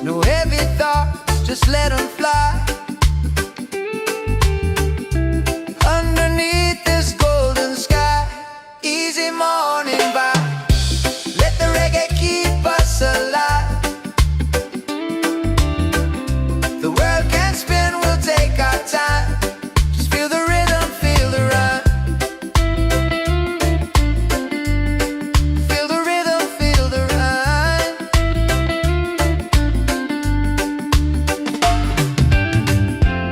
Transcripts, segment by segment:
No heavy thoughts, just let them fly. Underneath this golden sky, easy morning vibe. Let the reggae keep us alive. The world can spin, we'll take our time. Just feel the rhythm, feel the rhyme. Feel the rhythm, feel the rhyme.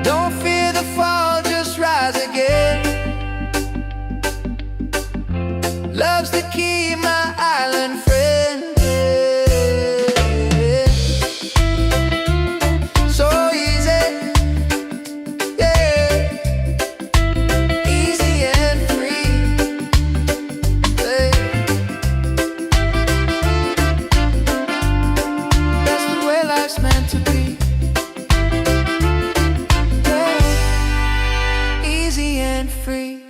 Don't fear the fall, just rise again. Love's the key, my island friend. So easy, yeah. Easy and free, yeah. That's the way life's meant to be, yeah. Easy and free.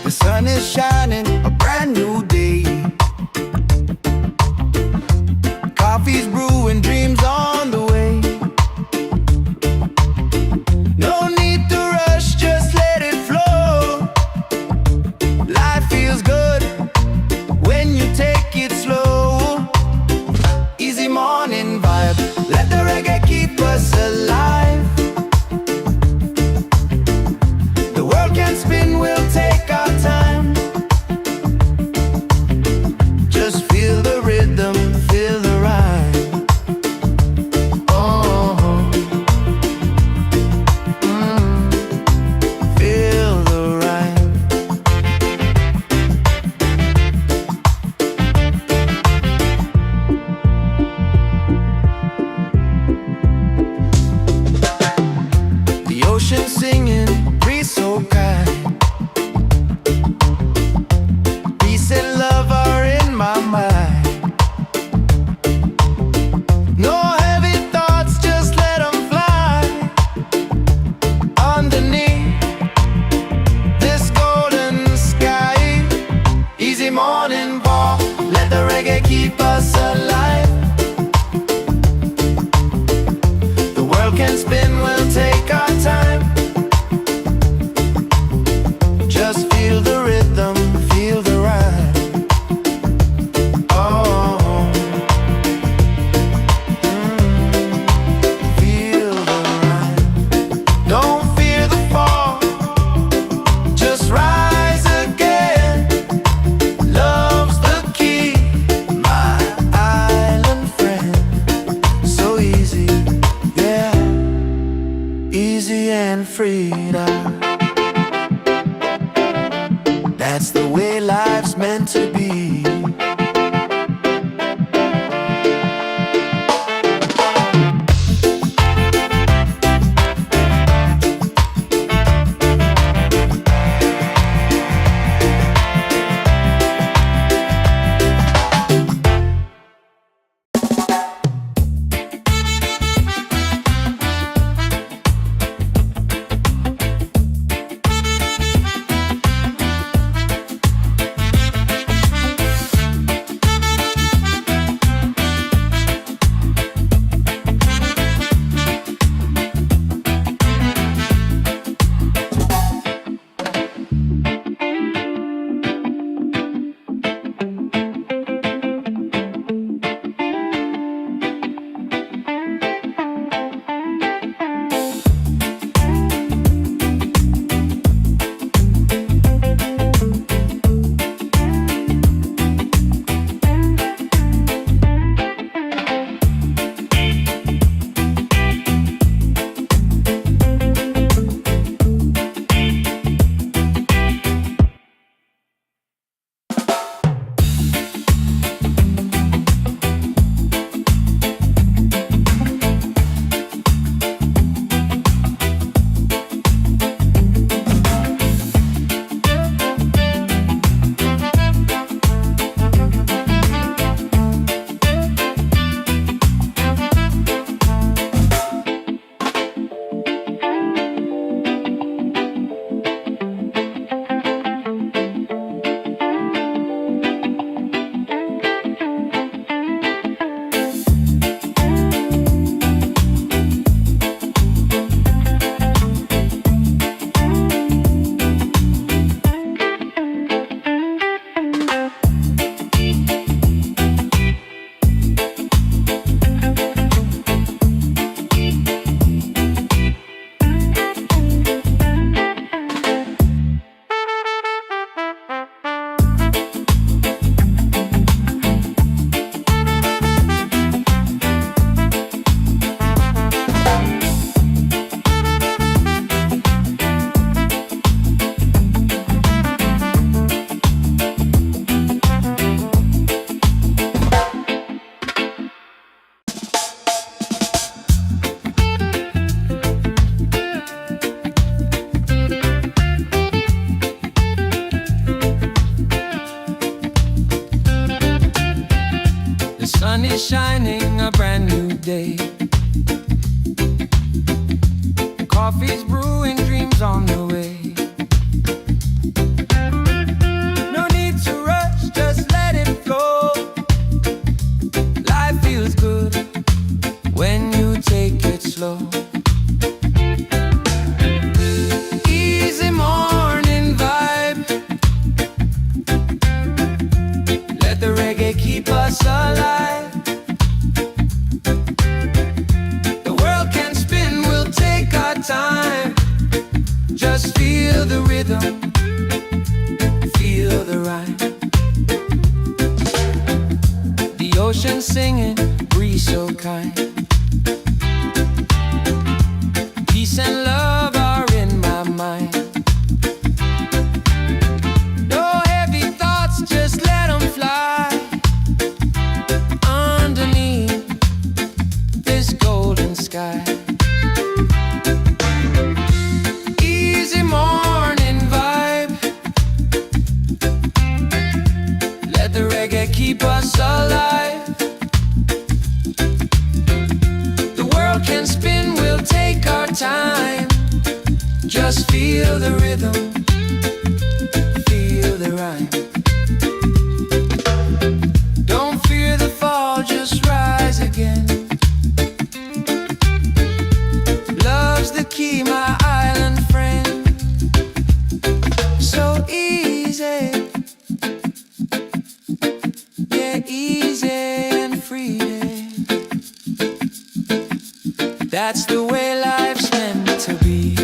The sun is shining, a brand new day. Coffee's brewing, dreams on the way. No need to rush, just let it flow. Life feels good when you take it slow. Easy morning vibe, let the reggae keep us alive. The world can spin, we'll take our time. Just feel the rhythm, feel the rhyme. Oh, feel the rhyme. The ocean singing, breeze so kind. Peace and love are in my mind. No heavy thoughts, just let them fly. Underneath this golden sky, easy morning walk, let the reggae keep us alive. The world can spin, we'll take our time. Just feel the rhythm, feel the rhyme. Oh, feel the rhyme. Don't fear the fall, just rise again. Love's the key, my island friend. So easy, yeah. Easy and free now. That's the way life's meant to be. is shining, a brand new day. Coffee's brewing, dreams on the way. No need to rush, just let it flow. Life feels good when you take it slow. Easy morning vibe. Let the reggae keep us alive. The world can spin, we'll take our time. Just feel the rhythm, feel the rhyme. The ocean singing, breeze so kind. Peace and love are in my mind. No heavy thoughts, just let them fly. Underneath this golden sky. Easy morning vibe. Let the reggae keep us alive. The world can spin, we'll take our time. Just feel the rhythm, feel the rhyme. Don't fear the fall, just rise again. Love's the key, my island friend. So easy, yeah, easy and free. That's the way life's meant to be.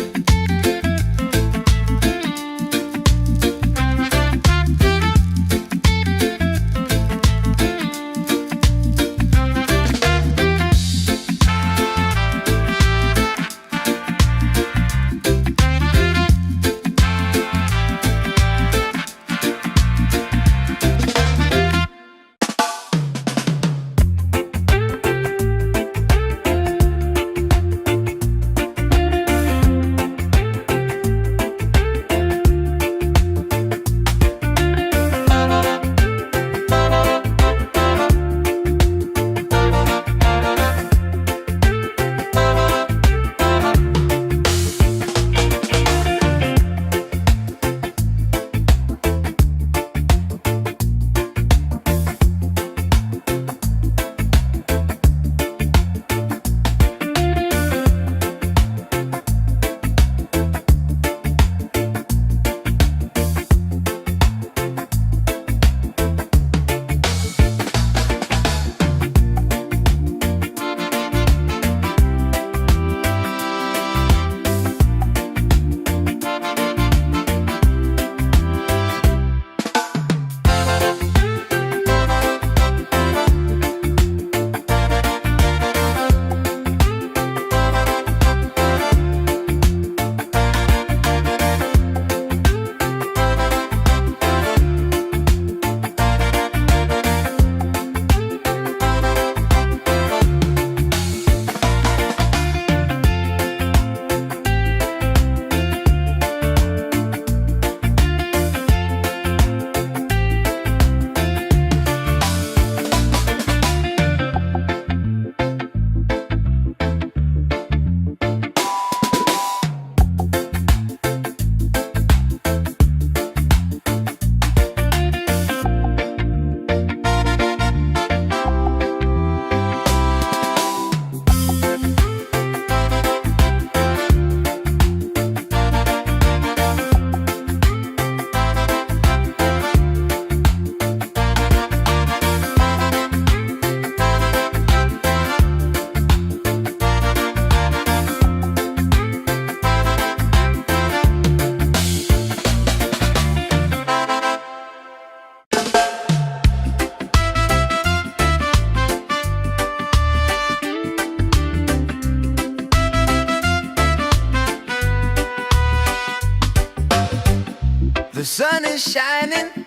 The sun is shining,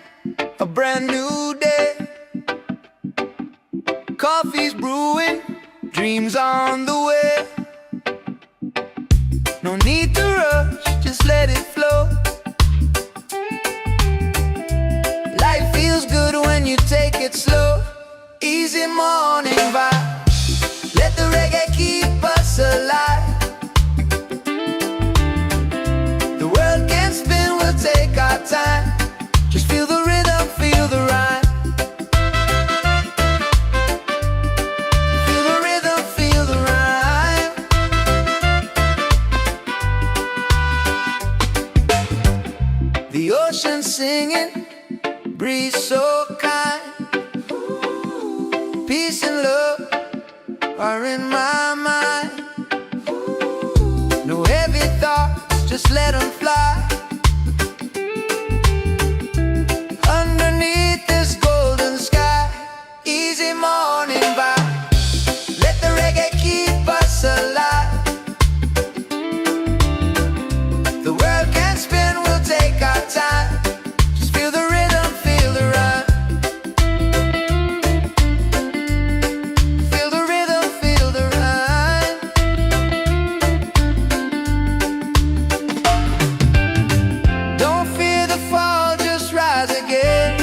a brand new day. Coffee's brewing, dreams on the way. No need to rush, just let it flow. Life feels good when you take it slow. Easy morning The ocean singing, breeze so kind. Peace and love are in my mind. No heavy thoughts, just let them fly. Underneath this golden sky, easy morning vibe. Let the reggae keep us alive. The world can spin, we'll take our time. Just feel the rhythm, feel the rhyme. Feel the rhythm, feel the rhyme. Don't fear the fall, just rise again.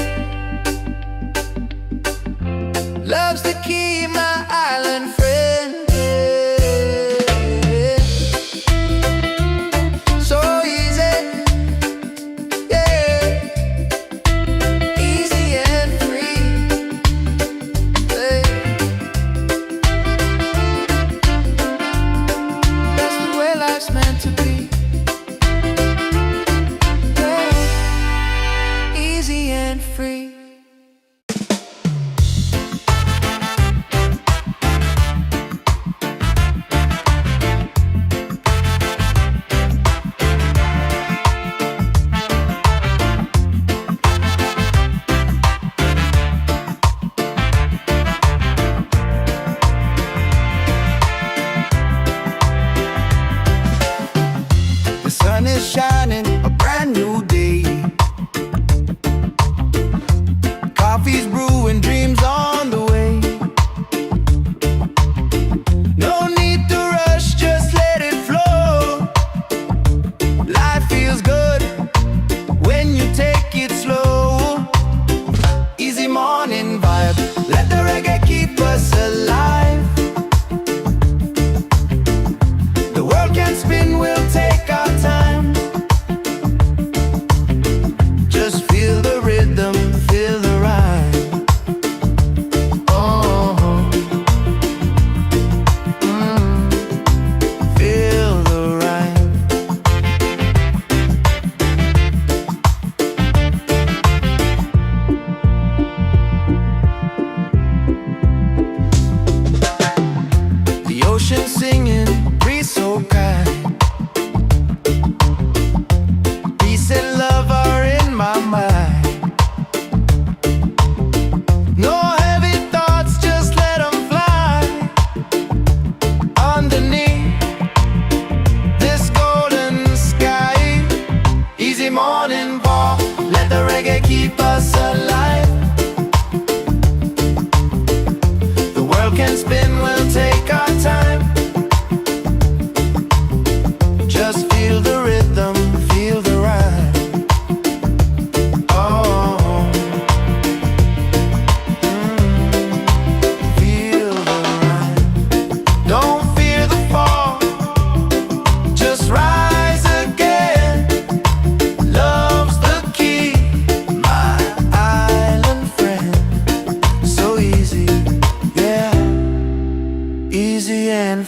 Love's the key, my island friend. So easy, yeah. Easy and free, yeah. That's the way life's meant to be, yeah. Easy and free. The sun is shining, a brand new day. Coffee's brewing, dreams on the way. No need to rush, just let it flow. Life feels good when you take it slow. Easy morning vibe, let the reggae keep us alive. The world can spin, we'll take our time. Just feel the rhythm, feel the rhyme. Oh, feel the rhyme. The ocean singing, breeze so kind. Peace and love are in my mind. No heavy thoughts, just let them fly. Underneath this golden sky, easy morning walk, let the reggae keep us alive. The world can spin, we'll take our time. Just feel the rhythm, feel the rhyme. Oh, feel the rhyme. Don't fear the fall, just rise again. Love's the key, my island friend. So easy, yeah, easy and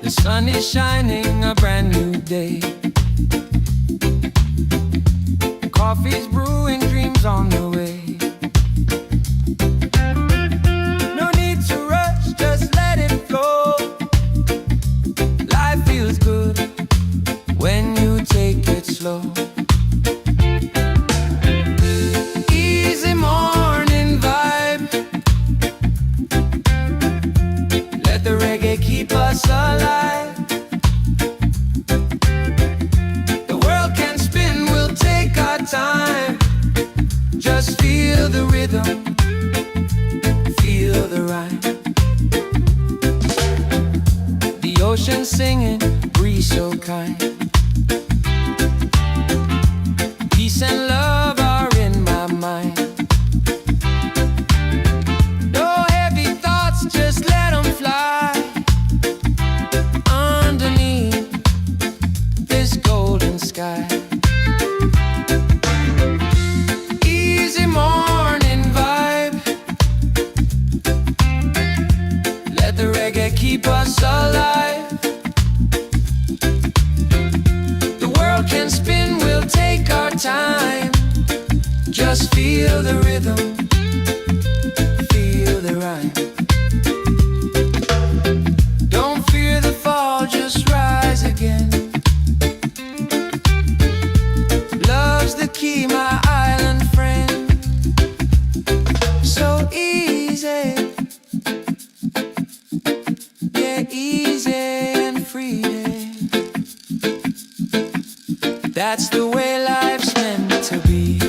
The sun is shining, a brand new day. Coffee's brewing, dreams on the way. No need to rush, just let it flow. Life feels good when you take it slow. Easy morning vibe. Let the reggae keep us alive. The world can spin, we'll take our time. Just feel the rhythm, feel the rhyme. The ocean singing, breeze so kind. Peace and love are in my mind. No heavy thoughts, just let them fly. Underneath this golden sky. Easy morning vibe. Let the reggae keep us alive. The world can spin, we'll take our time. Just feel the rhythm, feel the rhyme. Don't fear the fall, just rise again. Love's the key, my island friend. So easy, yeah, easy and free. That's the way life's meant to be.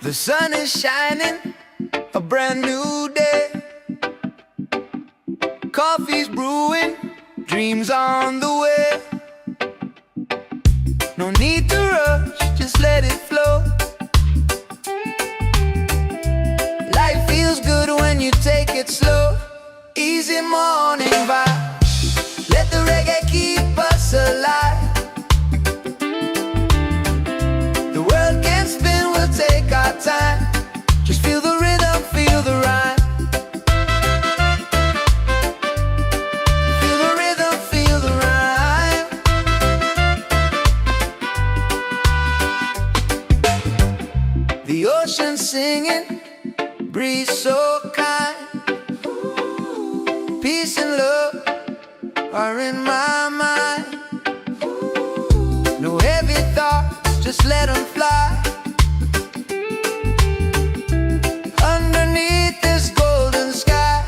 The sun is shining, a brand new day. Coffee's brewing, dreams on the way. No need to rush, just let it flow. Life feels good when you take it slow. Easy more. morning vibe. Let the reggae keep us alive. The world can spin, we'll take our time. Just feel the rhythm, feel the rhyme. Feel the rhythm, feel the rhyme. The ocean singing, breeze so kind. Peace and love are in my mind. No heavy thoughts, just let them fly. Underneath this golden sky,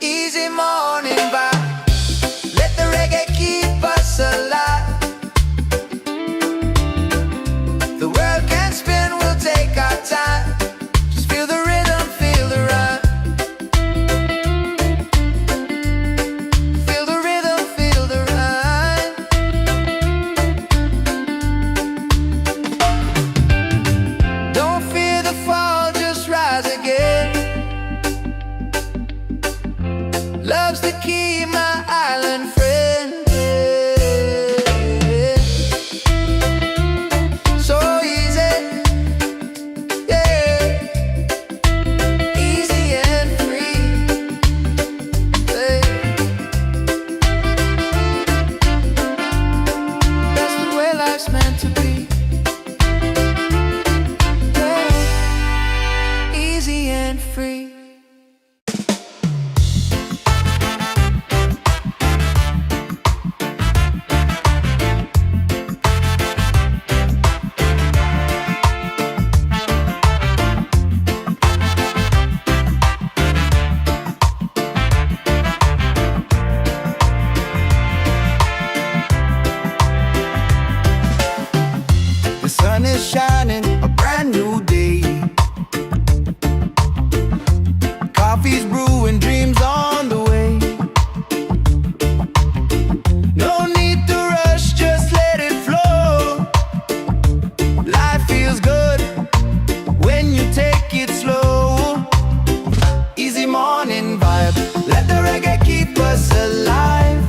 easy morning vibe. Let the reggae keep us alive. The world can spin, we'll take our time. Just feel the rhythm, feel the rhyme. Feel the rhythm, feel the rhyme. Don't fear the fall, just rise again. Love's the key, my island friend. So easy, yeah. Easy and free, yeah. That's the way life's meant to be, yeah. Easy and free. The sun is shining, a brand new day. Coffee's brewing, dreams on the way. No need to rush, just let it flow. Life feels good when you take it slow. Easy morning vibe, let the reggae keep us alive.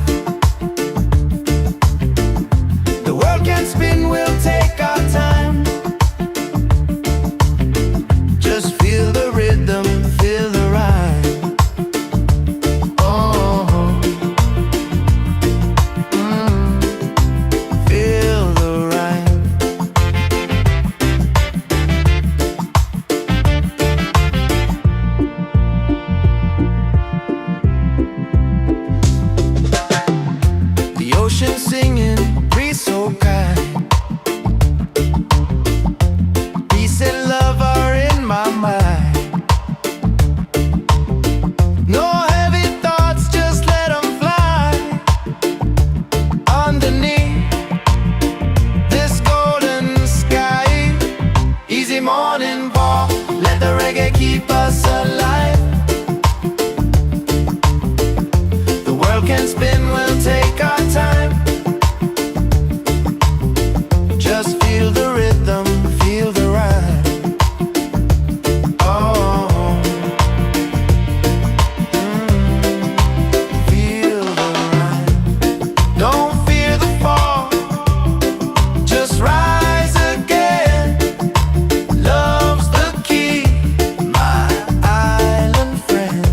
The world can spin, we'll take our time. Just feel the rhythm, feel the rhyme. Oh, feel the rhyme. The ocean singing, breeze so kind. Peace and love are in my mind. No heavy thoughts, just let them fly. Underneath this golden sky, easy morning walk, let the reggae keep us alive. The world can spin, we'll take our time. Just feel the rhythm, feel the rhyme. Oh, feel the rhyme. Don't fear the fall, just rise again. Love's the key, my island friend.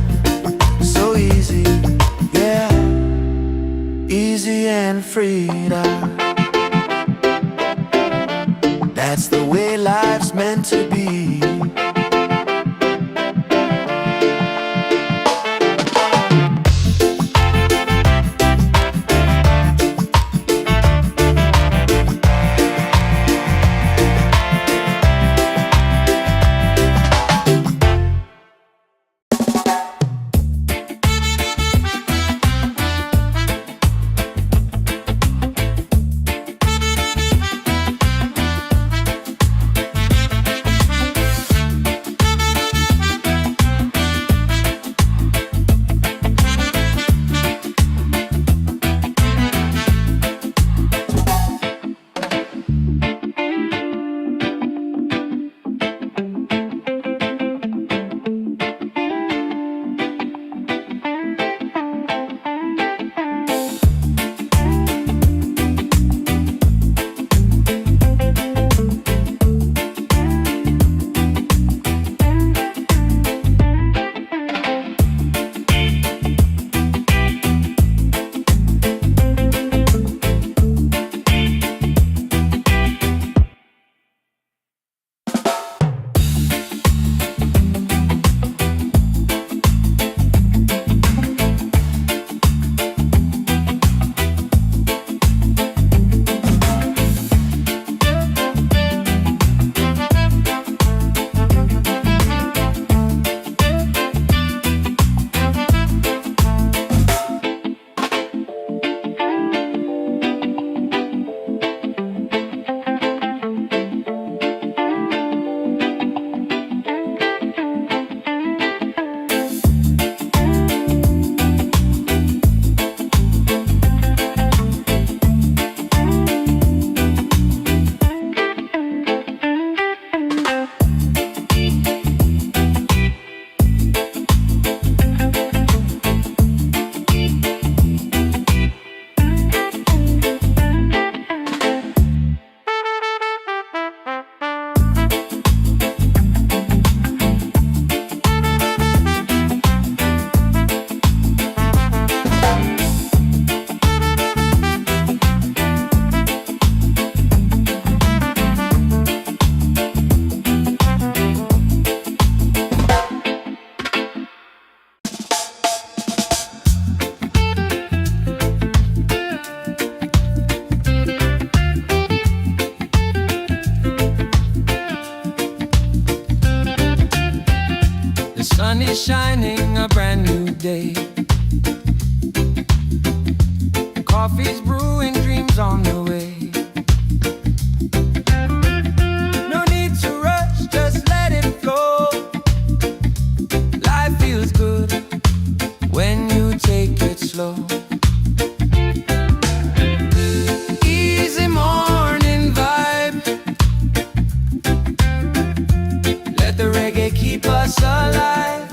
So easy, yeah. Easy and free now. That's the way life's meant to be. bring a brand new day. Coffee's brewing, dreams on the way. No need to rush, just let it flow. Life feels good when you take it slow. Easy morning vibe. Let the reggae keep us alive.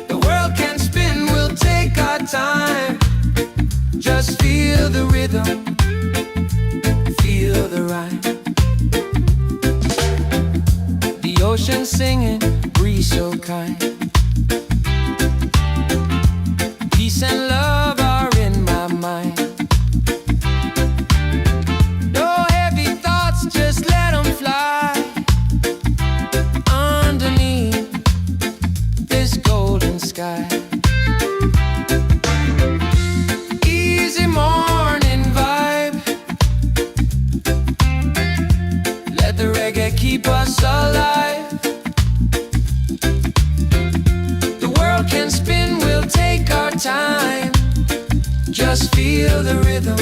The world can spin, we'll take our time. Just feel the rhythm, feel the rhyme. The ocean singing, breeze so kind. Peace and love are in my mind. No heavy thoughts, just let them fly. Underneath this golden sky. Easy morning vibe. Let the reggae keep us alive. The world can spin, we'll take our time. Just feel the rhythm,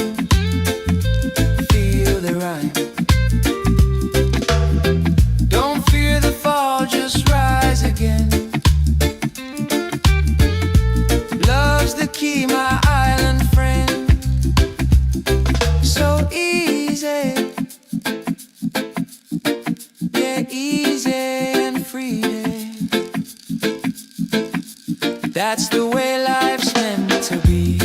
feel the rhyme. Don't fear the fall, just rise again. Love's the key, my island friend. So easy, yeah, easy and free. That's the way life's meant to be.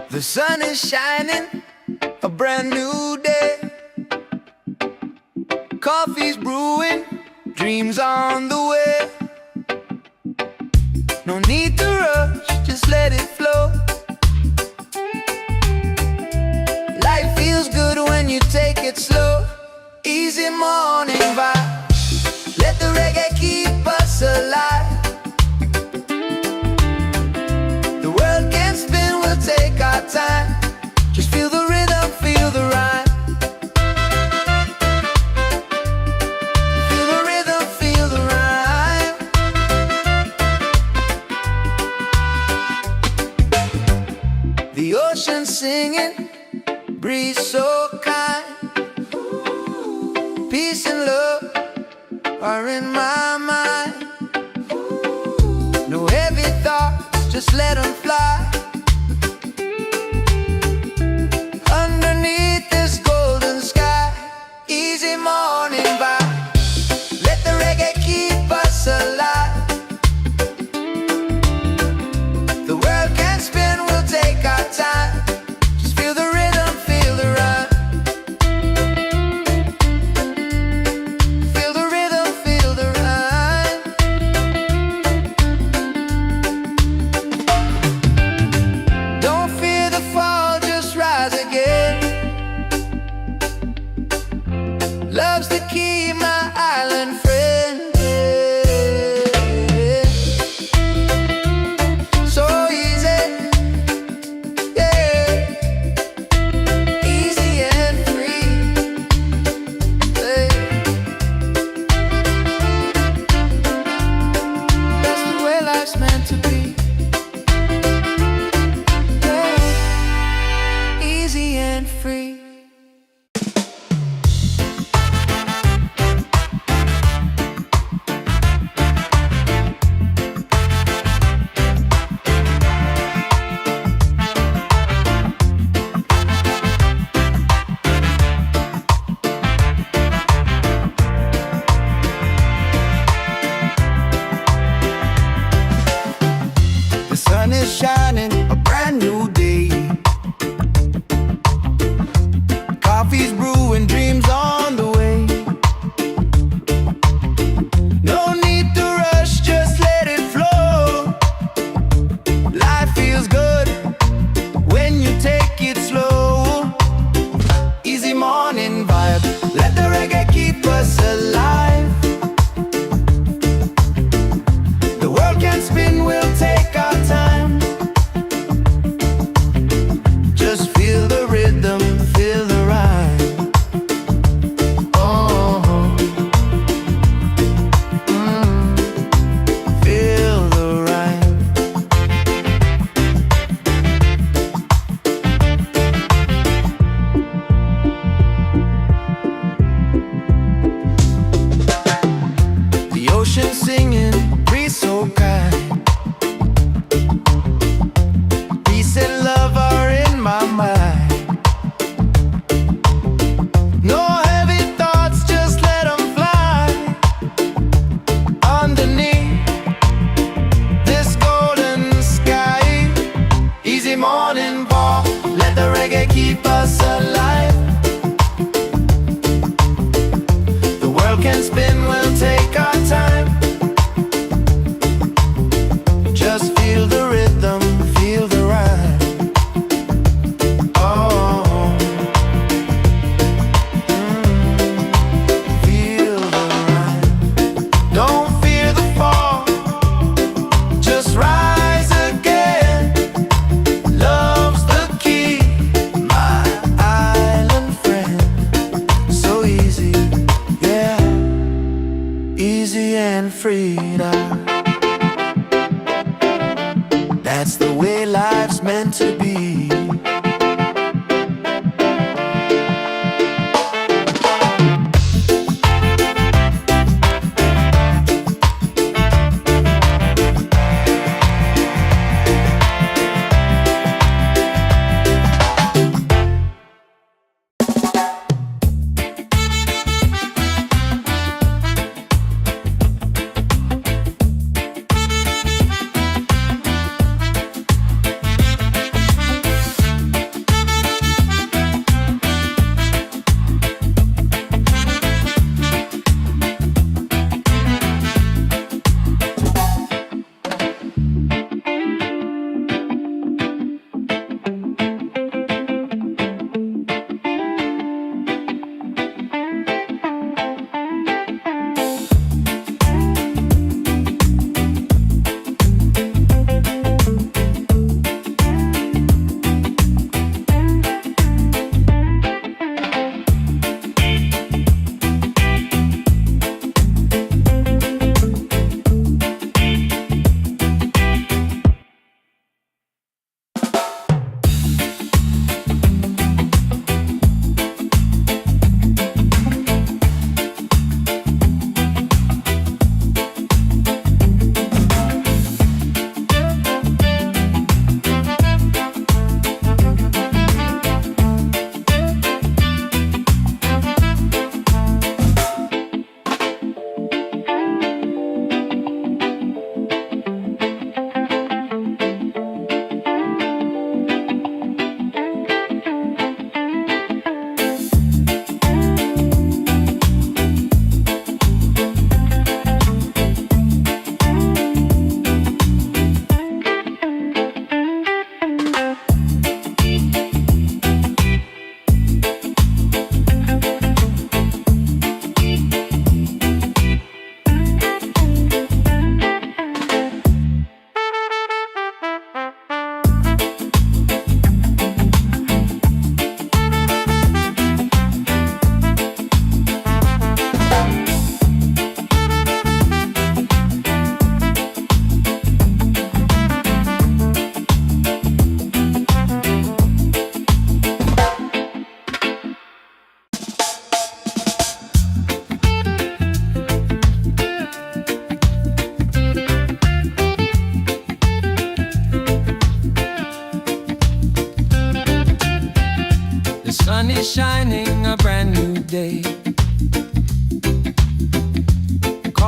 The sun is shining, a brand new day. Coffee's brewing, dreams on the way. No need to rush, just let it flow. Life feels good when you take it slow. Easy morning vibe. fire in my mind. No heavy thoughts, just let them fly. Underneath this golden sky, easy morning vibe. Let the reggae keep us alive. The world can spin, we'll take our time. Just feel the rhythm, feel the rhyme. Feel the rhythm, feel the rhyme. Don't fear the fall, just rise again. Love's the key, my island friend. So easy, yeah. Easy and free, yeah. That's the way life's meant to be, yeah. Easy and free. The sun is shining, a brand new day. Coffee's brewing, dreams on the way. No need to rush, just let it flow. Life feels good when you take it slow. Easy morning vibe, let the reggae keep us alive. The world can spin, we'll take our time. Just feel the rhythm, feel the rhyme. Oh, feel the rhyme. The ocean singing, breeze so kind. Peace and love are in my mind. No heavy thoughts, just let them fly. Underneath this golden sky, easy morning ball, let the reggae keep us alive. The world can spin, we'll take our time. Just feel the rhythm, feel the rhyme. Oh, feel the rhyme. Don't fear the fall, just rise again. Love's the key, my island friend. So easy, yeah. Easy and freedom. That's the way life's meant to be.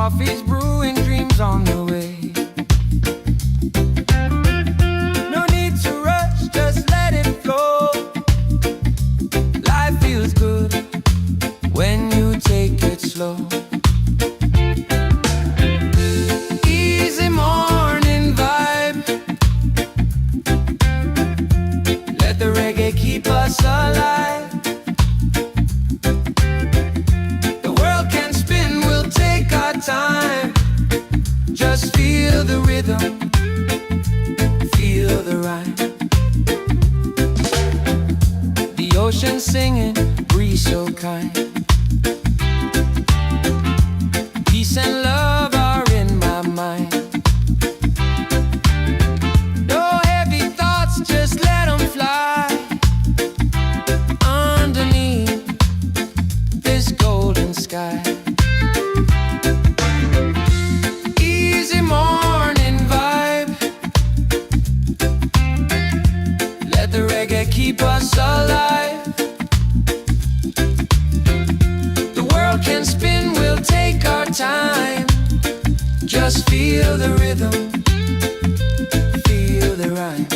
Coffee's brewing, dreams on the way. No need to rush, just let it flow. Life feels good when you take it slow. Easy morning vibe. Let the reggae keep us alive. The world can spin, we'll take our time. Just feel the rhythm, feel the rhyme. The ocean singing, breeze so kind. Peace and love are in my mind. No heavy thoughts, just let them fly. Underneath this golden sky. Easy morning vibe. Let the reggae keep us alive. The world can spin, we'll take our time. Just feel the rhythm, feel the rhyme.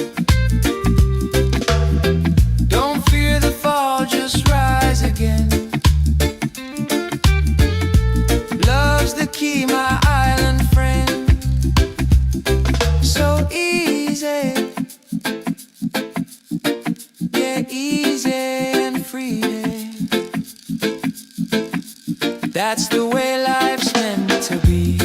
Don't fear the fall, just rise again. Love's the key, my island friend. So easy, yeah, easy and free. That's the way life's meant to be.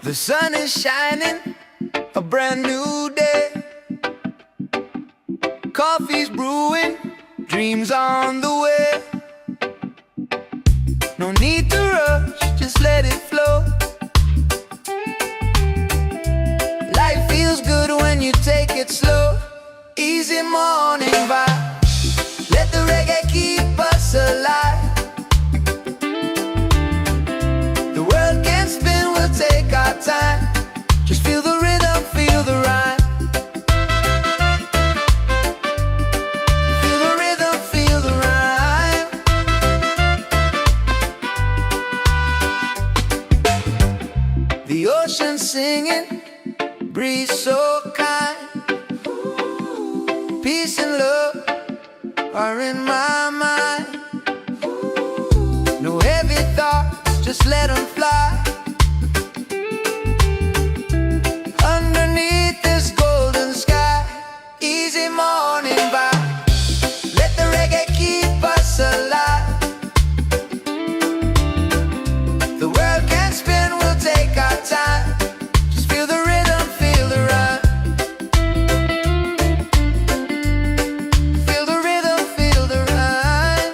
The sun is shining, a brand new day. Coffee's brewing, dreams on the way. No need to rush, just let it flow. Life feels good when you take it slow. Easy morning vibe. Let the reggae keep us alive. singing, breeze so kind. Peace and love are in my mind. No heavy thoughts, just let them fly. Underneath this golden sky, easy morning vibe. Let the reggae keep us alive. The world can spin, we'll take our time. Just feel the rhythm, feel the rhyme. Feel the rhythm, feel the rhyme.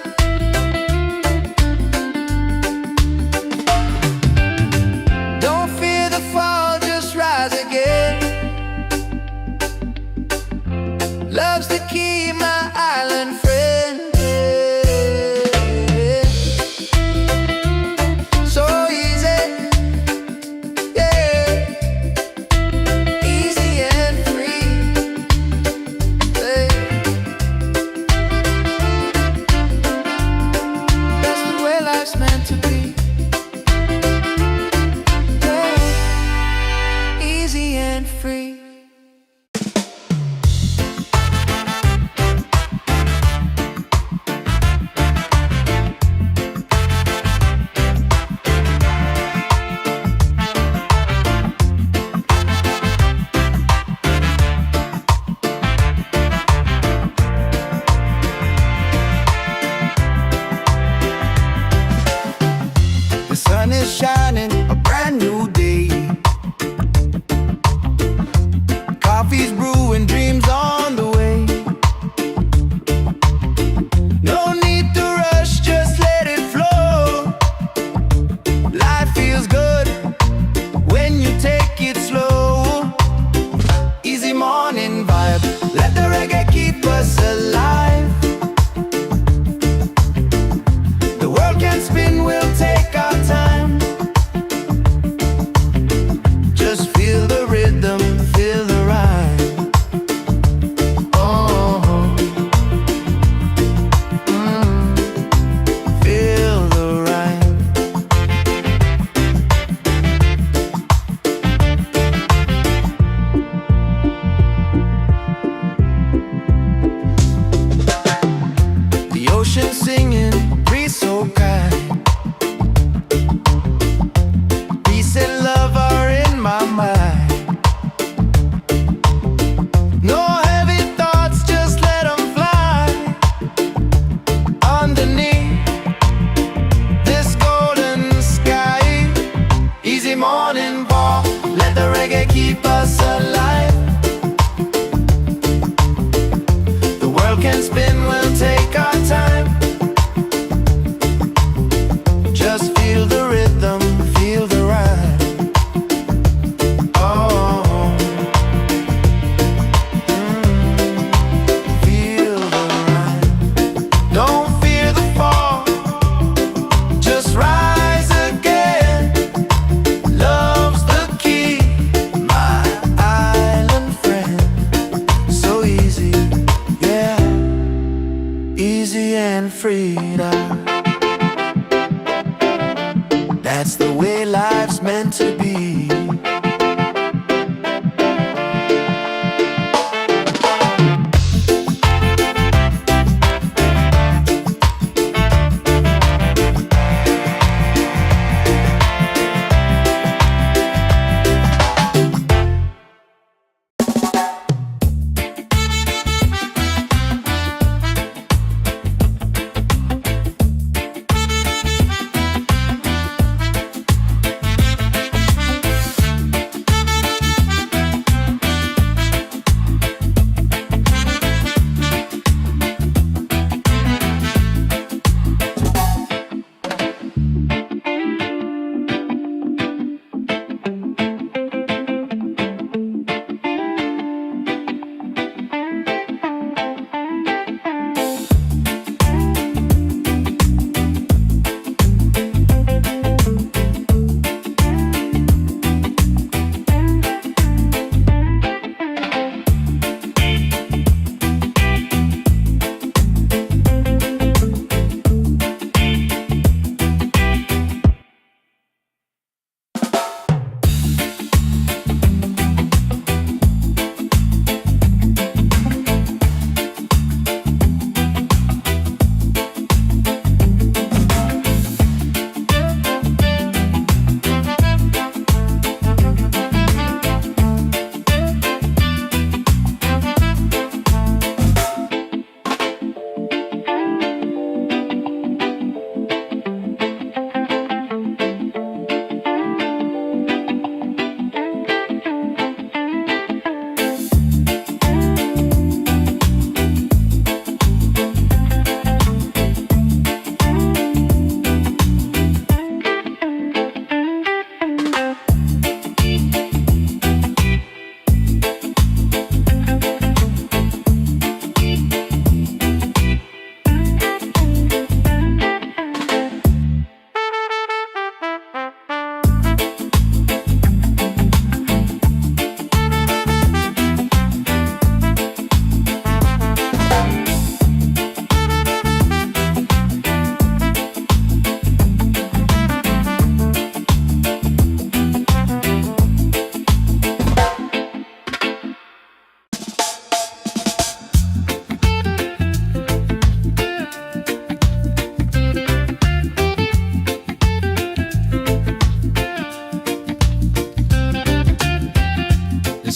Don't fear the fall, just rise again. Love's the key, my island friend. So easy, yeah. Easy and free, yeah. That's the way life's meant to be, yeah. Easy and free. The sun is shining, a brand new day. Coffee's brewing, dreams on the way. No need to rush, just let it flow. Life feels good when you take it slow. Easy morning vibe, let the reggae keep us alive. The world can spin, we'll take our time. Just feel the rhythm, feel the rhyme. Oh, feel the rhyme. The ocean singing, breeze so kind. Peace and love are in my mind. No heavy thoughts, just let them fly. Underneath this golden sky, easy morning ball, let the reggae keep us alive. The world can spin, we'll take our time. Just feel the rhythm, feel the rhyme. Oh, feel the rhyme. Don't fear the fall, just rise again. Love's the key, my island friend. So easy, yeah. Easy and free now. That's the way life's meant to be.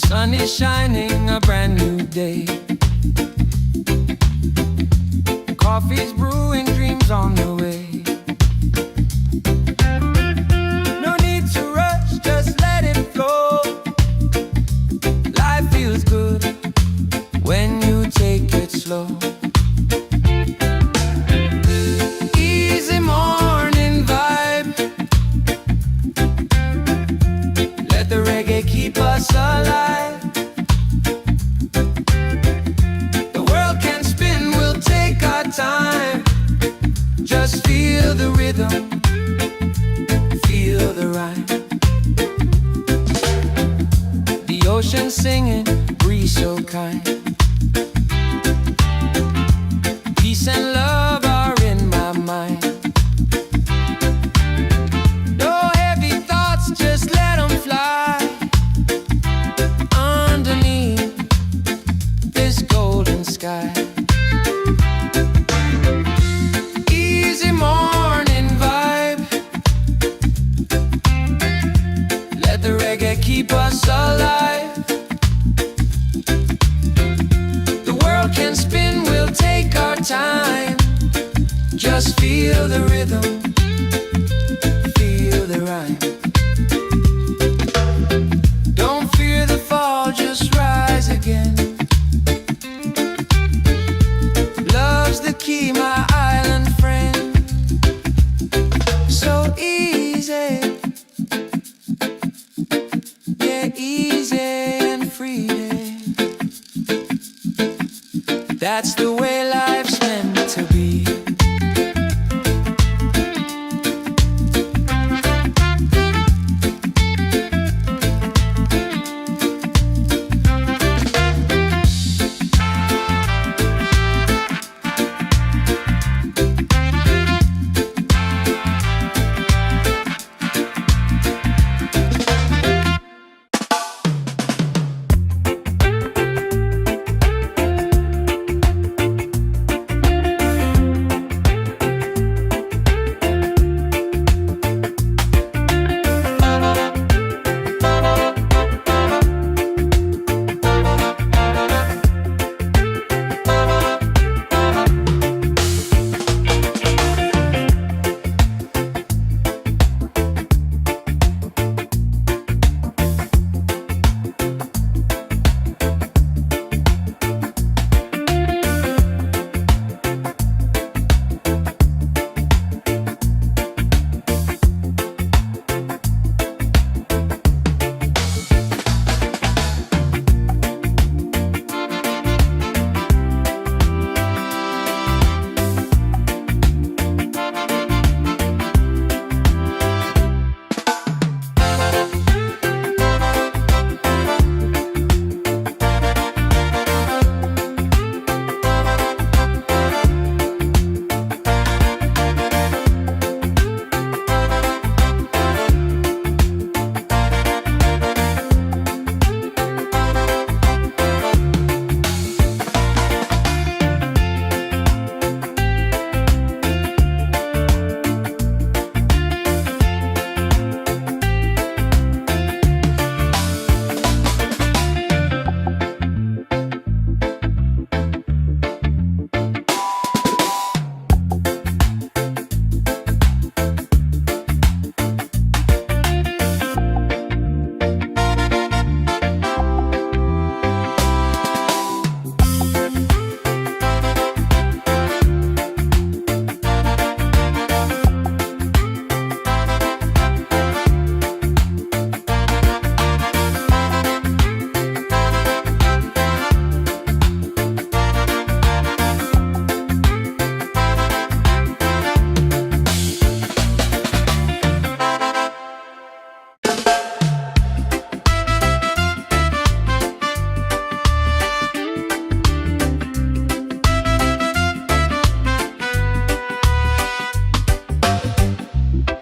sun is shining, a brand new day. Coffee's brewing, dreams on the way. No need to rush, just let it flow. Life feels good when you take it slow. Easy morning vibe. Let the reggae keep us alive. The world can spin, we'll take our time. Just feel the rhythm, feel the rhyme. The ocean singing, breeze so kind. Peace and love are in my mind. No heavy thoughts, just let them fly. Underneath this golden sky. Easy morning vibe. Let the reggae keep us alive. The world can spin, we'll take our time. Just feel the rhythm, feel the rhyme. Don't fear the fall, just rise again. Love's the key, my island friend. So easy, yeah, easy and free. That's the way life's meant to be.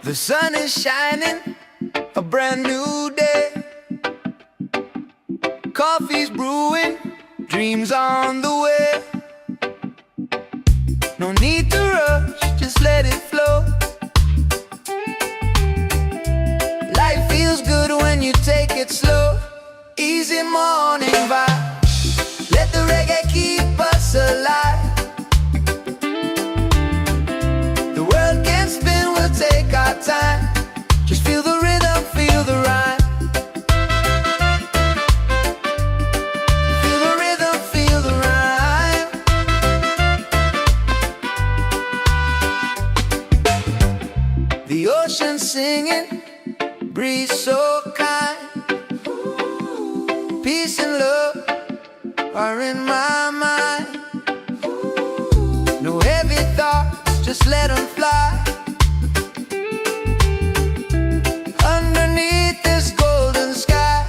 The sun is shining, a brand new day. Coffee's brewing, dreams on the way. No need to rush, just let it flow. Life feels good when you take it slow. Easy easy morning vibe. Let the reggae keep us alive. The world can spin, we'll take our time. Just feel the rhythm, feel the rhyme. Feel the rhythm, feel the rhyme. The ocean singing, breeze so kind. Peace and love are in my mind. No heavy thoughts, just let them fly. Underneath this golden sky,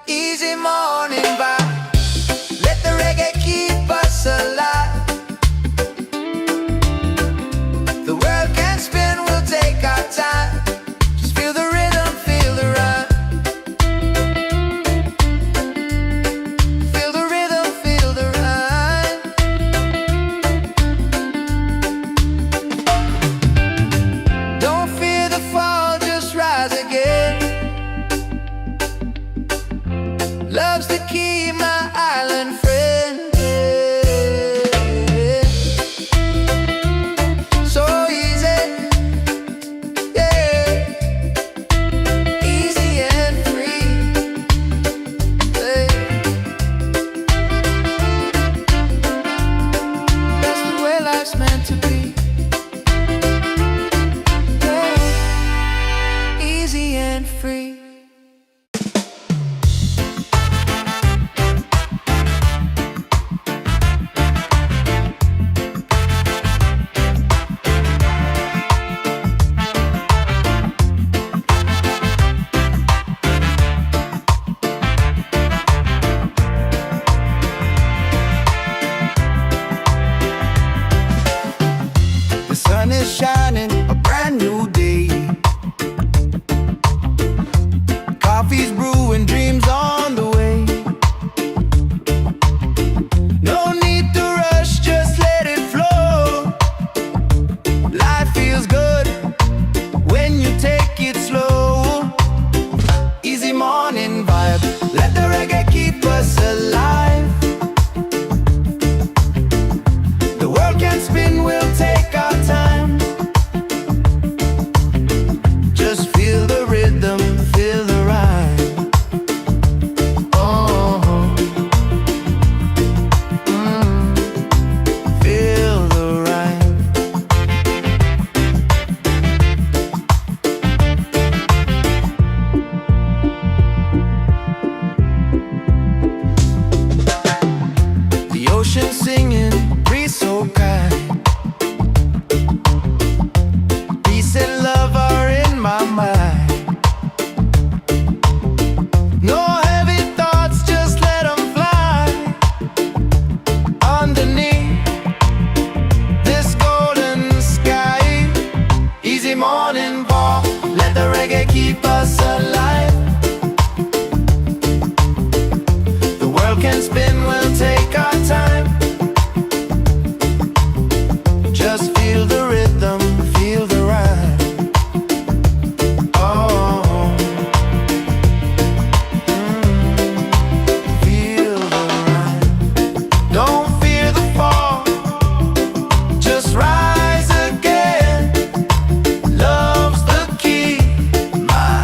easy morning vibe. Let the reggae keep us alive. The world can spin, we'll take our time. Just feel the rhythm, feel the rhyme. Feel the rhythm, feel the rhyme. Don't fear the fall, just rise again. Love's the key, my island friend. So easy, yeah. Easy and free, yeah. That's the way life's meant to be, yeah. Easy and free. The sun is shining, a brand new day. Coffee's brewing, dreams on the way. No need to rush, just let it flow. Life feels good when you take it slow. Easy morning vibe, let the reggae keep us alive. The world can spin, we'll take our time. Just feel the rhythm, feel the rhyme. Oh, feel the rhyme. The ocean singing, breeze so kind. Peace and love are in my mind. No heavy thoughts, just let them fly. Underneath this golden sky, easy morning walk. Let the reggae keep us alive. The world can spin, we'll take our time. Just feel the rhythm, feel the rhyme. Oh, feel the rhyme. Don't fear the fall, just rise again. Love's the key, my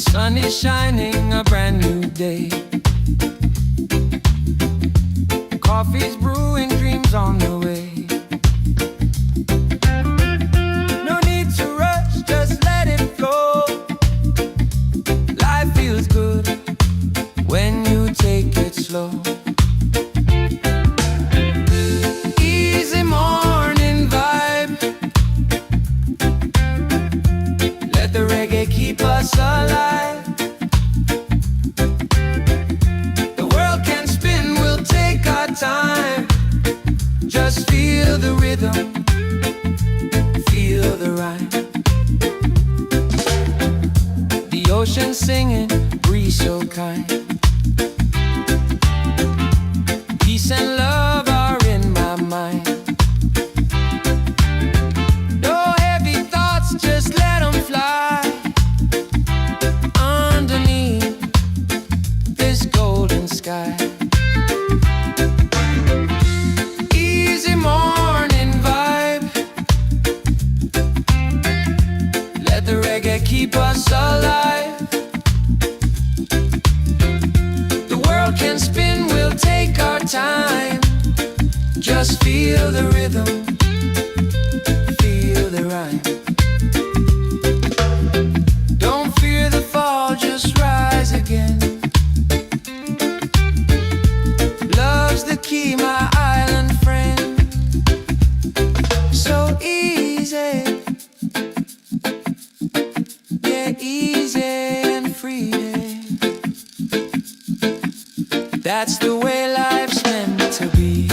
sun is shining, a brand new day. Coffee's brewing, dreams on the way. No need to rush, just let it flow. Life feels good when you take it slow. Easy morning vibe. Let the reggae keep us alive. Time. Just feel the rhythm, feel the rhyme. The ocean singing, breeze so kind. Peace and love are in my mind. No heavy thoughts, just let them fly. Underneath this golden sky. Keep us alive. The world can spin, we'll take our time. Just feel the rhythm, feel the rhyme. Don't fear the fall, just rise again. Love's the key, my island friend. So easy. Easy and free. That's the way life's meant to be.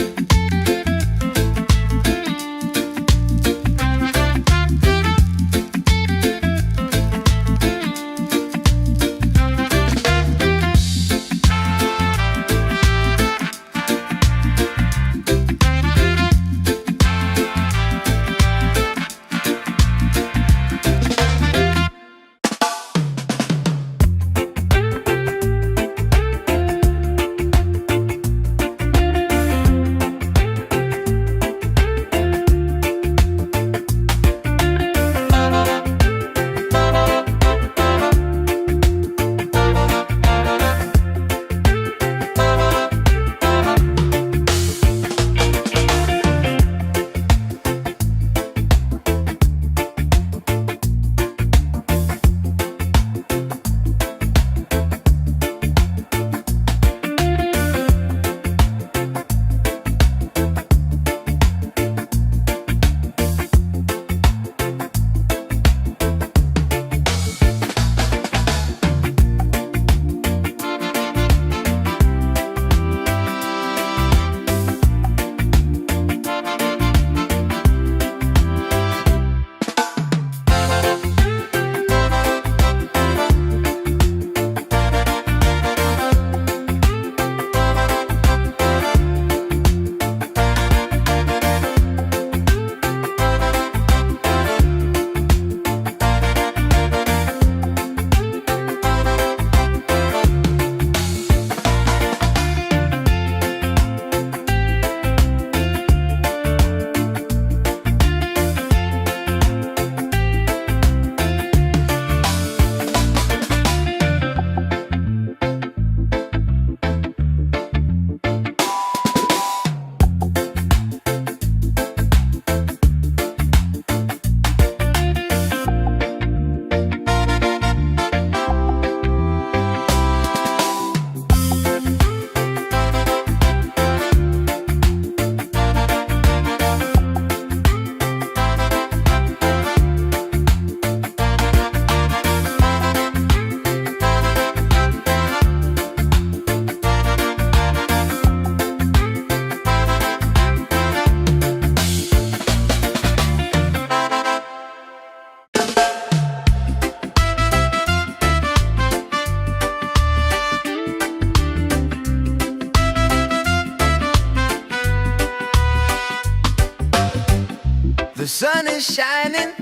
The sun is shining,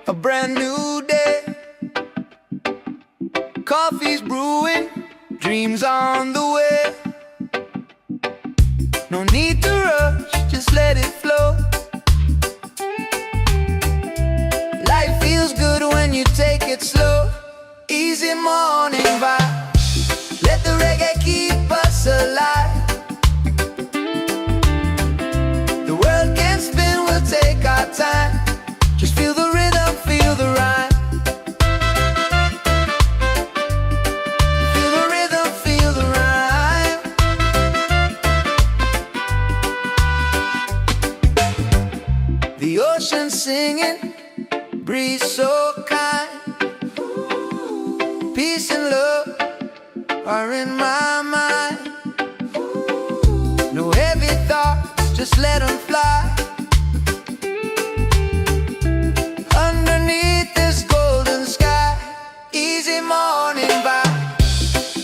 a brand new day. Coffee's brewing, dreams on the way. No need to rush, just let it flow. Life feels good when you take it slow. Easy morning vibe. Let the reggae keep us alive. The world can spin, we'll take our time. Just feel the rhythm, feel the rhyme. Feel the rhythm, feel the rhyme. The ocean singing, breeze so kind. Peace and love are in my mind. No heavy thoughts, just let them fly. Underneath this golden sky, easy morning vibe.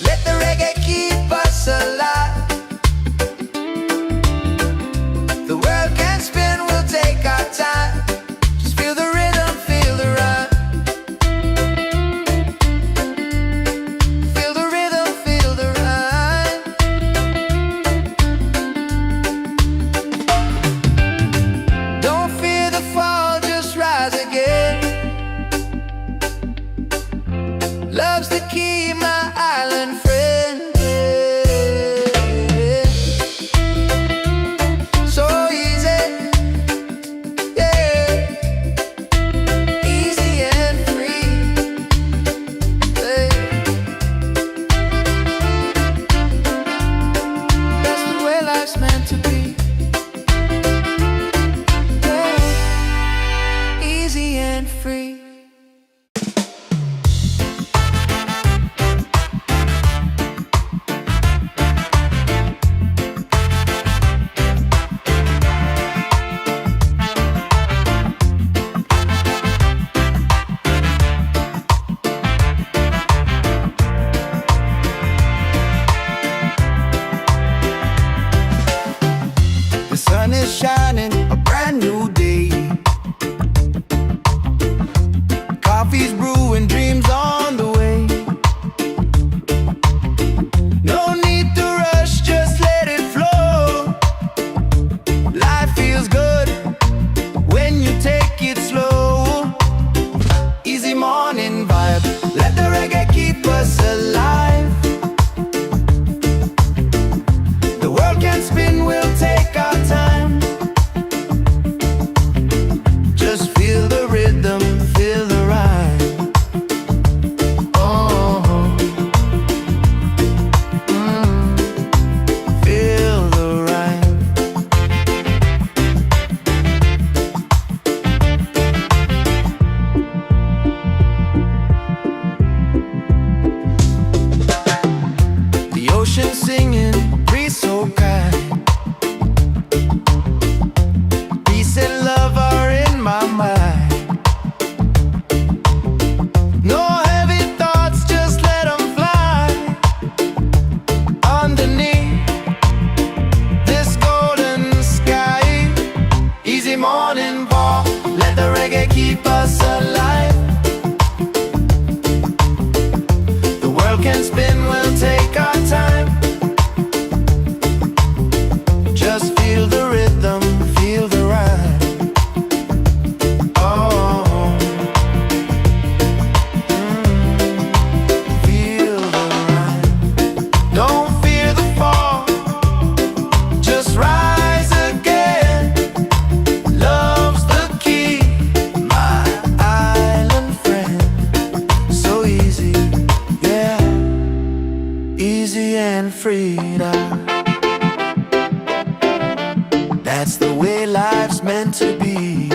Let the reggae keep us alive. The world can spin, we'll take our time. Just feel the rhythm, feel the rhyme. Feel the rhythm, feel the rhyme. Don't fear the fall, just rise again. Love's the key, my island friend. So easy, yeah. Easy and free, yeah. That's the way life's meant to be, yeah. Easy and free. The sun is shining, a brand new day. Coffee's brewing, dreams on the way. No need to rush, just let it flow. Life feels good when you take it slow. Easy morning vibe, let the reggae keep us alive. The world can spin, we'll take our time. Just feel the rhythm, feel the rhyme. Oh, feel the rhyme. The ocean singing, breeze so kind. Peace and love are in my mind. No heavy thoughts, just let them fly. Underneath this golden sky, easy morning walk, let the reggae keep us alive. The world can spin, we'll take our time. Just feel the rhythm, feel the rhyme. Oh, feel the rhyme. Don't fear the fall, just rise again. Love's the key, my island friend. So easy, yeah. Easy and free now. That's the way life's meant to be.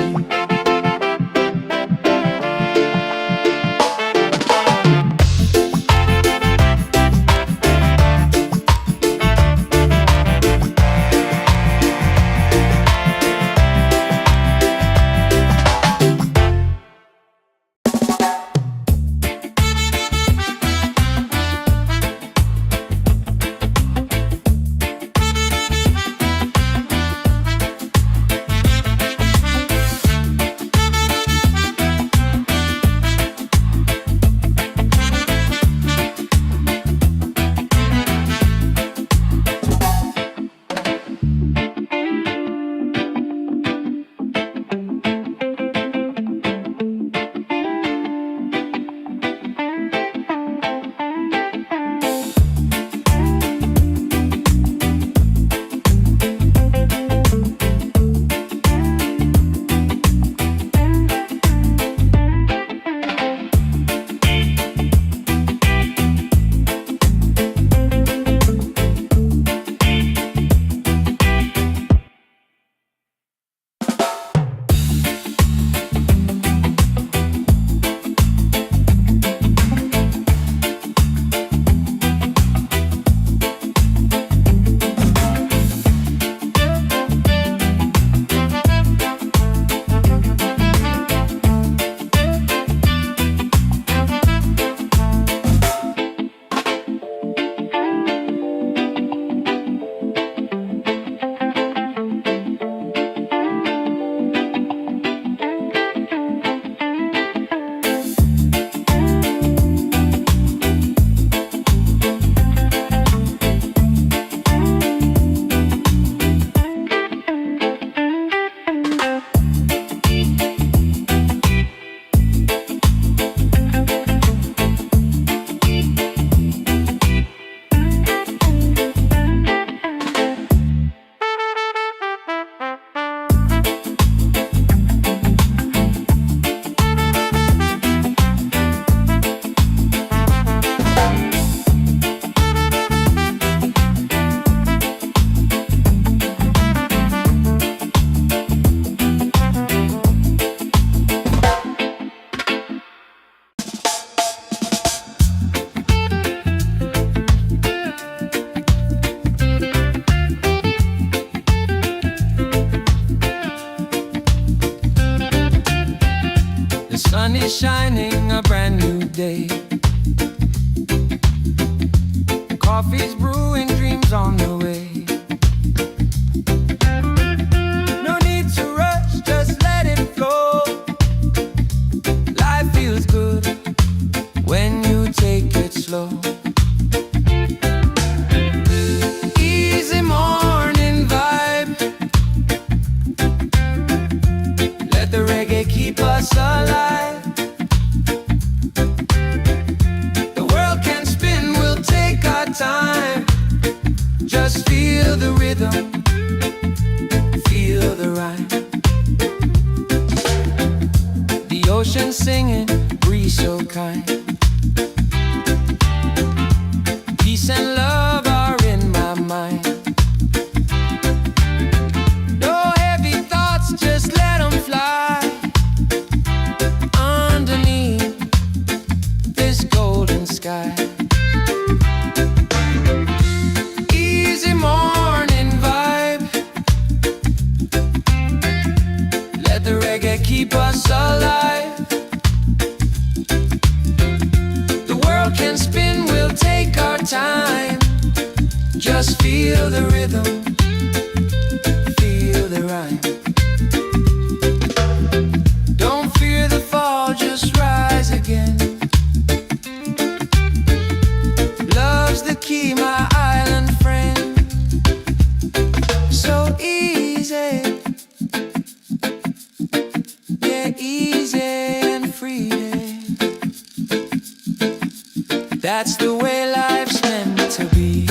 Coffee's brewing, dreams on the way. No need to rush, just let it flow. Life feels good when you take it slow. Easy morning vibe. Let the reggae keep us alive. The world can spin, we'll take our time. Just feel the rhythm, feel the rhyme. The ocean singing, breeze so kind. Peace and love are in my mind. No heavy thoughts, just let them fly. Underneath this golden sky. Easy morning vibe. Let the reggae keep us alive. The world can spin, we'll take our time. Just feel the rhythm, feel the rhyme. Don't fear the fall, just rise again. Love's the key, my island friend. So easy, yeah, easy and free. That's the way life's meant to be.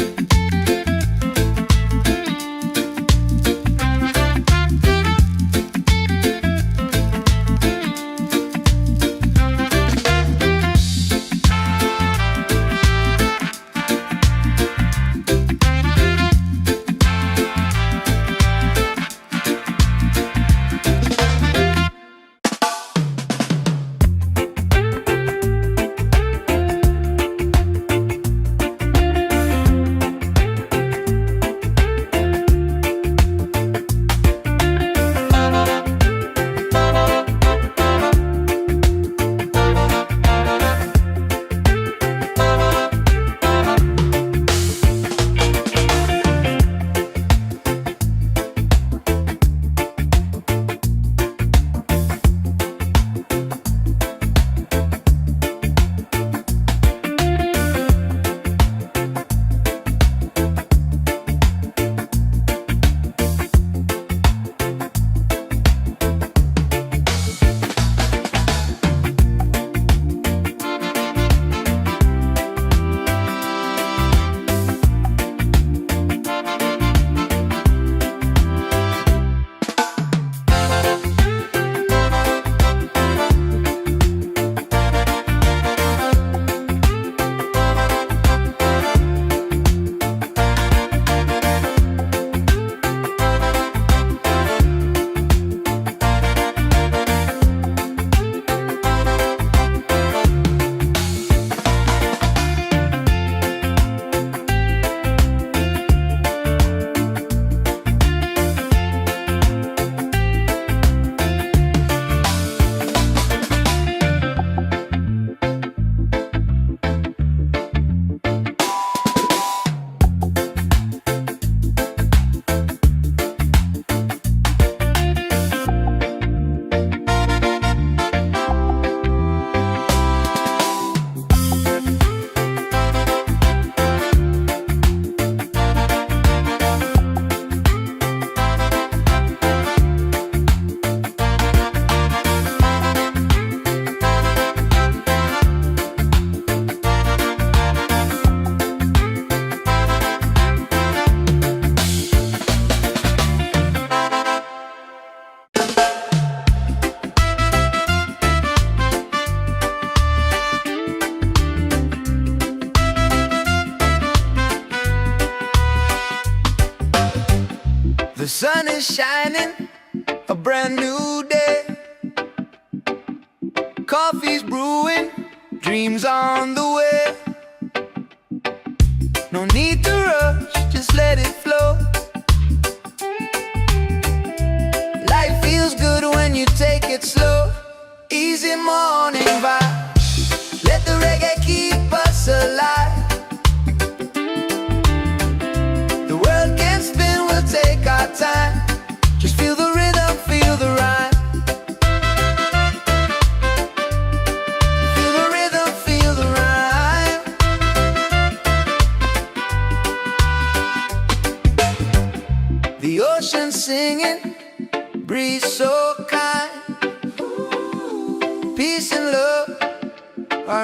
The sun is shining, a brand new day. Coffee's brewing, dreams on the way. No need to rush, just let it flow. Life feels good when you take it slow. Easy morning vibe. Let the reggae keep us alive.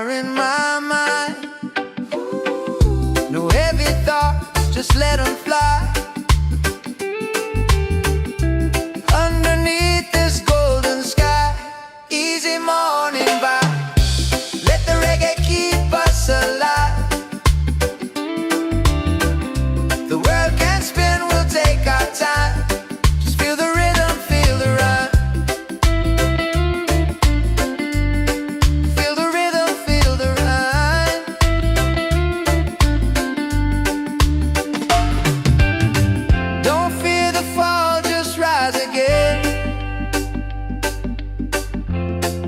are in my mind. No heavy thoughts, just let them fly. Underneath this golden sky, easy morning vibe. Let the reggae keep us alive. The world can spin, we'll take our time. Just feel the rhythm, feel the rhyme. Feel the rhythm, feel the rhyme. Don't fear the fall, just rise again.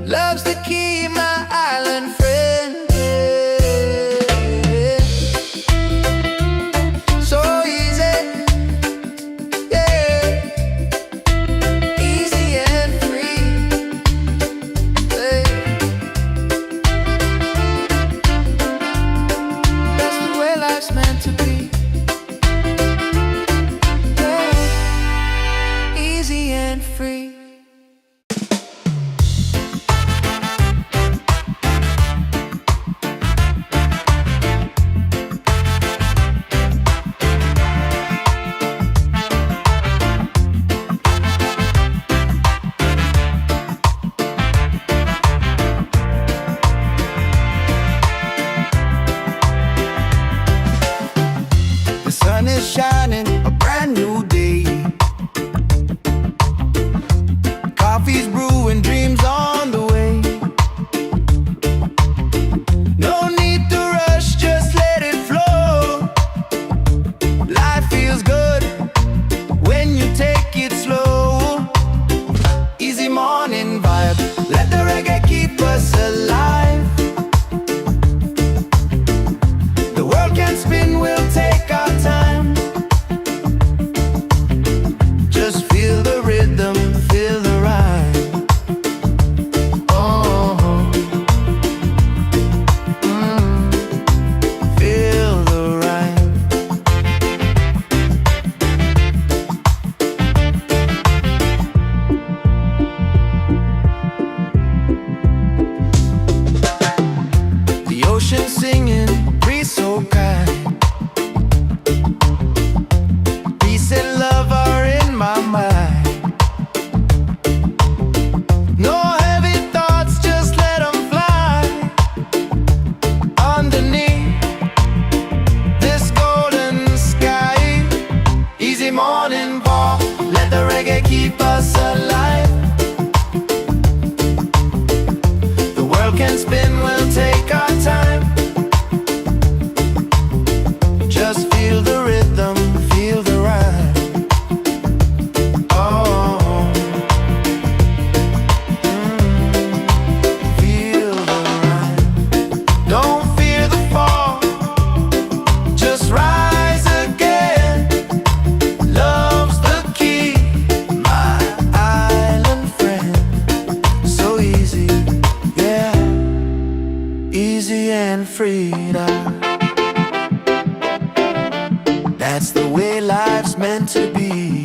Love's the key, my island friend. So easy, yeah. Easy and free, yeah. That's the way life's meant to be, yeah. Easy and free. The sun is shining, a brand new day. Coffee's brewing, dreams on the way. No need to rush, just let it flow. Life feels good when you take it slow. Easy morning vibe, let the reggae keep us alive. The world can spin, we'll take our time. Just feel the rhythm, feel the rhyme. Oh, feel the rhyme. The ocean singing, breeze so kind. Peace and love are in my mind. No heavy thoughts, just let them fly. Underneath this golden sky, easy morning walk, let the reggae keep us alive. The world can spin, we'll take our time. Just feel the rhythm, feel the rhyme. Oh, feel the rhyme. Don't fear the fall, just rise again. Love's the key, my island friend. So easy, yeah. Easy and free now. That's the way life's meant to be.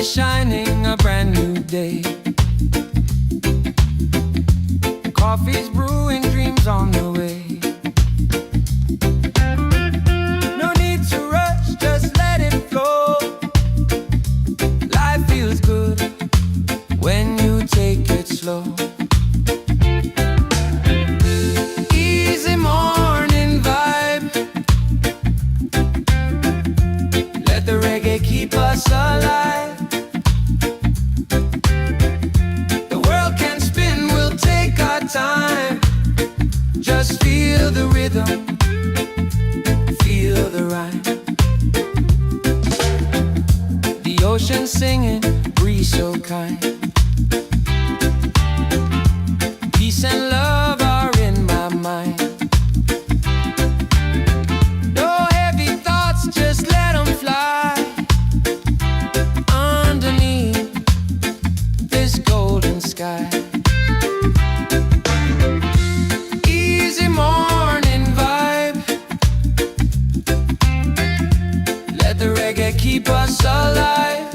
is shining, a brand new day. Coffee's brewing, dreams on the way. No need to rush, just let it flow. Life feels good when you take it slow. Easy morning vibe. Let the reggae keep us alive. The world can spin, we'll take our time. Just feel the rhythm, feel the rhyme. The ocean singing, breeze so kind. Peace and love are in my mind. No heavy thoughts, just let them fly. Underneath this golden sky. Easy morning vibe. Let the reggae keep us alive.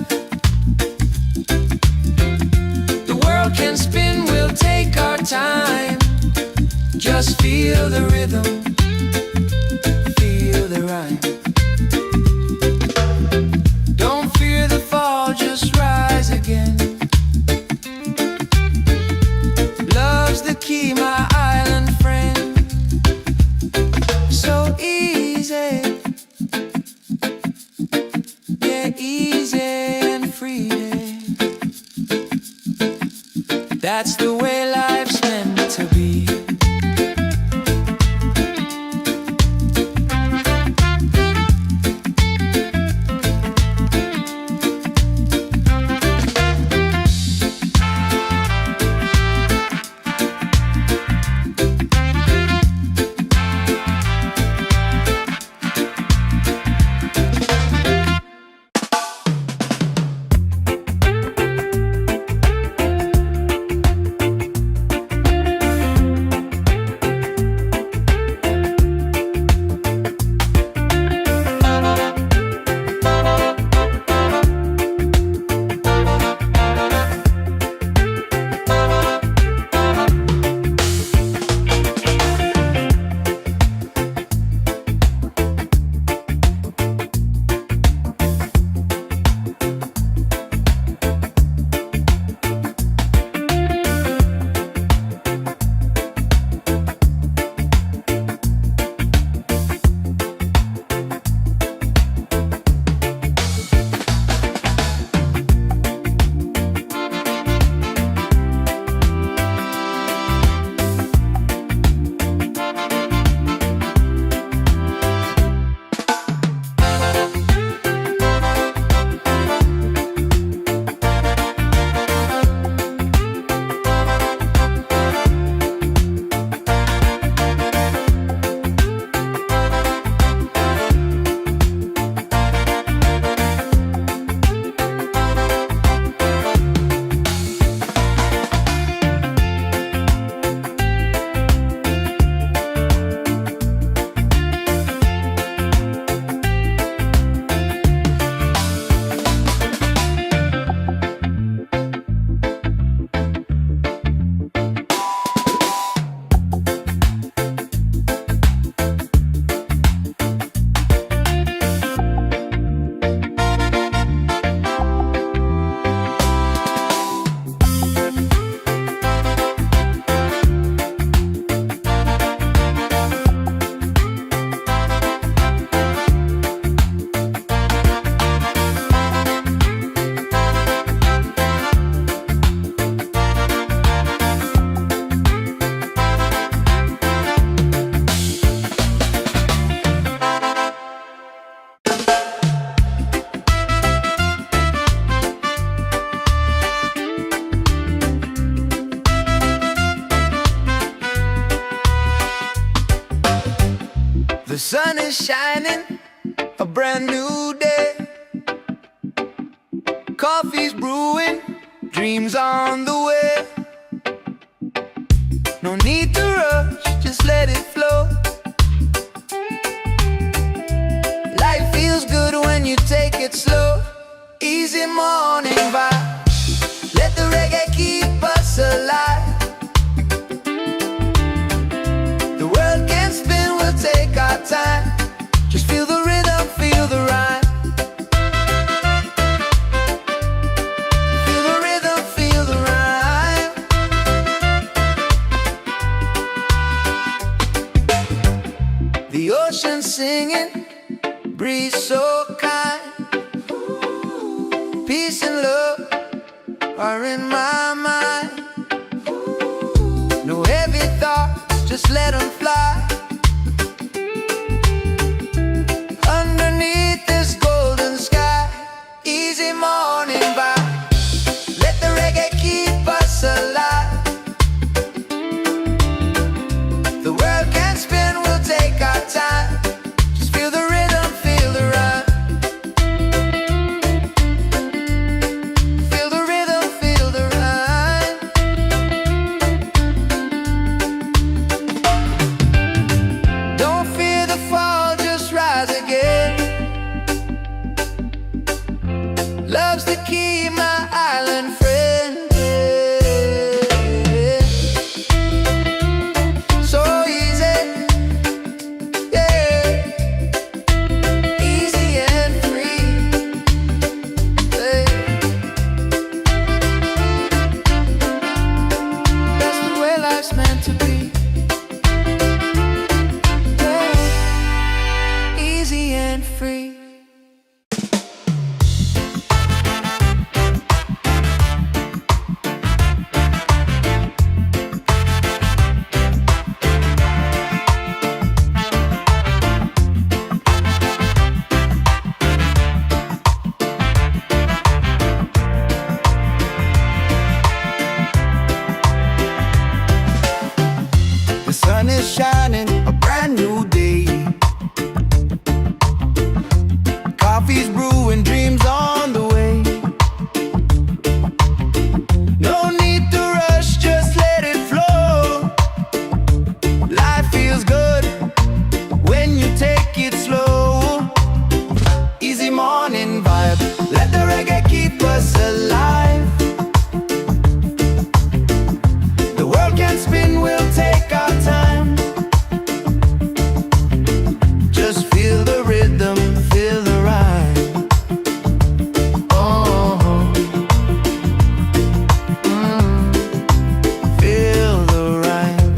The world can spin, we'll take our time. Just feel the rhythm, feel the rhyme. Don't fear the fall, just rise again. Love's the key, my island friend. So easy, yeah, easy and free. That's the way life's meant to be. The sun is shining, a brand new day. Coffee's brewing, dreams on the way. No need to rush, just let it flow. Life feels good when you take it slow. Easy morning singing, breeze so kind. Peace and love are in my mind. No heavy thoughts, just let them fly. Underneath this golden sky, easy morning vibe. Let the reggae keep us alive. The world can spin, we'll take our time. Just feel the rhythm, feel the rhyme. Feel the rhythm, feel the rhyme. Don't fear the fall, just rise again. Love's the key, my island friend. So easy, yeah. Easy and free, yeah. That's the way life's meant to be, yeah. Easy and free. The sun is shining, a brand new day. Coffee's brewing, dreams on the way. No need to rush, just let it flow. Life feels good when you take it slow. Easy morning vibe, let the reggae keep us alive. The world can spin, we'll take our time. Just feel the rhythm, feel the rhyme. Oh, feel the rhyme.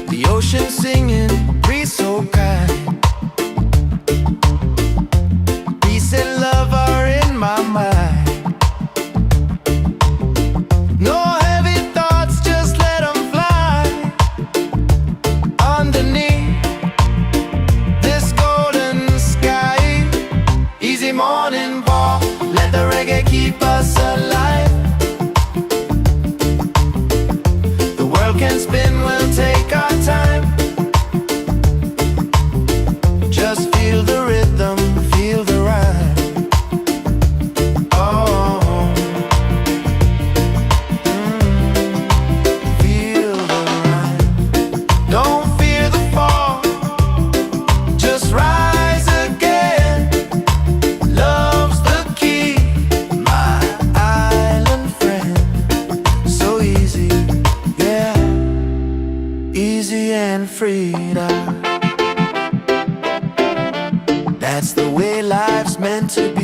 The ocean singing, breeze so kind. Peace and love are in my mind. No heavy thoughts, just let them fly. Underneath this golden sky, easy morning walk, let the reggae keep us alive. The world can spin, we'll take our time. Just feel the rhythm, feel the rhyme. Oh, feel the rhyme. Don't fear the fall, just rise again. Love's the key, my island friend. So easy, yeah. Easy and free now. That's the way life's meant to be.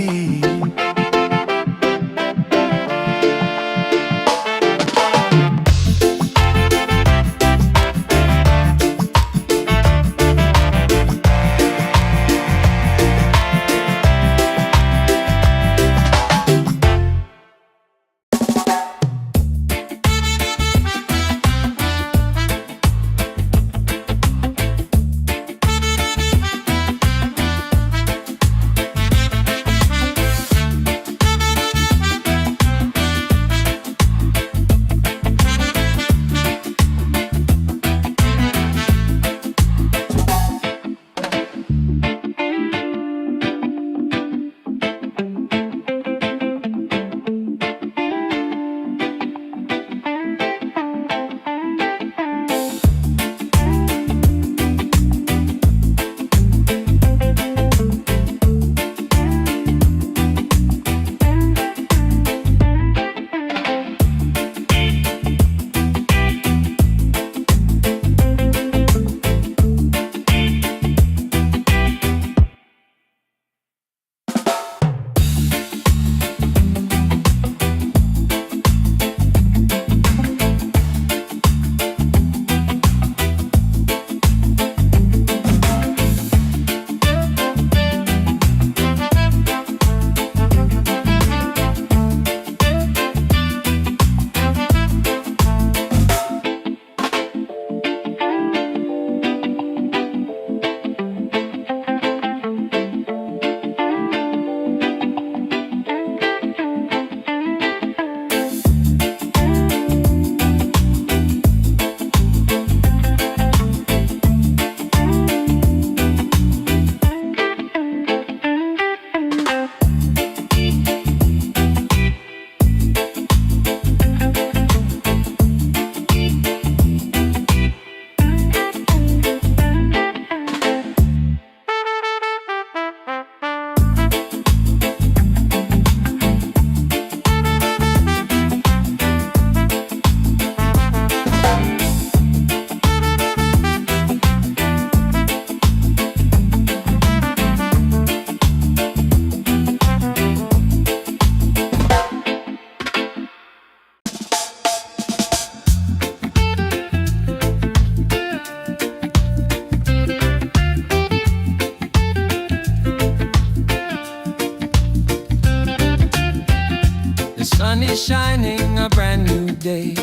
is shining, a brand new day.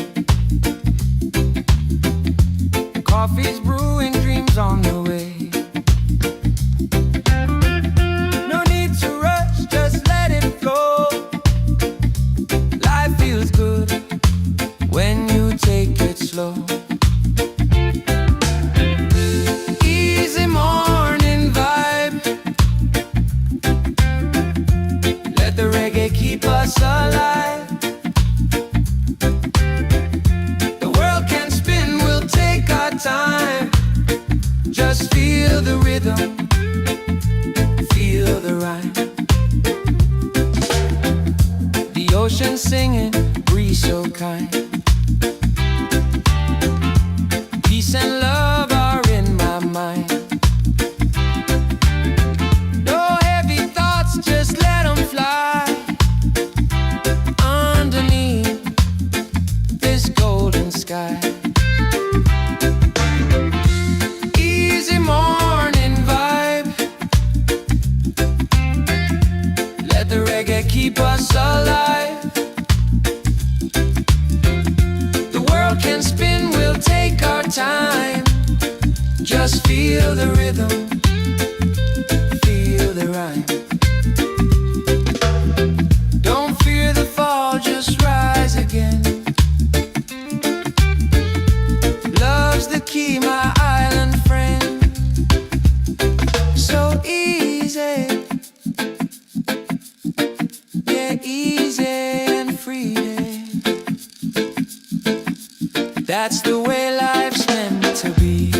Coffee's brewing, dreams on the way. No need to rush, just let it flow. Life feels good when you take it slow. Easy morning vibe. Let the reggae keep us alive. The world can spin, we'll take our time. Just feel the rhythm, feel the rhyme. The ocean singing, breeze so kind. Peace and love are in my mind. No heavy thoughts, just let them fly. Underneath this golden sky. Easy morning vibe. Let the reggae keep us alive. The world can spin, we'll take our time. Just feel the rhythm, feel the rhyme. Don't fear the fall, just rise again. Love's the key, my island friend. So easy, yeah, easy and free. That's the way life's meant to be.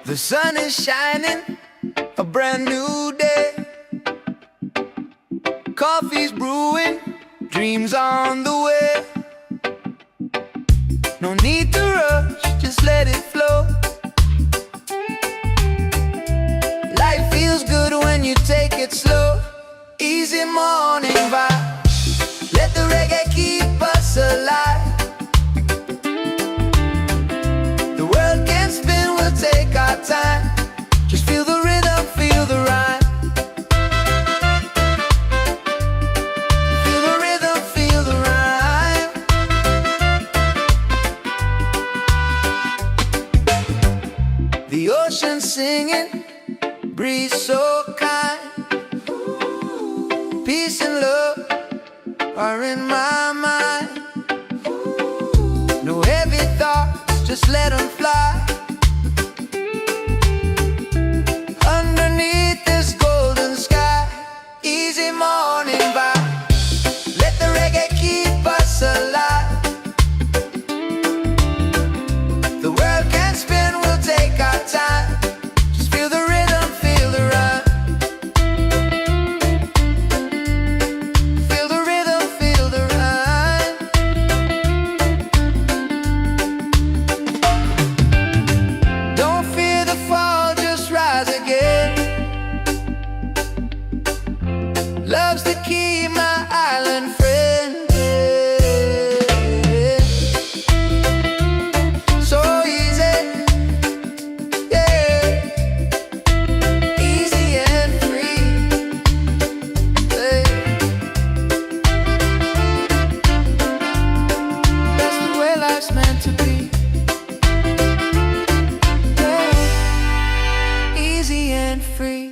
The sun is shining, a brand new day. Coffee's brewing, dreams on the way. No need to rush, just let it flow. Life feels good when you take it slow. Easy morning vibe. Let the reggae keep us alive. The world can spin, we'll take our time. Just feel the rhythm, feel the rhyme. Feel the rhythm, feel the rhyme. The ocean singing, breeze so kind. Peace and love are in my mind. No heavy thoughts, just let them fly. Underneath this golden sky. Easy morning vibe. Let the reggae keep us alive. The world can spin, we'll take our time. Just feel the rhythm, feel the rhyme. Feel the rhythm, feel the rhyme. Don't fear the fall, just rise again. Love's the key, my island friend. So easy, yeah. Easy and free, yeah. That's the way life's meant to be, yeah. Easy and free.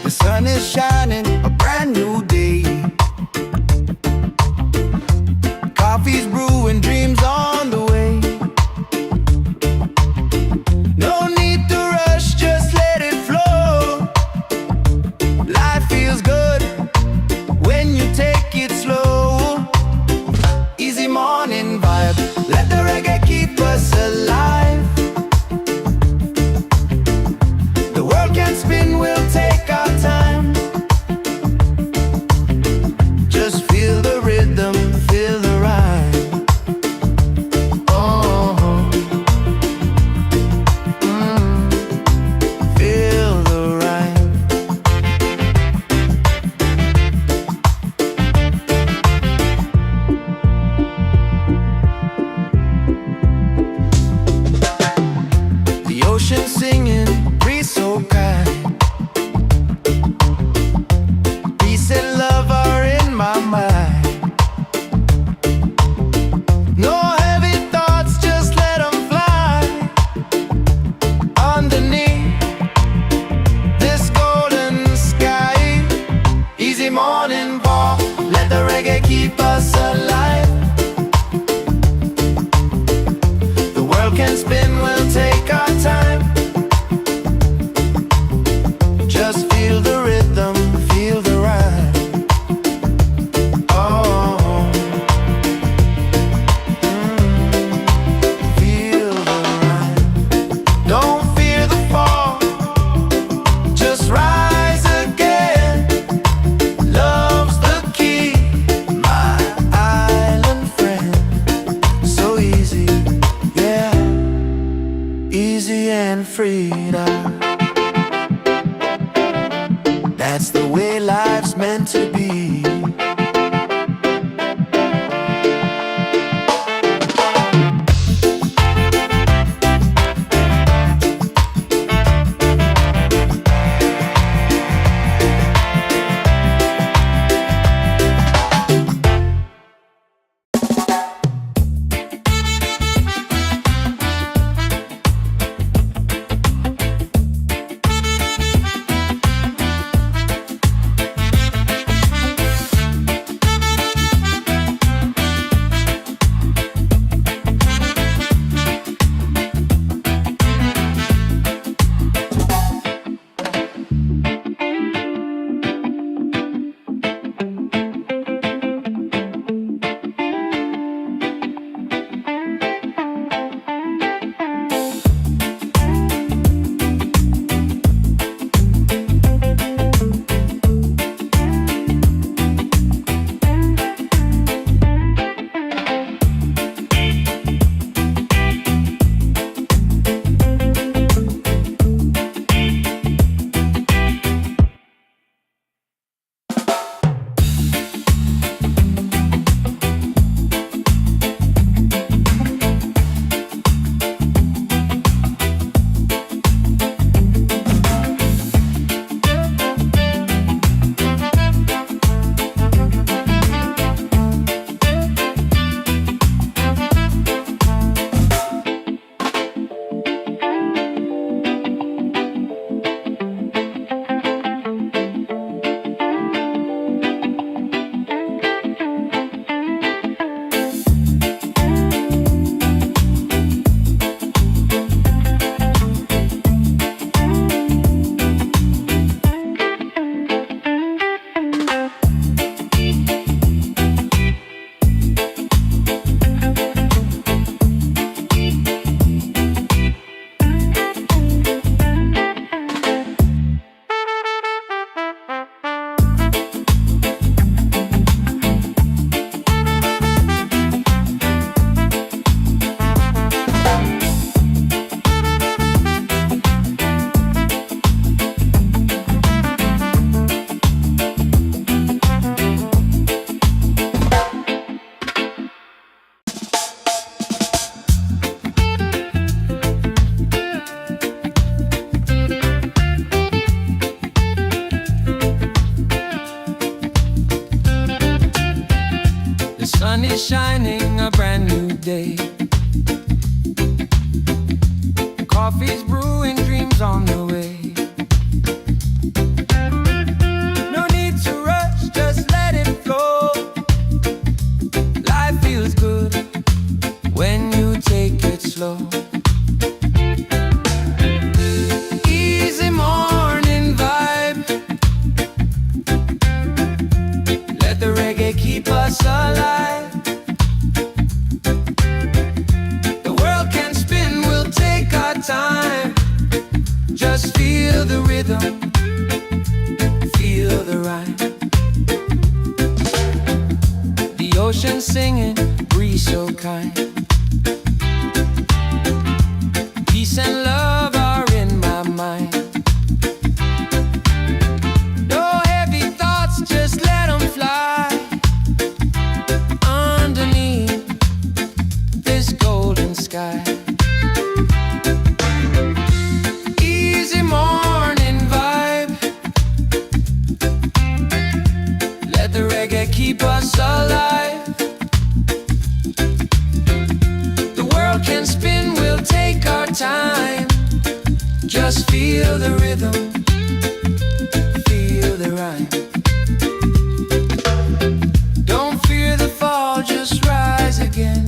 The sun is shining, a brand new day. Coffee's brewing, dreams on the way. No need to rush, just let it flow. Life feels good when you take it slow. Easy morning vibe. Let the reggae keep us alive. The world can spin, we'll take our time. Just feel the rhythm, feel the rhyme. is shining, a brand new day. Coffee's brewing, dreams on the way. No need to rush, just let it flow. Life feels good when you take it slow. Easy morning vibe, let the reggae keep us alive. The world can spin, we'll take our time. Just feel the rhythm, feel the rhyme. The ocean singing, breeze so kind. Peace and love are in my mind. No heavy thoughts, just let them fly. Underneath this golden sky. Easy morning vibe, let the reggae keep us alive. The world can spin, we'll take our time. Just feel the rhythm, feel the rhyme. Don't fear the fall, just rise again.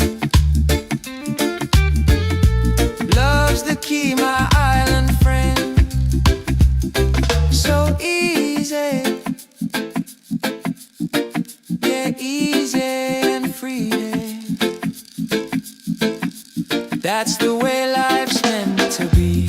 Love's the key, my island friend. So easy, yeah, easy and free. That's the way life's meant to be.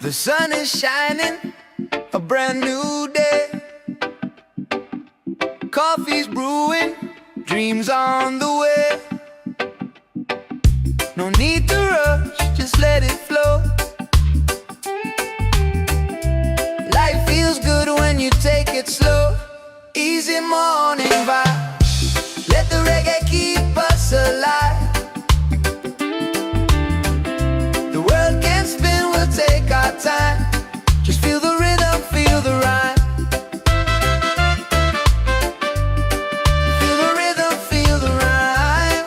The sun is shining, a brand new day. Coffee's brewing, dreams on the way. No need to rush, just let it flow. Life feels good when you take it slow. Easy easy morning vibe. Let the reggae keep us alive. The world can spin, we'll take our time. Just feel the rhythm, feel the rhyme. Feel the rhythm, feel the rhyme.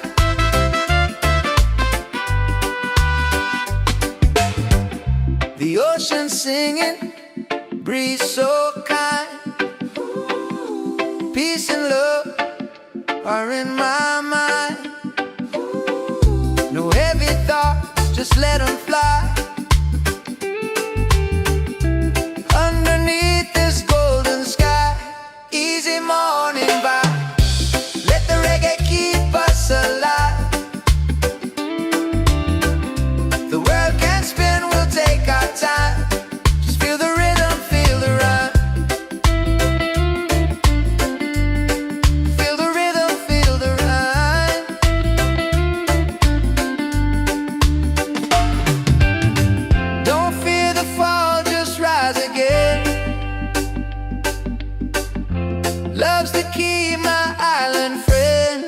The ocean singing, breeze so kind. Peace and love are in my mind. No heavy thoughts, just let them fly. Underneath this golden sky, easy morning vibe. Let the reggae keep us alive. The world can spin, we'll take our time. Just feel the rhythm, feel the rhyme. Feel the rhythm, feel the rhyme. Don't fear the fall, just rise again. Love's the key, my island friend.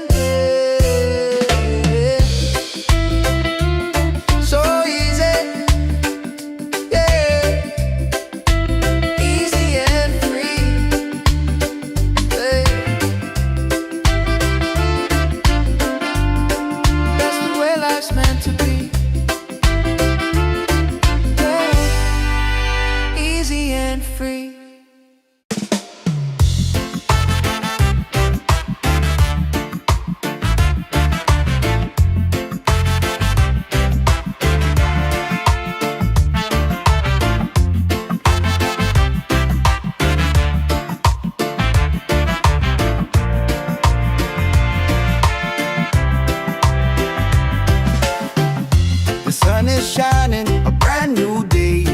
So easy, yeah. Easy and free, yeah. That's the way life's meant to be, yeah. Easy and free. The sun is shining, a brand new day.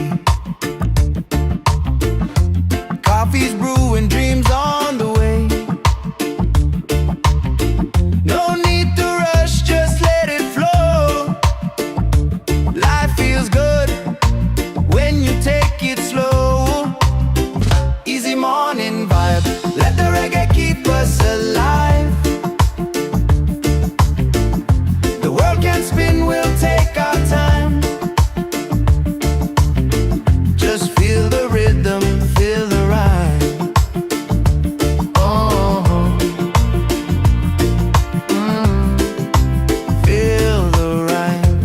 Coffee's brewing, dreams on the way. No need to rush, just let it flow. Life feels good when you take it slow. Easy morning vibe, let the reggae keep us alive. The world can spin, we'll take our time. Just feel the rhythm, feel the rhyme. Oh, feel the rhyme.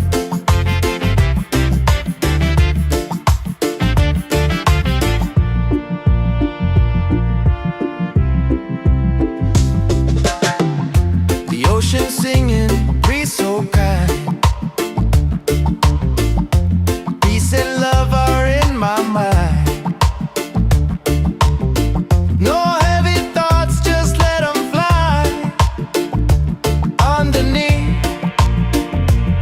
The ocean singing, breeze so kind. Peace and love are in my mind. No heavy thoughts, just let them fly. Underneath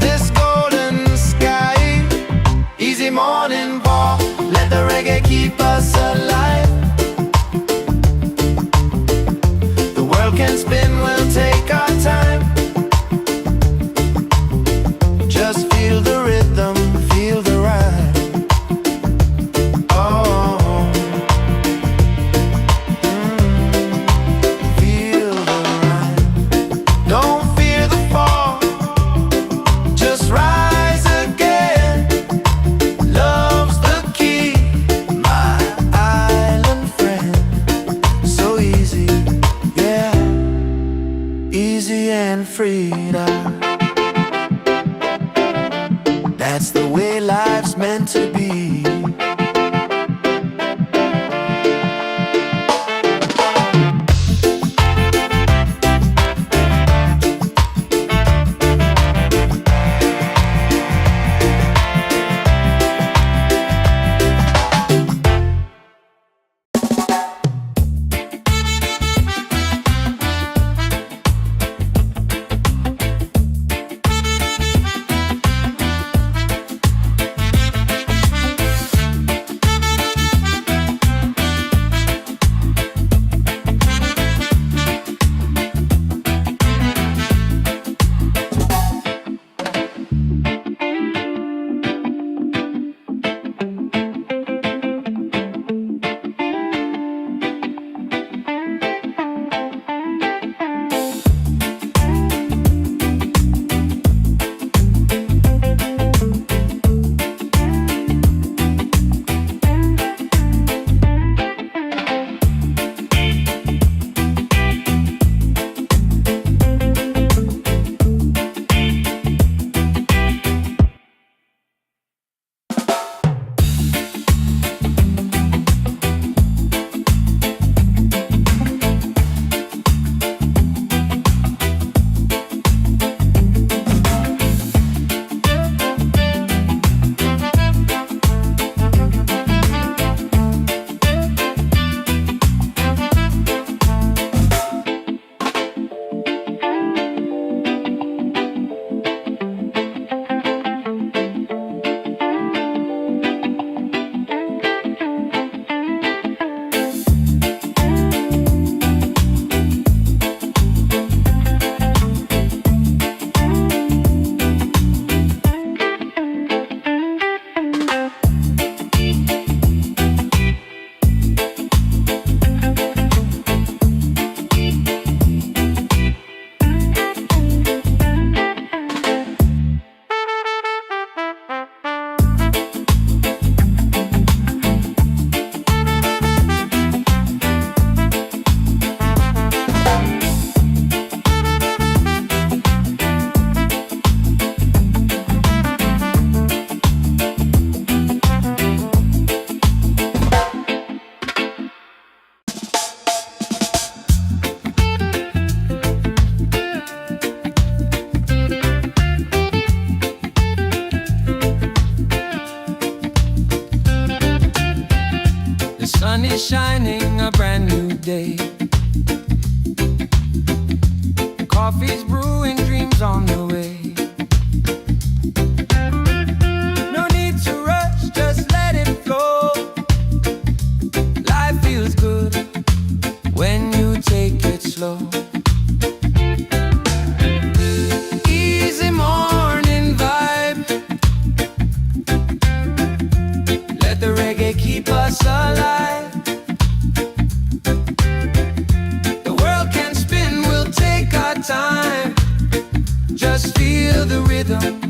this golden sky, easy morning walk. Let the reggae keep us alive. The world can spin, we'll take our time. Just feel the rhythm, feel the rhyme. Oh, feel the rhyme. Don't fear the fall, just rise again. Love's the key, my island friend. So easy, yeah. Easy and freedom. That's the way life's meant to be. is shining, a brand new day. Coffee's brewing, dreams on the way. No need to rush, just let it flow. Life feels good when you take it slow. Easy morning vibe. Let the reggae keep us alive. The world can spin, we'll take our time. Just feel the rhythm,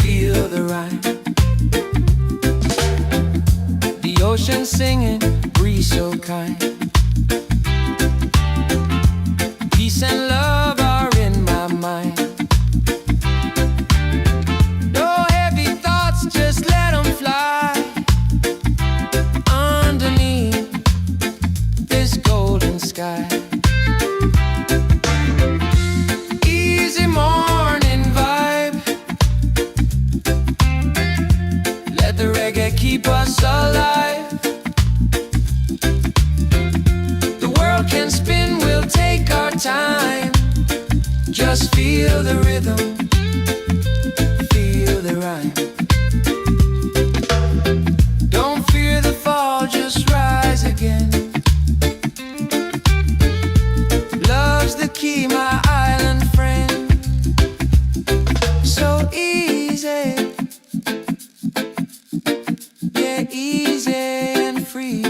feel the rhyme. The ocean singing, breeze so kind. Peace and love are in my mind. No heavy thoughts, just let them fly. Underneath this golden sky. Easy morning vibe. Let the reggae keep us alive. The world can spin, we'll take our time. Just feel the rhythm, feel the rhyme. Don't fear the fall, just rise again. Love's the key, my island friend. So easy, yeah, easy and free.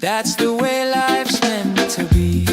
That's the way life's meant to be.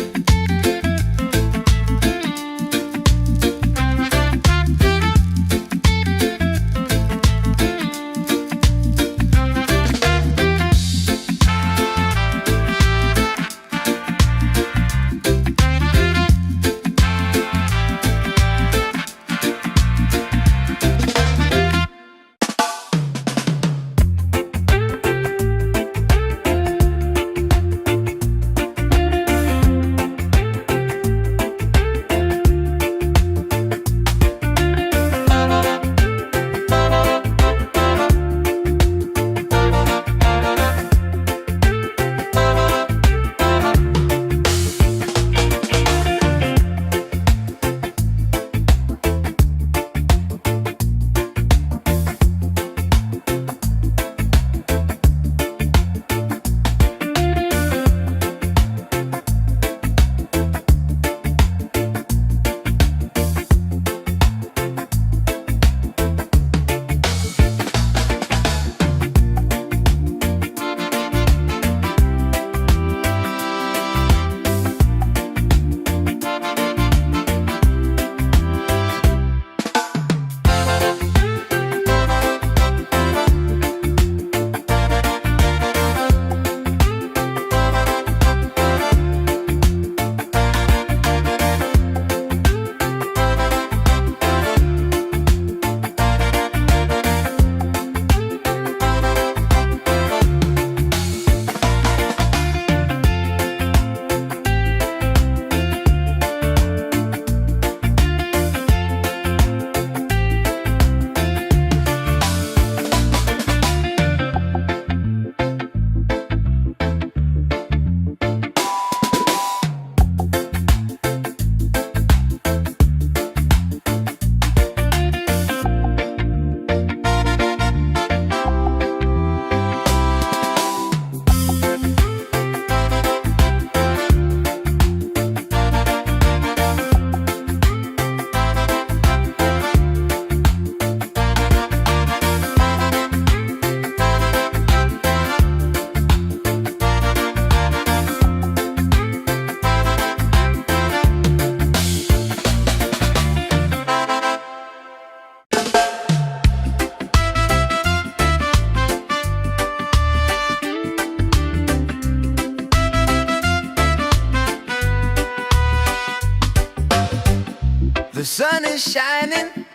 The sun is shining,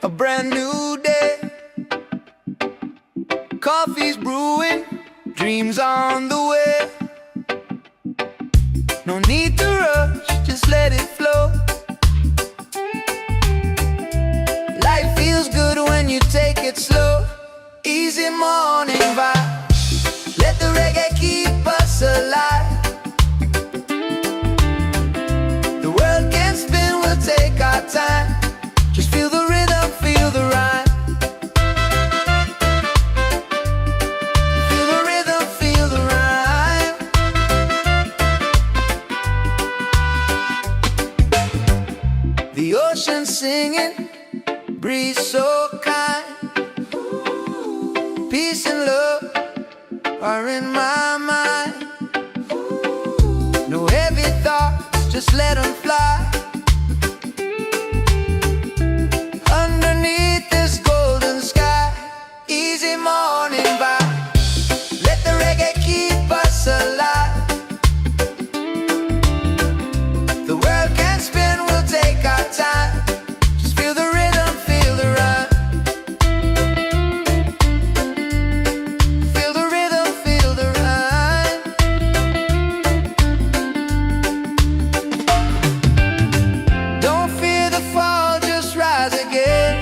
a brand new day. Coffee's brewing, dreams on the way. No need to rush, just let it flow. Life feels good when you take it slow. Easy morning vibe. Let the reggae keep us alive. The world can spin, we'll take our time. Just feel the rhythm, feel the rhyme. Feel the rhythm, feel the rhyme. The ocean singing, breeze so kind. Peace and love are in my mind. No heavy thoughts, just let them fly. Underneath this golden sky, easy morning vibe. Let the reggae keep us alive. The world can spin, we'll take our time. Just feel the rhythm, feel the rhyme. Feel the rhythm, feel the rhyme. Don't fear the fall, just rise again.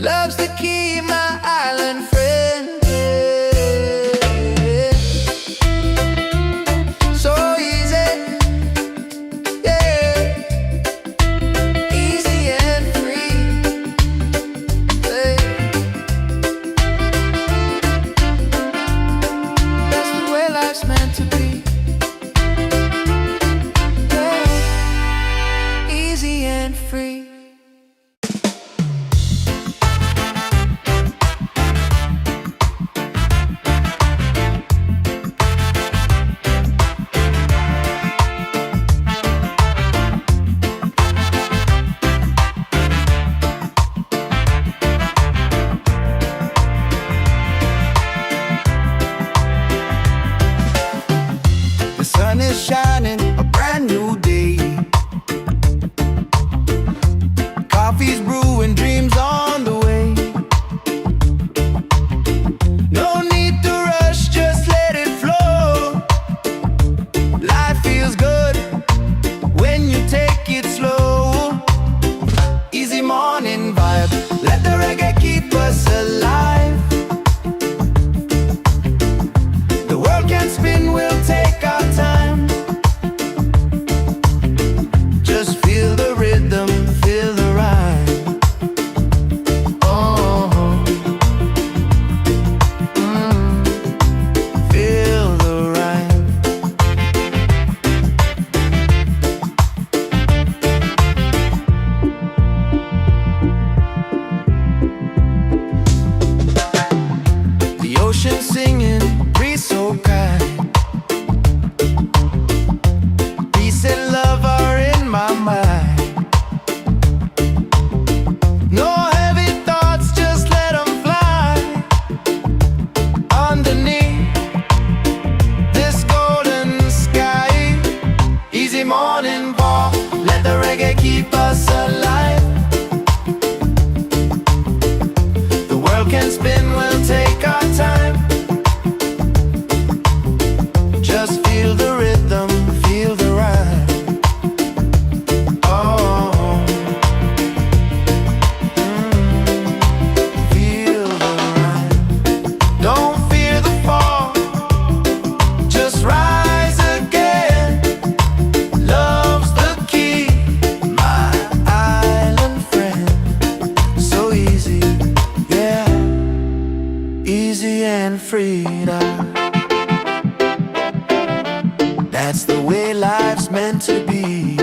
Love's the key, my island friend. So easy, yeah. Easy and free, yeah. That's the way life's meant to be, yeah. Easy and free. The sun is shining, a brand new day. Coffee's brewing, dreams on the way. No need to rush, just let it flow. Life feels good when you take it slow. Easy morning vibe, let the reggae keep us alive. The world can spin, we'll take our time. Just feel the rhythm, feel the rhyme. Oh, feel the rhyme. The ocean singing, breeze so kind. Peace and love are in my mind. No heavy thoughts, just let them fly. Underneath this golden sky, easy morning walk, let the reggae keep us alive. The world can spin, we'll take our time. Just feel the rhythm, feel the rhyme. Oh, feel the rhyme. Don't fear the fall, just rise again. Love's the key, my island friend. So easy, yeah. Easy and free. That's the way life's meant to be.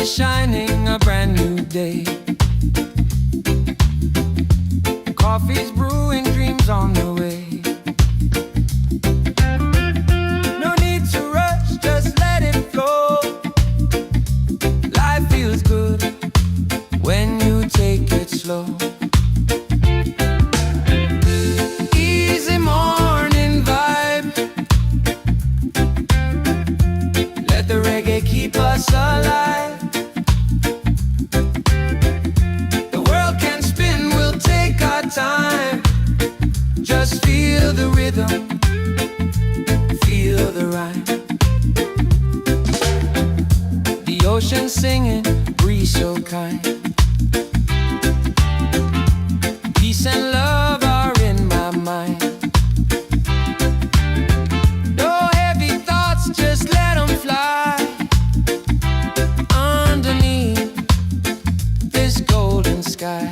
is shining, a brand new day. Coffee's brewing, dreams on the way. No need to rush, just let it flow. Life feels good when you take it slow. Easy morning vibe. Let the reggae keep us alive. The world can spin, we'll take our time. Just feel the rhythm, feel the rhyme. The ocean singing, breeze so kind. Peace and love are in my mind. No heavy thoughts, just let them fly. Underneath this golden sky.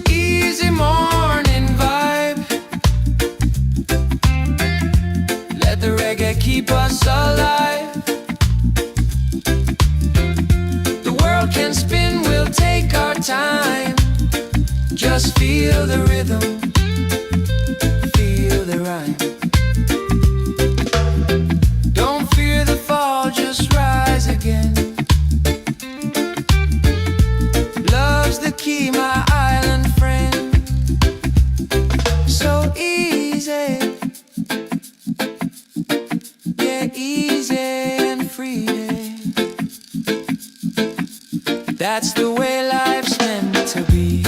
Easy morning vibe. Let the reggae keep us alive. The world can spin, we'll take our time. Just feel the rhythm, feel the rhyme. Don't fear the fall, just rise again. Love's the key, my island friend. So easy, yeah, easy and free. That's the way life's meant to be.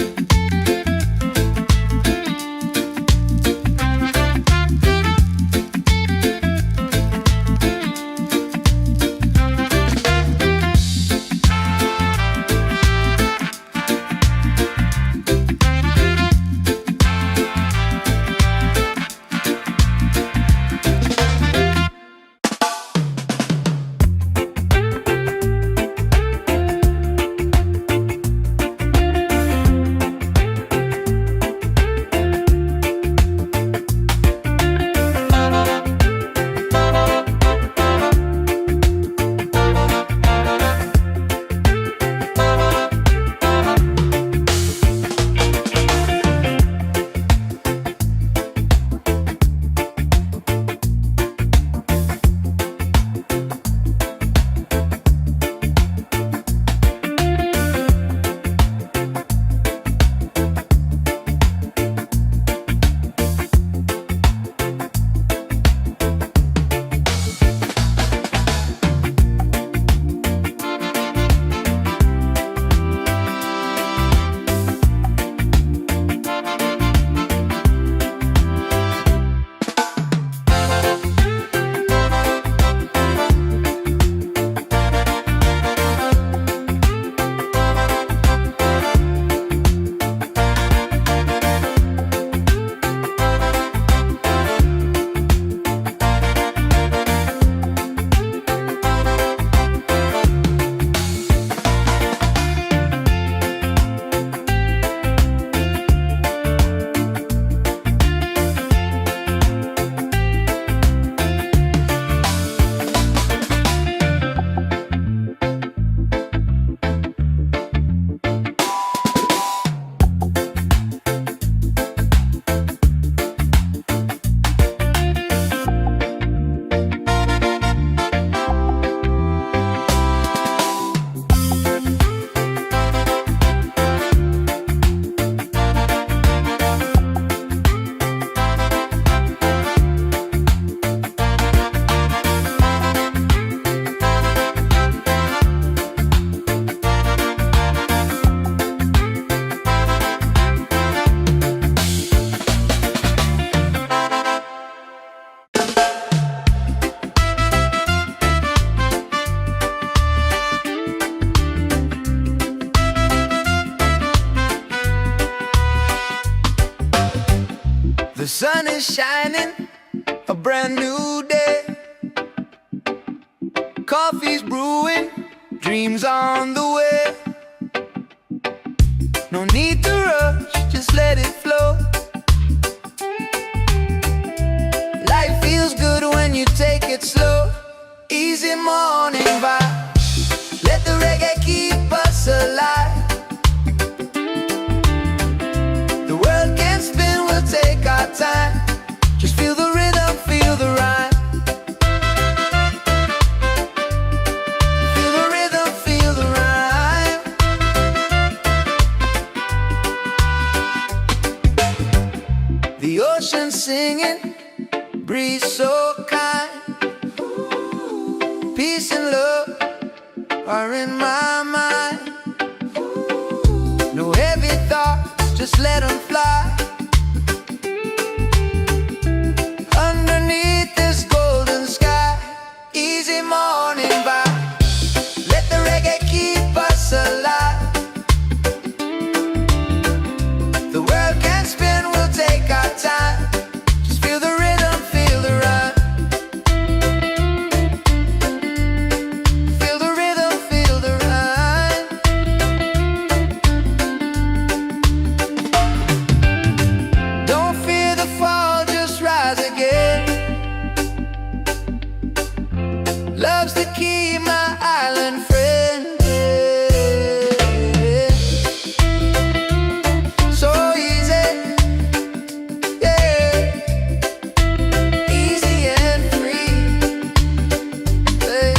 The sun is shining, a brand new day. Coffee's brewing, dreams on the way. No need to rush, just let it flow. Life feels good when you take it slow. Easy easy morning vibe. Let the reggae keep us alive. The world can spin, we'll take our time. Just feel the rhythm, feel the rhyme. Feel the rhythm, feel the rhyme. The ocean singing, breeze so kind. Peace and love are in my mind. No heavy thoughts, just let them fly. Underneath this golden sky, easy morning vibe. Let the reggae keep us alive. The world can spin, we'll take our time. Just feel the rhythm, feel the rhyme. Feel the rhythm, feel the rhyme. Don't fear the fall, just rise again. Love's the key, my island friend. So easy, yeah. Easy and free, yeah.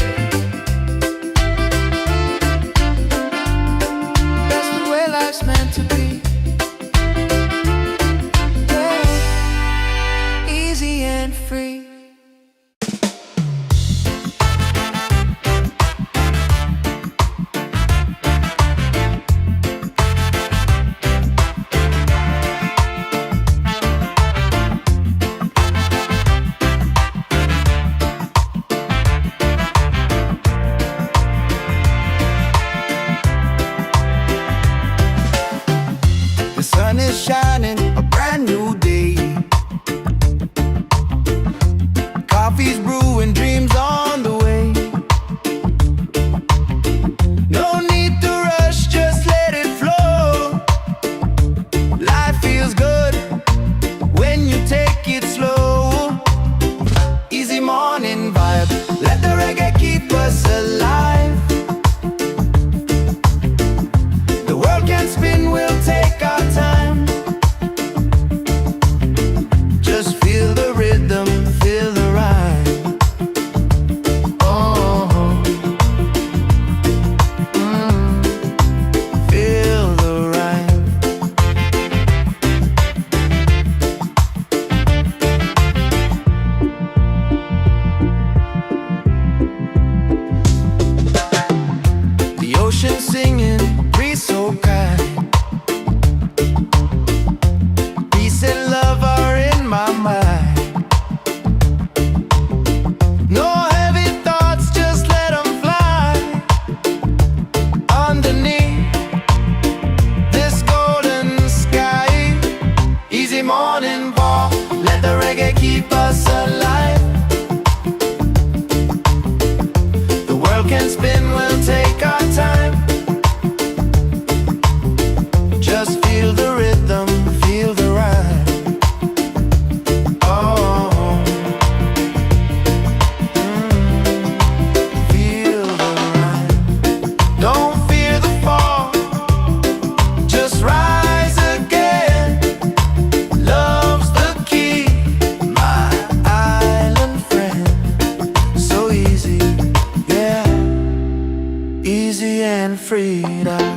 That's the way life's meant to be, yeah. Easy and free. The sun is shining, a brand new day. Coffee's brewing, dreams on the way. No need to rush, just let it flow. Life feels good when you take it slow. Easy morning vibe, let the reggae keep us alive. The world can spin, we'll take our time. Just feel the rhythm, feel the rhyme. Oh, feel the rhyme. The ocean singing, breeze so kind. Peace and love are in my mind. No heavy thoughts, just let them fly. Underneath this golden sky, easy morning walk, let the reggae keep us alive. The world can spin, we'll take our time. Just feel the rhythm, feel the rhyme. Oh, feel the rhyme. Don't fear the fall, just rise again. Love's the key, my island friend. So easy, yeah. Easy and free now.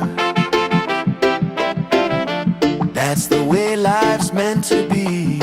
That's the way life's meant to be.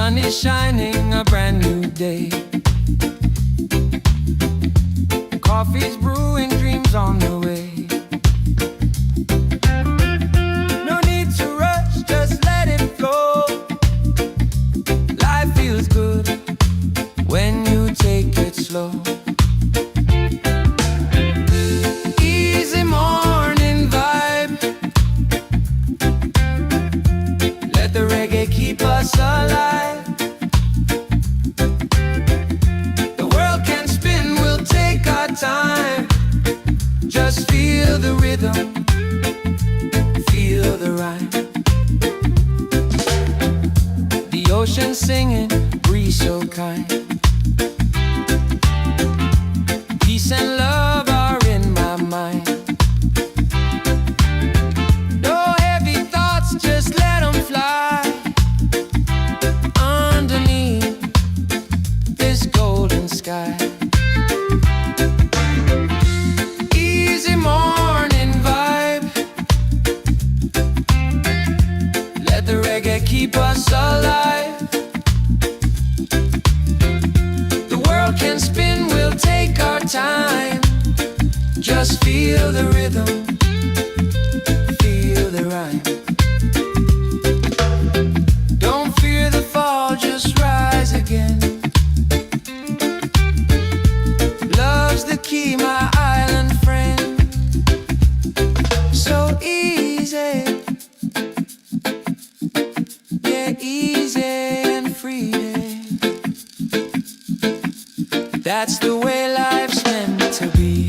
sun is shining, a brand new day. Coffee's brewing, dreams on the way. No need to rush, just let it flow. Life feels good when you take it slow. Easy morning vibe. Let the reggae keep us alive. The world can spin, we'll take our time. Just feel the rhythm, feel the rhyme. The ocean singing, breeze so kind. Peace and love are in my mind. No heavy thoughts, just let them fly. Underneath this golden sky. Easy morning vibe. Let the reggae keep us alive. The world can spin, we'll take our time. Just feel the rhythm, feel the rhyme. Don't fear the fall, just rise again. Love's the key, my island friend. So easy, yeah, easy and free. That's the way life's meant to be.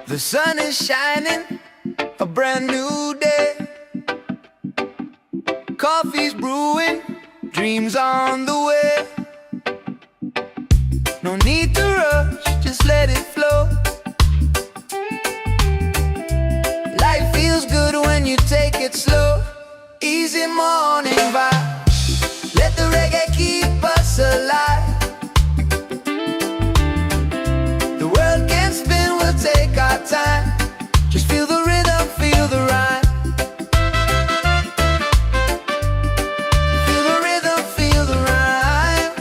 The sun is shining, a brand new day. Coffee's brewing, dreams on the way. No need to rush, just let it flow. Life feels good when you take it slow. Easy easy morning vibe. Let the reggae keep us alive. The world can spin, we'll take our time. Just feel the rhythm, feel the rhyme. Feel the rhythm, feel the rhyme.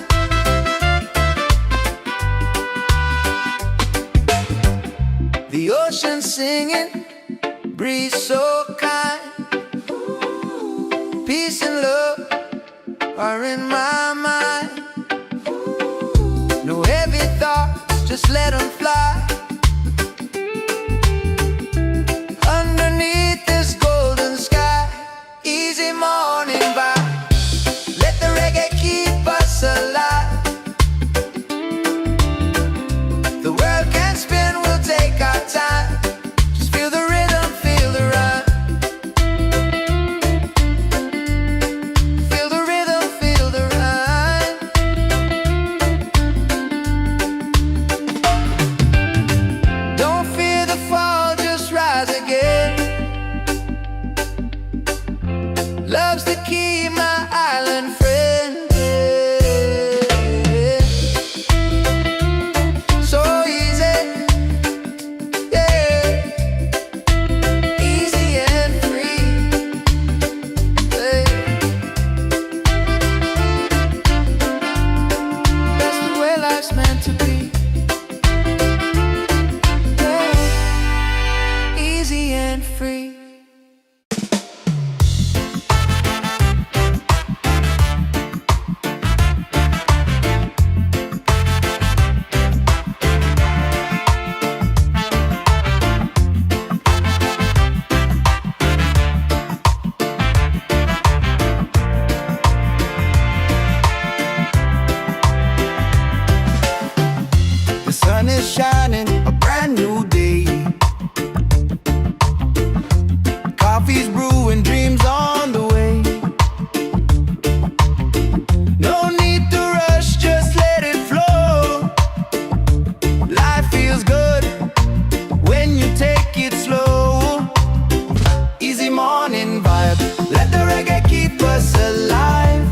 The ocean singing, breeze so kind. Peace and love are in my mind. No heavy thoughts, just let them fly. Underneath this golden sky, easy morning vibe. Let the reggae keep us alive. The world can spin, we'll take our time. Just feel the rhythm, feel the rhyme. Feel the rhythm, feel the rhyme. Don't fear the fall, just rise again. Love's the key, my island friend. So easy, yeah. Easy and free, yeah. That's the way life's meant to be, yeah. Easy and free. The sun is shining, a brand new day. Coffee's brewing, dreams on the way. No need to rush, just let it flow. Life feels good when you take it slow. Easy morning vibe, let the reggae keep us alive.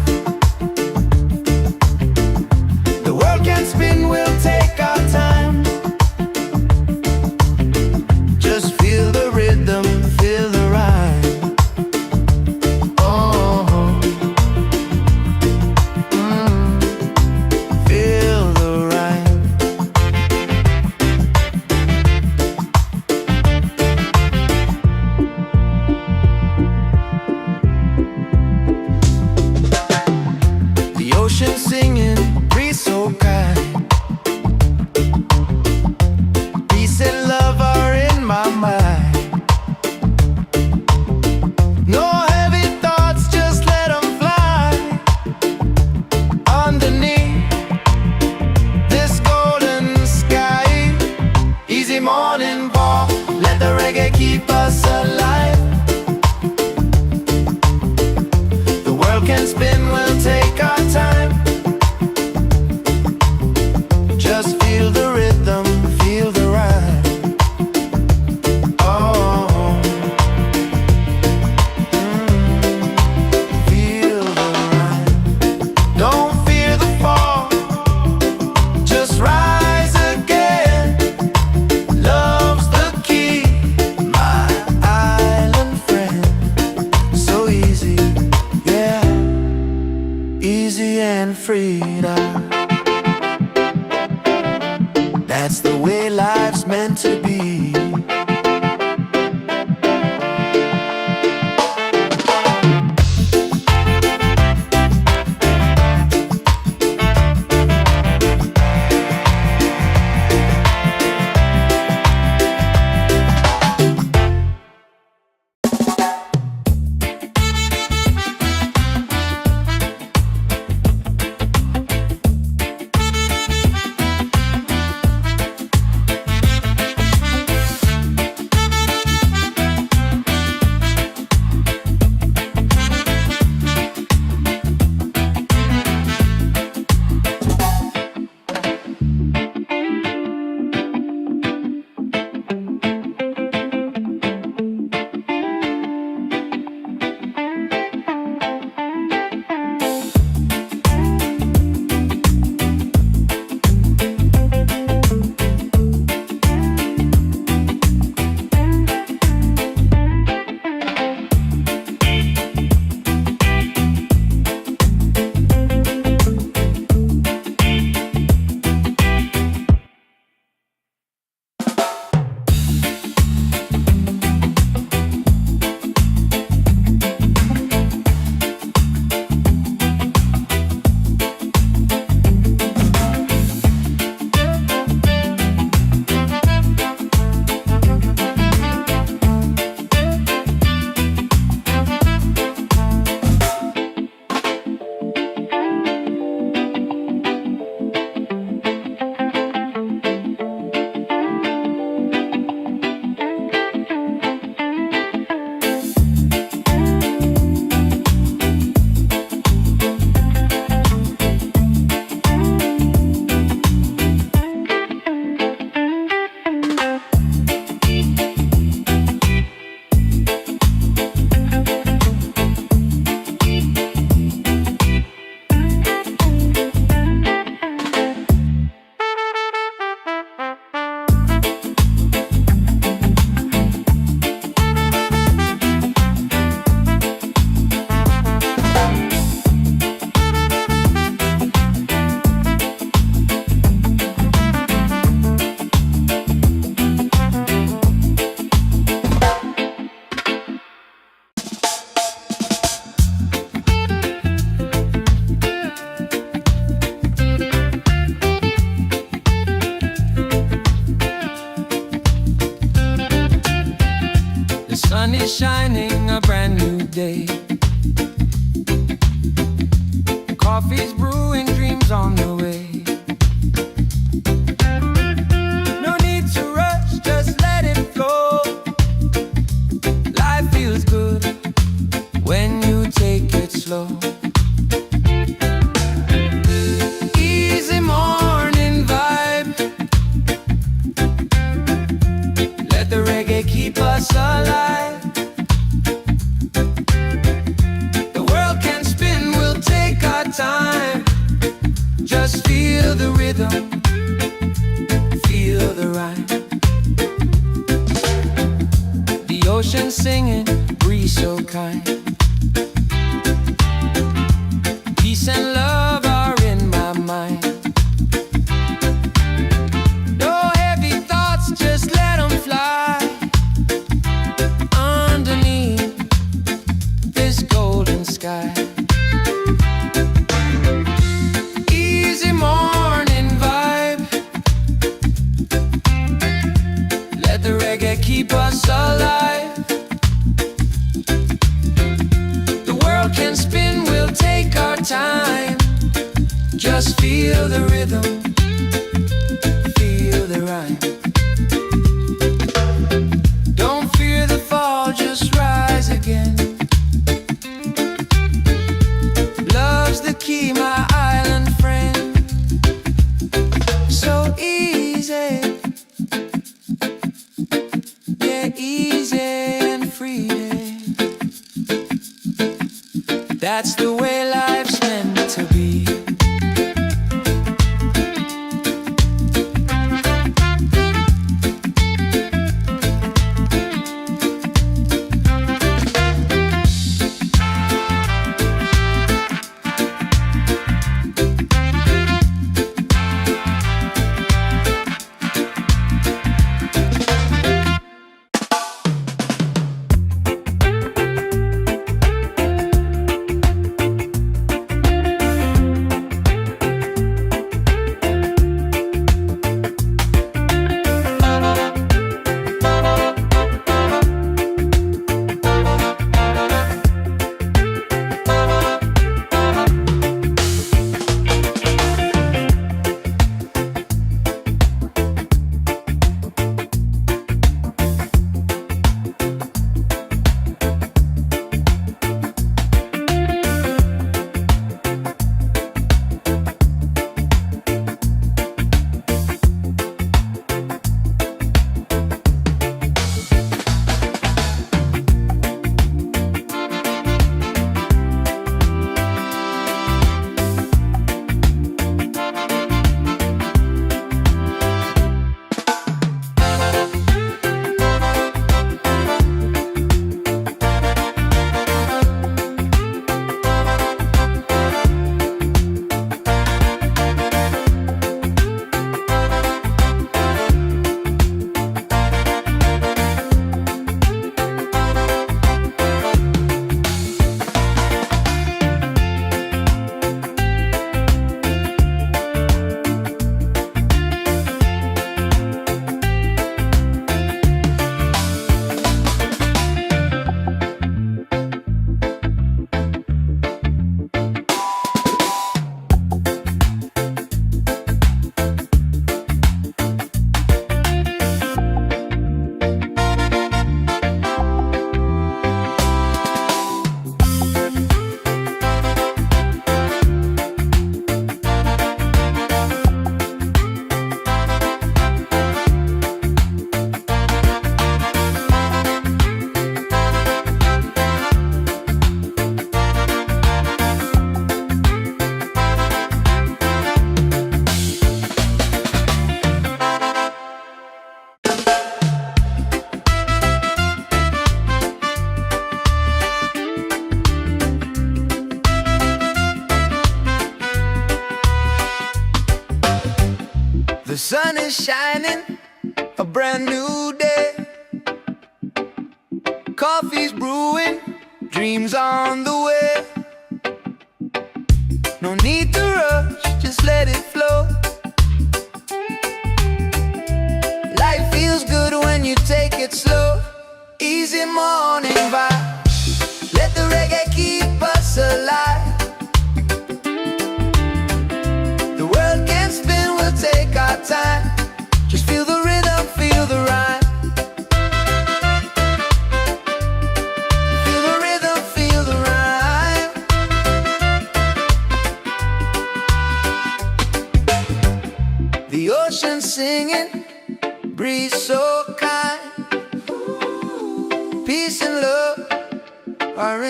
The world can spin, we'll take our time. Just feel the rhythm, feel the rhyme. Oh, feel the rhyme. The ocean singing, breeze so kind. Peace and love are in my mind. No heavy thoughts, just let them fly. Underneath this golden sky, easy morning fall, let the reggae keep us alive. The world can spin, we'll take our time. Just feel the rhythm, feel the rhyme. Oh, feel the rhyme. Don't fear the fall, just rise again. Love's the key, my island friend. So easy, yeah. Easy and free now. That's the way life's meant to be. shining, a brand new day. Coffee's brewing, dreams on the way. No need to rush, just let it flow. Life feels good when you take it slow. Easy morning vibe. Let the reggae keep us alive. The world can spin, we'll take our time. Just feel the rhythm, feel the rhyme. The ocean singing, breeze so kind. Peace and love are in my mind. No heavy thoughts, just let them fly. Underneath this golden sky. Easy morning vibe. Let the reggae keep us alive. The world can spin, we'll take our time. Just feel the rhythm, feel the rhyme. Don't fear the fall, just rise again. Love's the key, my island friend. So easy, yeah, easy and free. That's the way life's meant to be. The sun is shining, a brand new day. Coffee's brewing, dreams on the way. No need to rush, just let it flow. Life feels good when you take it slow. Easy morning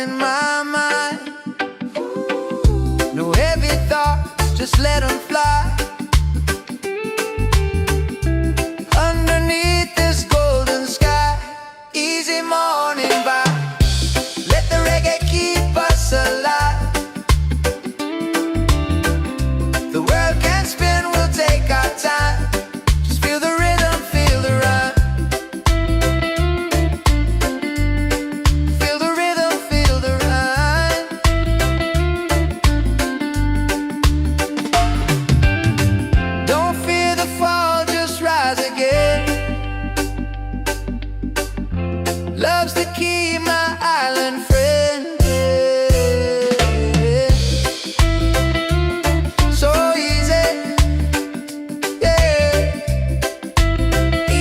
in my mind. No heavy thoughts, just let them fly. Underneath this golden sky, easy morning vibe. Let the reggae keep us alive. The world can spin, we'll take our time. Just feel the rhythm, feel the rhyme. Feel the rhythm, feel the rhyme. Don't fear the fall, just rise again. Love's the key, my island friend. So easy, yeah.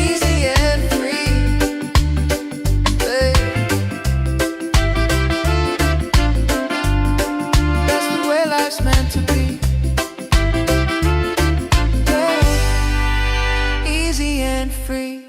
Easy and free, yeah. That's the way life's meant to be, yeah. Easy and free.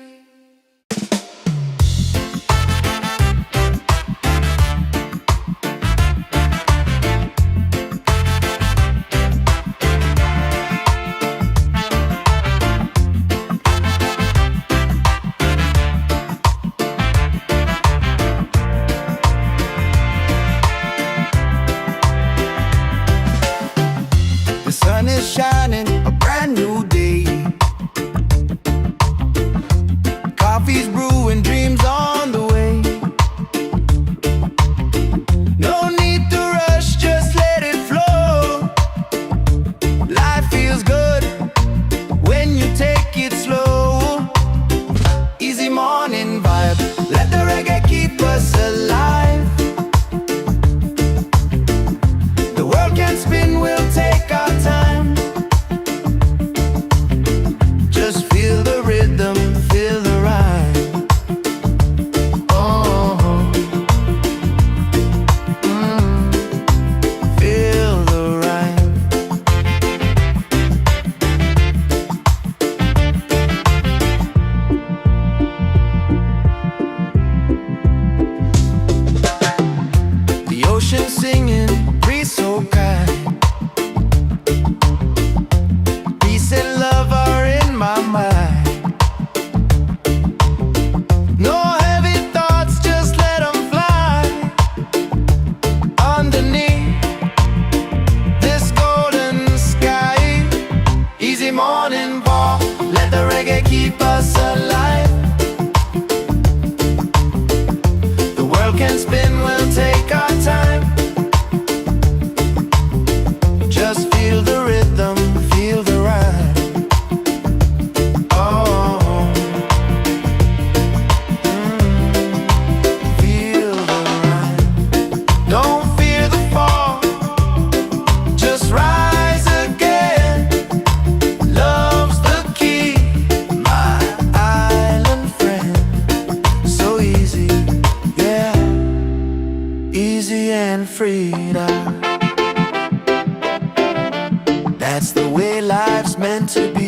The sun is shining, a brand new day. Coffee's brewing, dreams on the way. No need to rush, just let it flow. Life feels good when you take it slow. Easy morning vibe, let the reggae keep us alive. The world can spin, we'll take our time. Just feel the rhythm, feel the rhyme. Oh, feel the rhyme. The ocean singing, breeze so kind. Peace and love are in my mind. No heavy thoughts, just let them fly. Underneath this golden sky, easy morning walk, let the reggae keep us alive. The world can spin, we'll take our time. Just feel the rhythm, feel the rhyme. Oh, feel the rhyme. Don't fear the fall, just rise again. Love's the key, my island friend. So easy, yeah. Easy and free now. That's the way life's meant to be.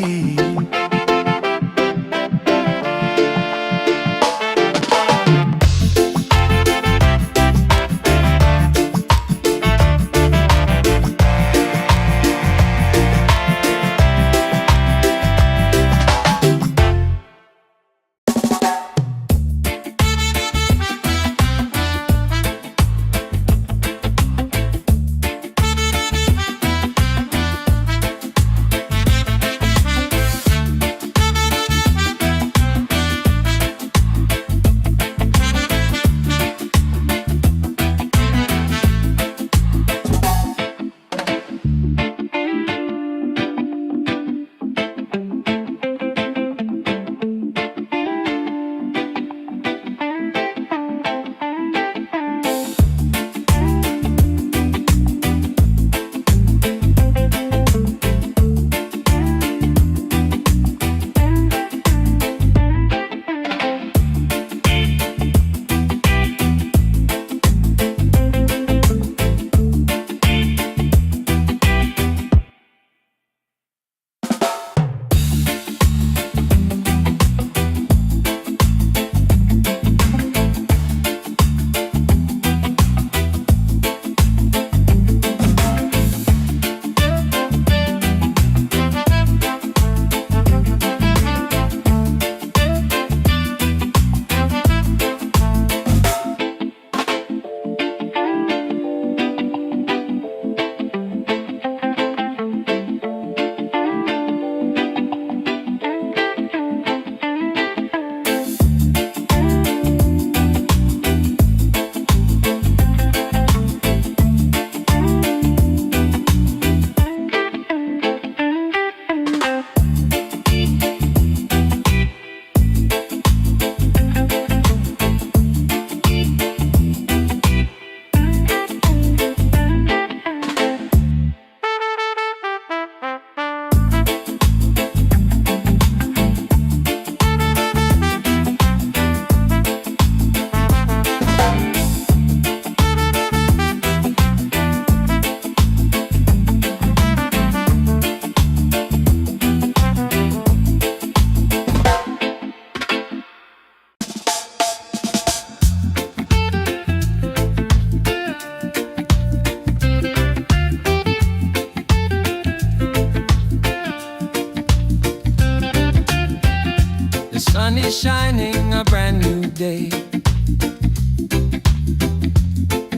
shining, a brand new day.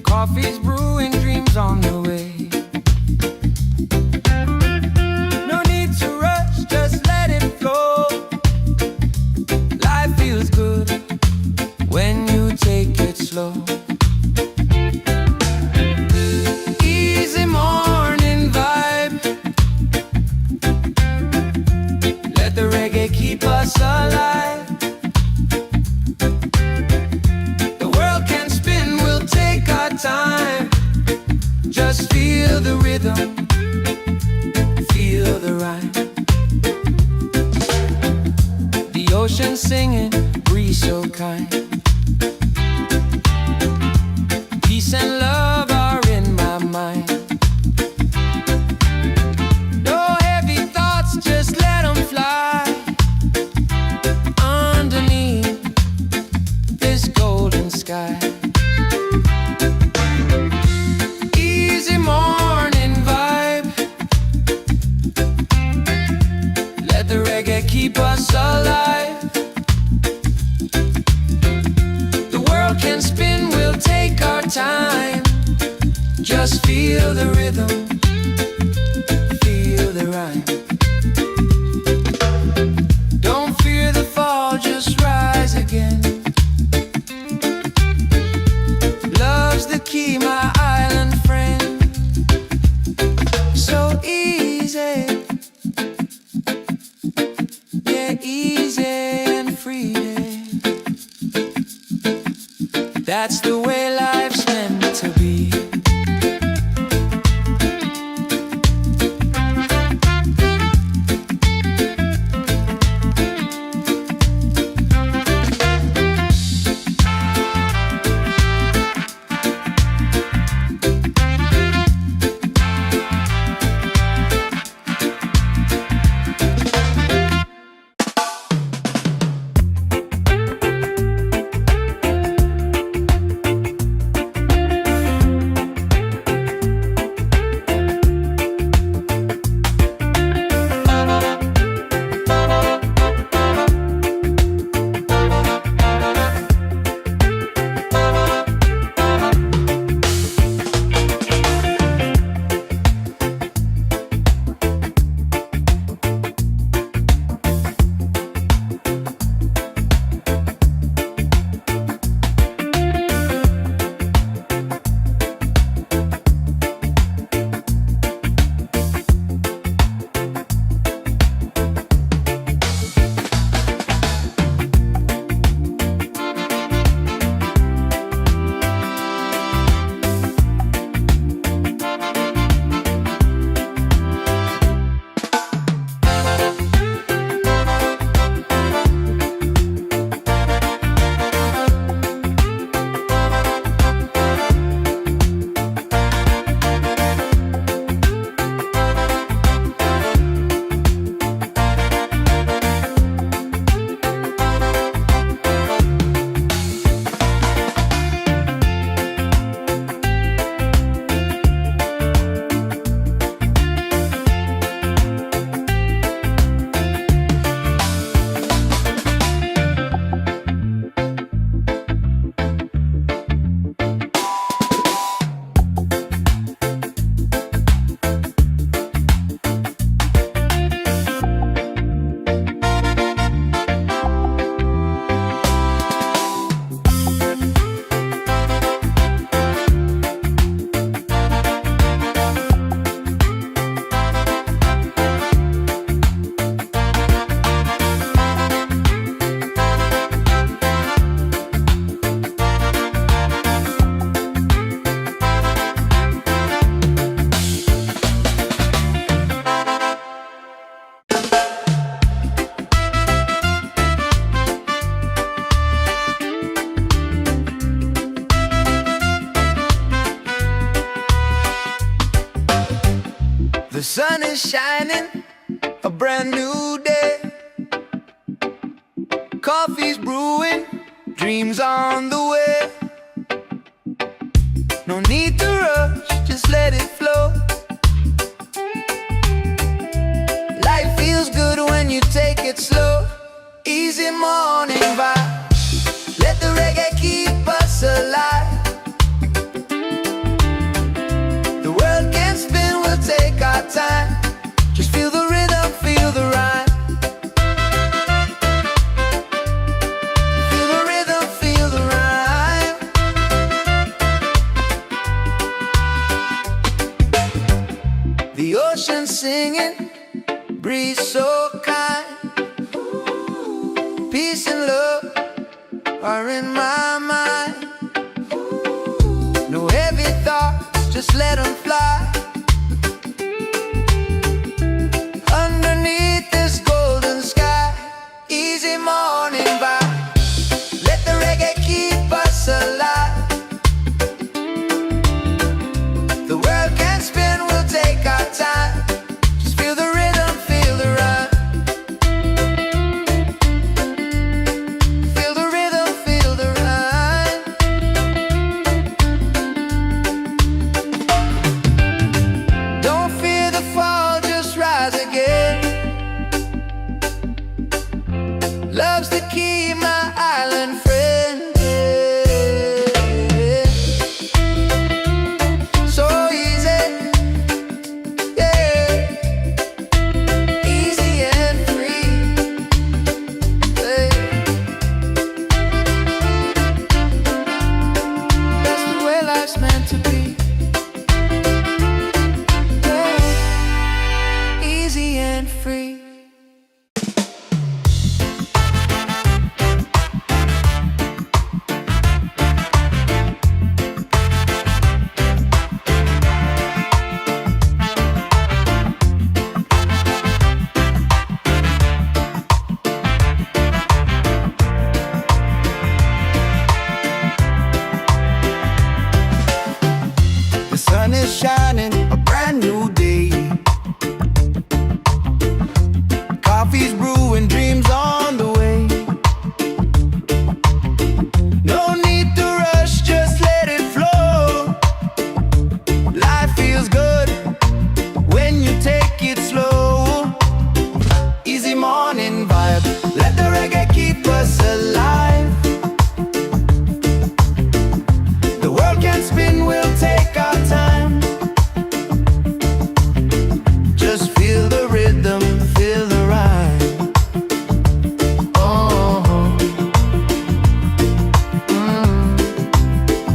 Coffee's brewing, dreams on the way. No need to rush, just let it flow. Life feels good when you take it slow. Easy morning vibe. Let the reggae keep us alive. The world can spin, we'll take our time. Just feel the rhythm, feel the rhyme. The ocean singing, breeze so kind. Peace and love are in my mind. No heavy thoughts, just let them fly. Underneath this golden sky. Easy morning vibe. Let the reggae keep us alive. The world can spin, we'll take our time. Just feel the rhythm, feel the rhyme. Don't fear the fall, just rise again. Love's the key, my island friend. So easy, yeah, easy and free. That's the way life's meant to be. The sun is shining, a brand new day. Coffee's brewing, dreams on the way. No need to rush, just let it flow. Life feels good when you take it slow. Easy easy morning vibe. Let the reggae keep us alive. The world can spin, we'll take our time. Just feel the rhythm, feel the rhyme. Feel the rhythm, feel the rhyme. The ocean singing, breeze so kind. Peace and love are in my mind. No heavy thoughts, just let them fly. Underneath this golden sky, easy morning vibe. Let the reggae keep us alive. The world can spin, we'll take our time. Just feel the rhythm, feel the rhyme. Feel the rhythm, feel the rhyme. Don't fear the fall, just rise again. Love's the key, my island friend. So easy, yeah. Easy and free, yeah. That's the way life's meant to be, yeah. Easy and free. The sun is shining, a brand new day. Coffee's brewing, dreams on the way. No need to rush, just let it flow. Life feels good when you take it slow. Easy morning vibe, let the reggae keep us alive. The world can spin, we'll take our time. Just feel the rhythm, feel the rhyme. Oh,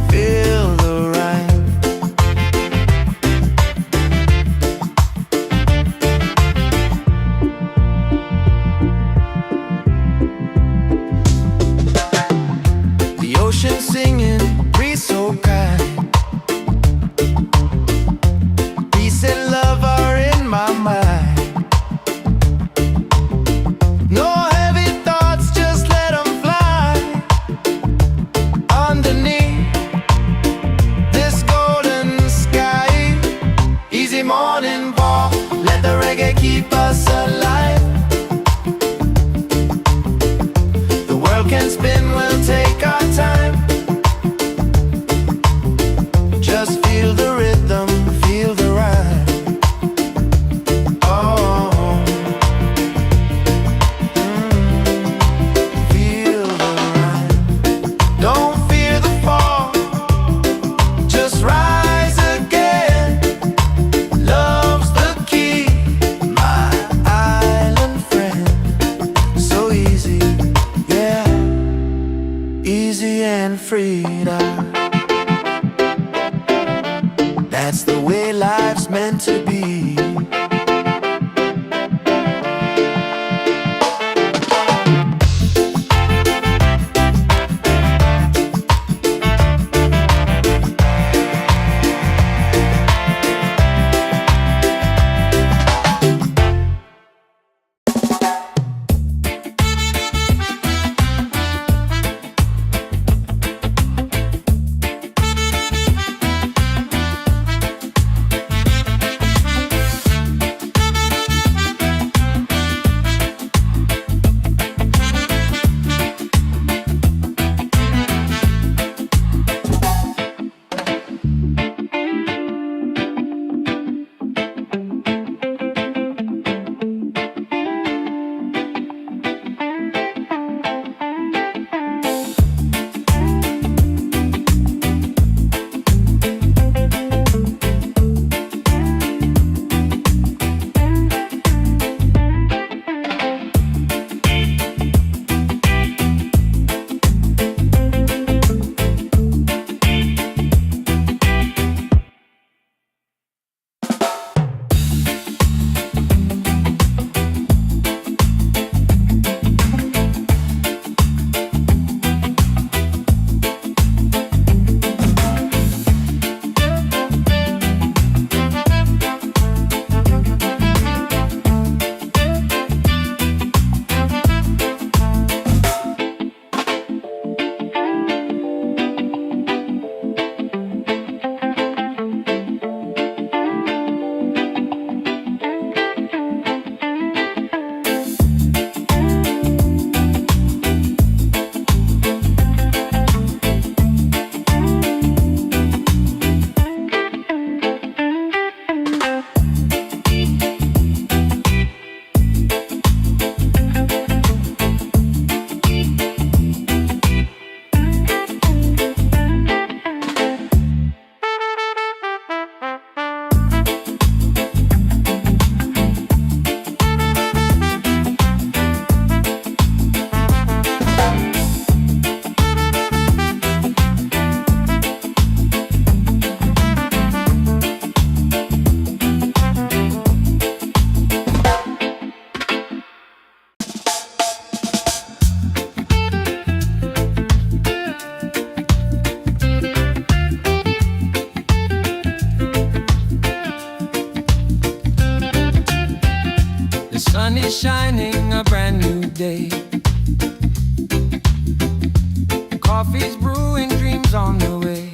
feel the rhyme. The ocean singing, breeze so kind. Peace and love are in my mind. No heavy thoughts, just let them fly. Underneath this golden sky, easy morning walk, let the reggae keep us alive. The world can spin, we'll take our time. Just feel the rhythm, feel the rhyme. Oh, feel the rhyme. Don't fear the fall, just rise again. Love's the key, my island friend. So easy, yeah. Easy and free. That's the way life's meant to be. is shining, a brand new day. Coffee's brewing, dreams on the way.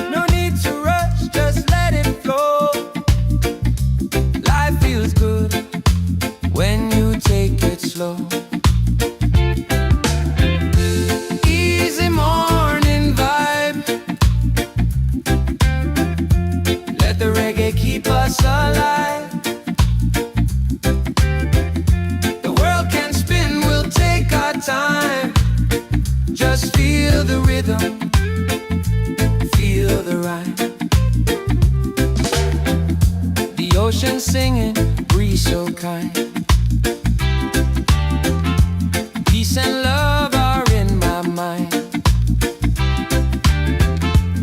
No need to rush, just let it flow. Life feels good when you take it slow. Easy morning vibe. Let the reggae keep us alive. The world can spin, we'll take our time. Just feel the rhythm, feel the rhyme. The ocean singing, breeze so kind. Peace and love are in my mind.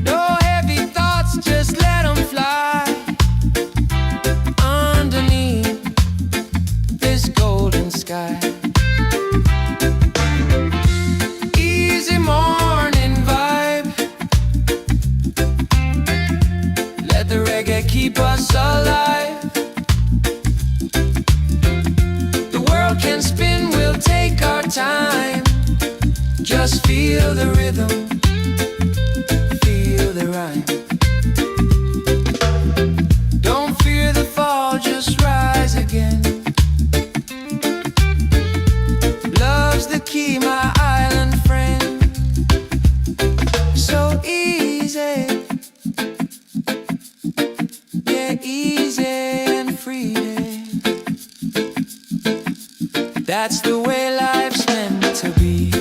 No heavy thoughts, just let them fly. Underneath this golden sky. Easy morning vibe. Let the reggae keep us alive. The world can spin, we'll take our time. Just feel the rhythm, feel the rhyme. Don't fear the fall, just rise again. Love's the key, my island friend. So easy, yeah, easy and free. That's the way life's meant to be.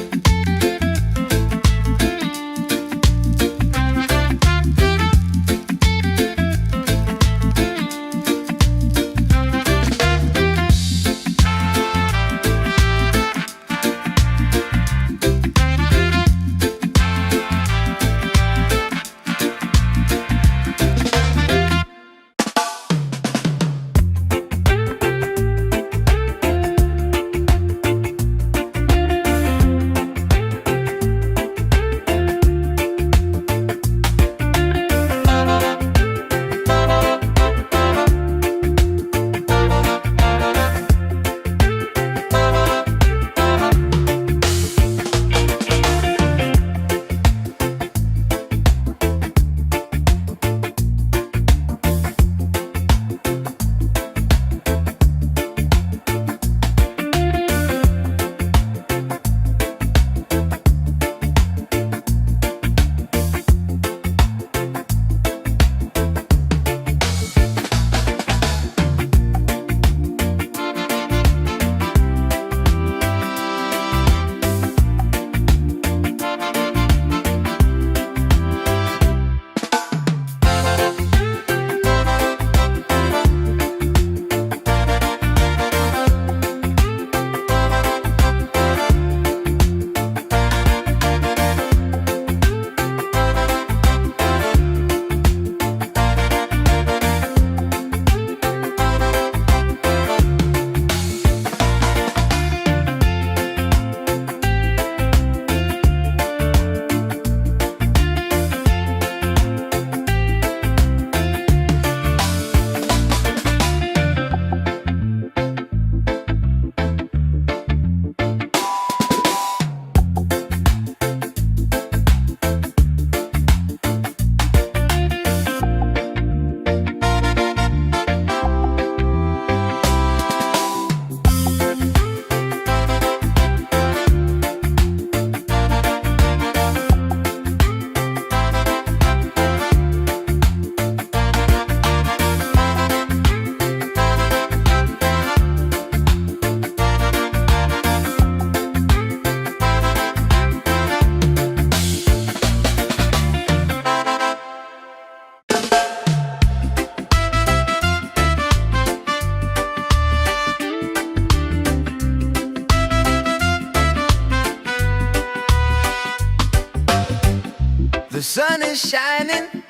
The sun is shining,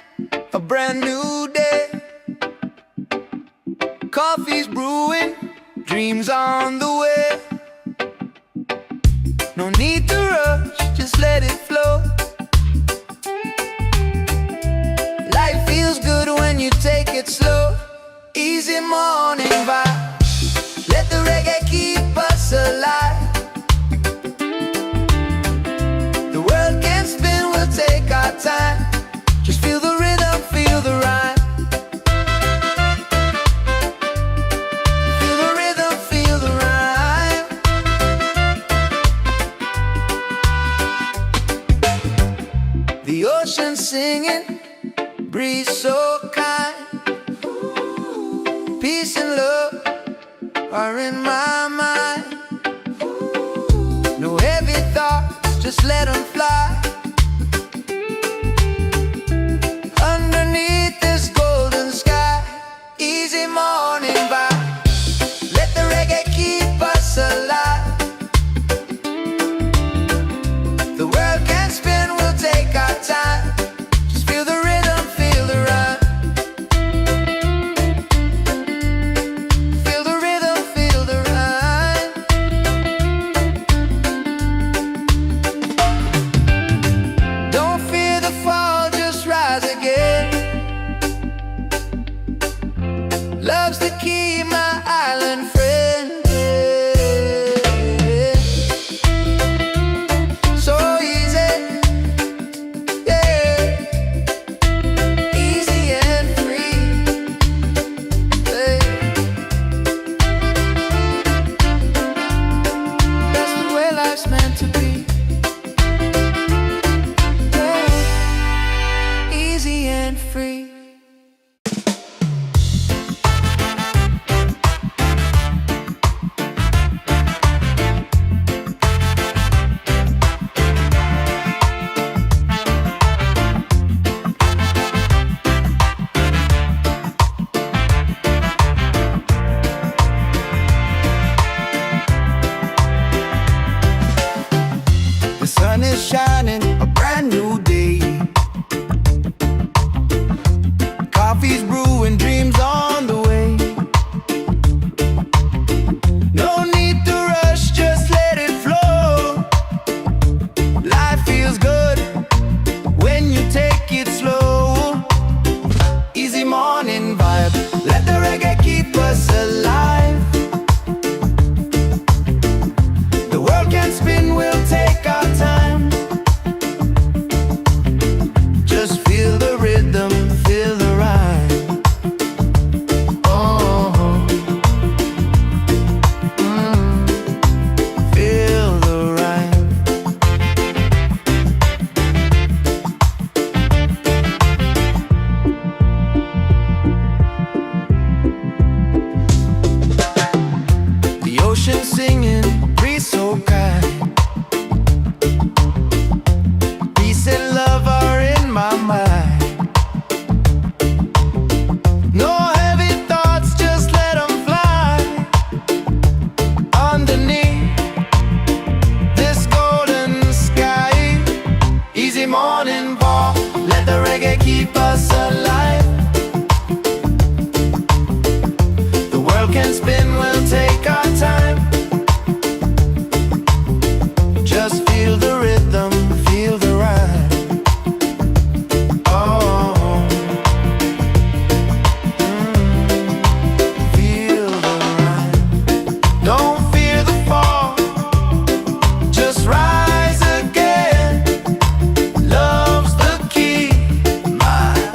a brand new day. Coffee's brewing, dreams on the way. No need to rush, just let it flow. Life feels good when you take it slow. Easy easy morning vibe. Let the reggae keep us alive. The world can spin, we'll take our time. Just feel the rhythm, feel the rhyme. Feel the rhythm, feel the rhyme. The ocean singing, breeze so kind. Peace and love are in my mind. No heavy thoughts, just let them fly. Underneath this golden sky, easy morning vibe. Let the reggae keep us alive. The world can spin, we'll take our time. Just feel the rhythm, feel the rhyme. Feel the rhythm, feel the rhyme. Don't fear the fall, just rise again. Love's the key, my island friend. So easy, yeah. Easy and free, yeah. That's the way life's meant to be, yeah. Easy and free. The sun is shining, a brand new day. Coffee's brewing, dreams on the way. No need to rush, just let it flow. Life feels good when you take it slow. Easy morning vibe, let the reggae keep us alive. The world can spin, we'll take our time. Just feel the rhythm, feel the rhyme. Oh, feel the rhyme. The ocean singing, breeze so kind. Peace and love are in my mind. No heavy thoughts, just let them fly. Underneath this golden sky, easy morning ball, let the reggae keep us alive. The world can spin, we'll take our time. Just feel the rhythm, feel the rhyme. Oh, feel the rhyme. Don't fear the fall, just rise again. Love's the key, my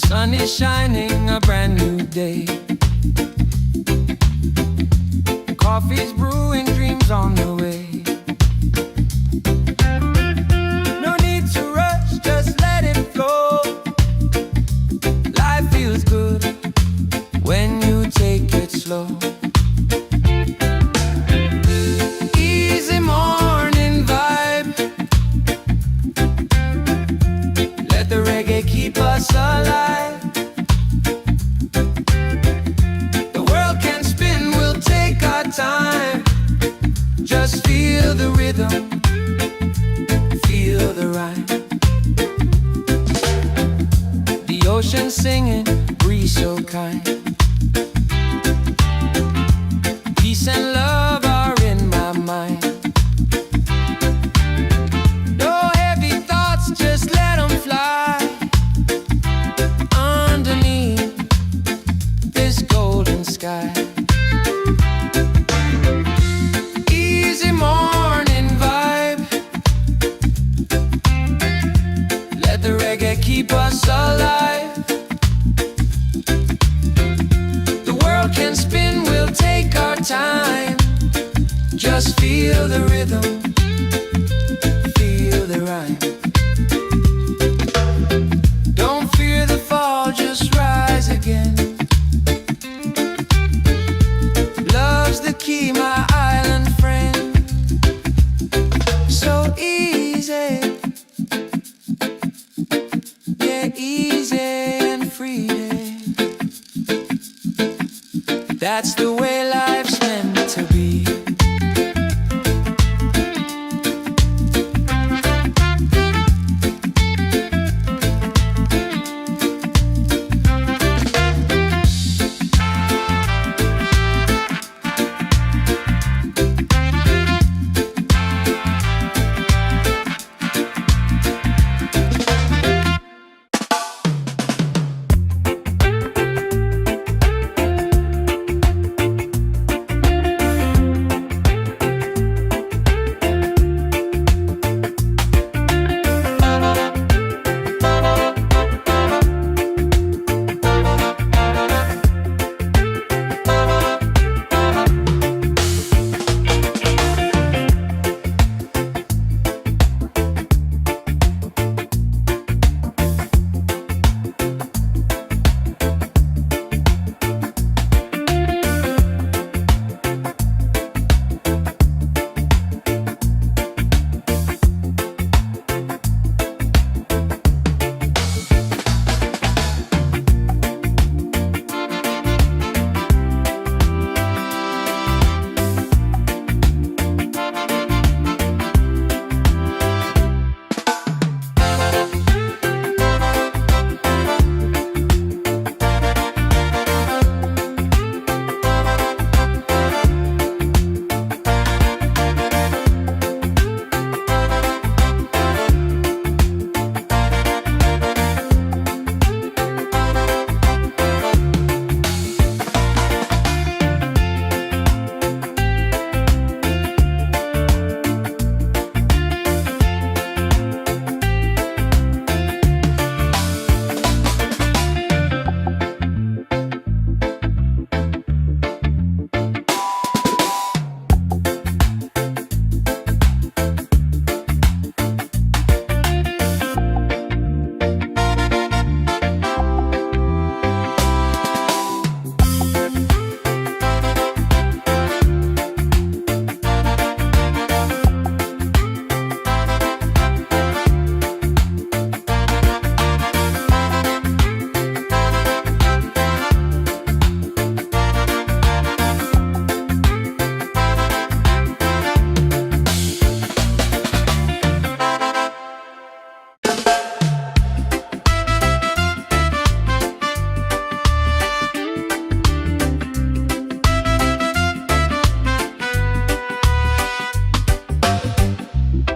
sun is shining, a brand new day. Coffee's brewing, dreams on the way. No need to rush, just let it flow. Life feels good when you take it slow. Easy morning vibe, let the reggae keep us alive. The world can spin, we'll take our time. Just feel the rhythm, feel the rhyme. The ocean singing, breeze so kind. Peace and love are in my mind. No heavy thoughts, just let them fly. Underneath this golden sky. Easy morning vibe, let the reggae keep us alive. The world can spin, we'll take our time. Just feel the rhythm, feel the rhyme. Don't fear the fall, just rise again. Love's the key, my island friend. So easy, yeah, easy and free. That's the way life's meant to be.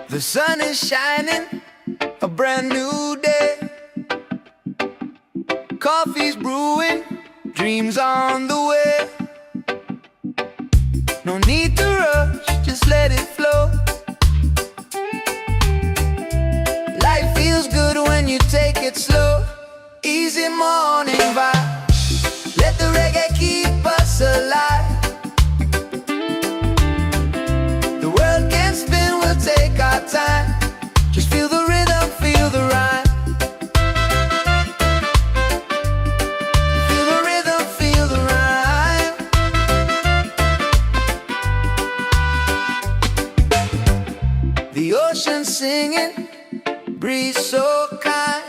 The sun is shining, a brand new day. Coffee's brewing, dreams on the way. No need to rush, just let it flow. Life feels good when you take it slow. Easy morning vibe. Let the reggae keep us alive. The world can spin, we'll take our time. Just feel the rhythm, feel the rhyme. Feel the rhythm, feel the rhyme. The ocean singing, breeze so kind.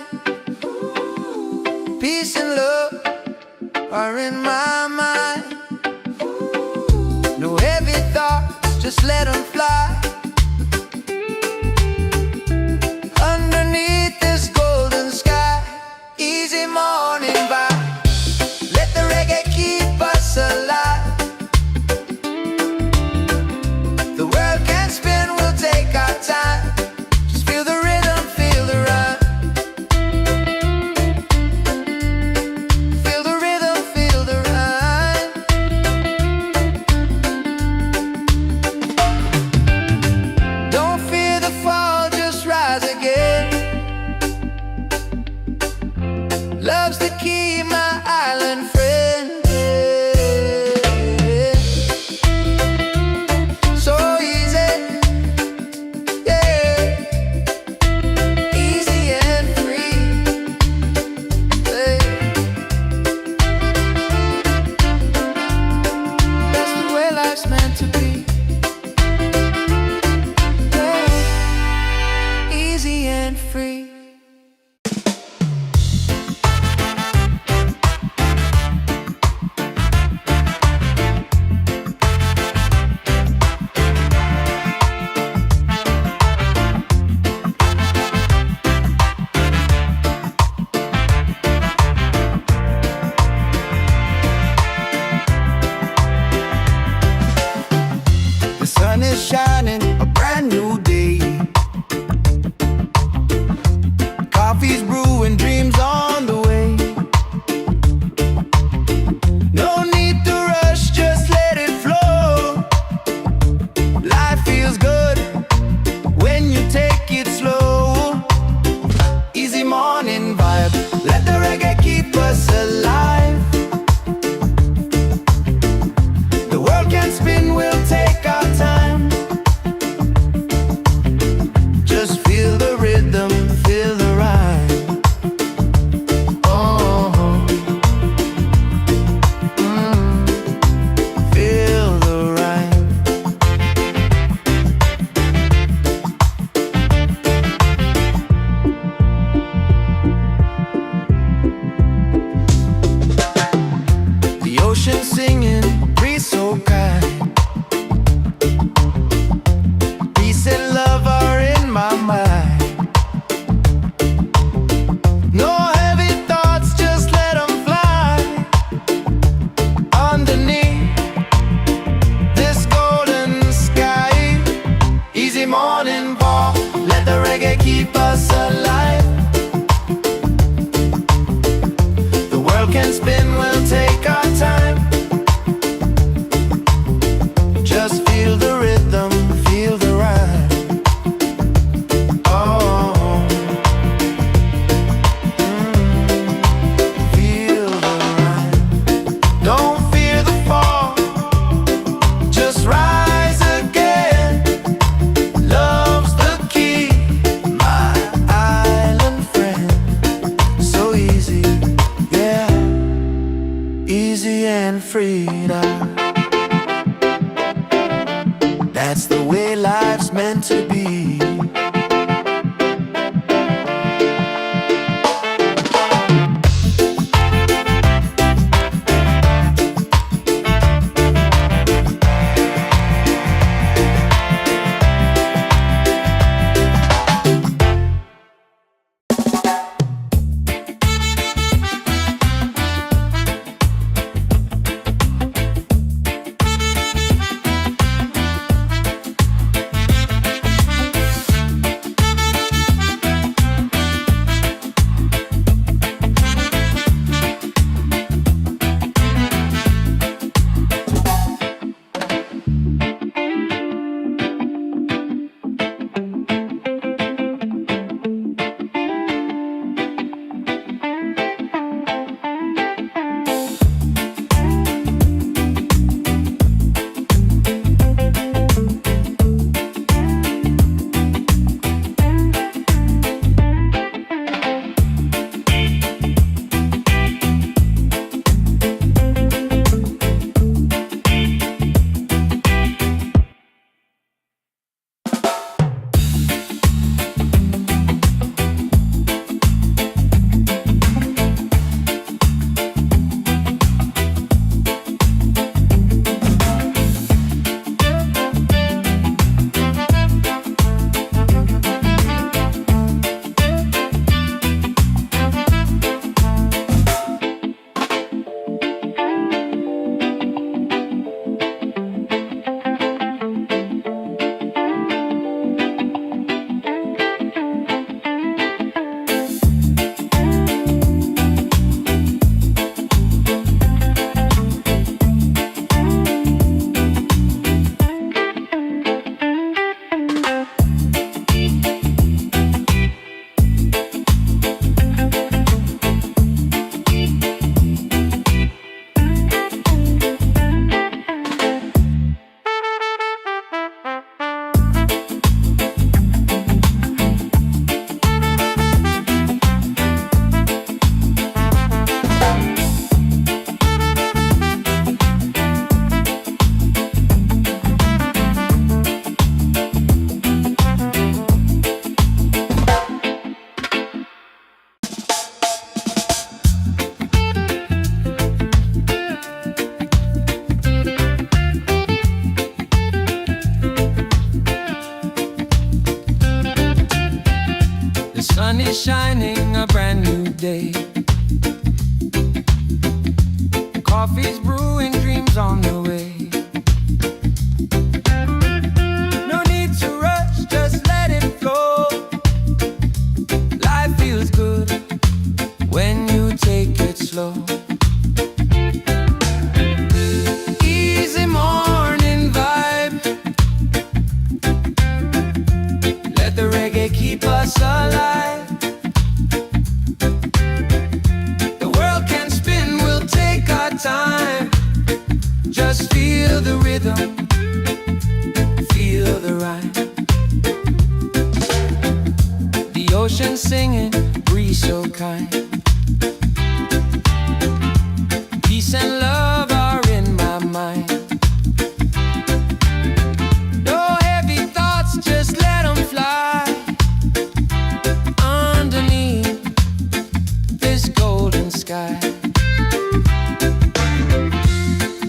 Peace and love are in my mind. No heavy thoughts, just let them fly. Underneath this golden sky. Easy morning vibe. Let the reggae keep us alive. The world can spin, we'll take our time. Just feel the rhythm, feel the rhyme. Feel the rhythm, feel the rhyme. Don't fear the fall, just rise again. Love's the key, my island friend. So easy, yeah. Easy and free, yeah. That's the way life's meant to be, yeah. Easy and free. The sun is shining, a brand new day. Coffee's brewing, dreams on the way. No need to rush, just let it flow. Life feels good when you take it slow. Easy morning vibe, let the reggae keep us alive. The world can spin, we'll take our time. Just feel the rhythm, feel the rhyme. Oh, feel the rhyme. The ocean singing, breeze so kind. Peace and love are in my mind. No heavy thoughts, just let them fly. Underneath this golden sky. Easy morning ball, let the reggae keep us alive. The world can spin, we'll take our time. Just feel the rhythm, feel the rhyme. Oh, feel the rhyme. Don't fear the fall, just rise again. Love's the key, my island friend. So easy, yeah. Easy and free now. That's the way life's meant to be. shining, a brand new day. Coffee's brewing, dreams on the way. No need to rush, just let it flow. Life feels good when you take it slow. Easy morning vibe. Let the reggae keep us alive. The world can spin, we'll take our time. Just feel the rhythm, feel the rhyme. The ocean singing, breeze so kind. Peace and love are in my mind. No heavy thoughts, just let them fly. Underneath this golden sky.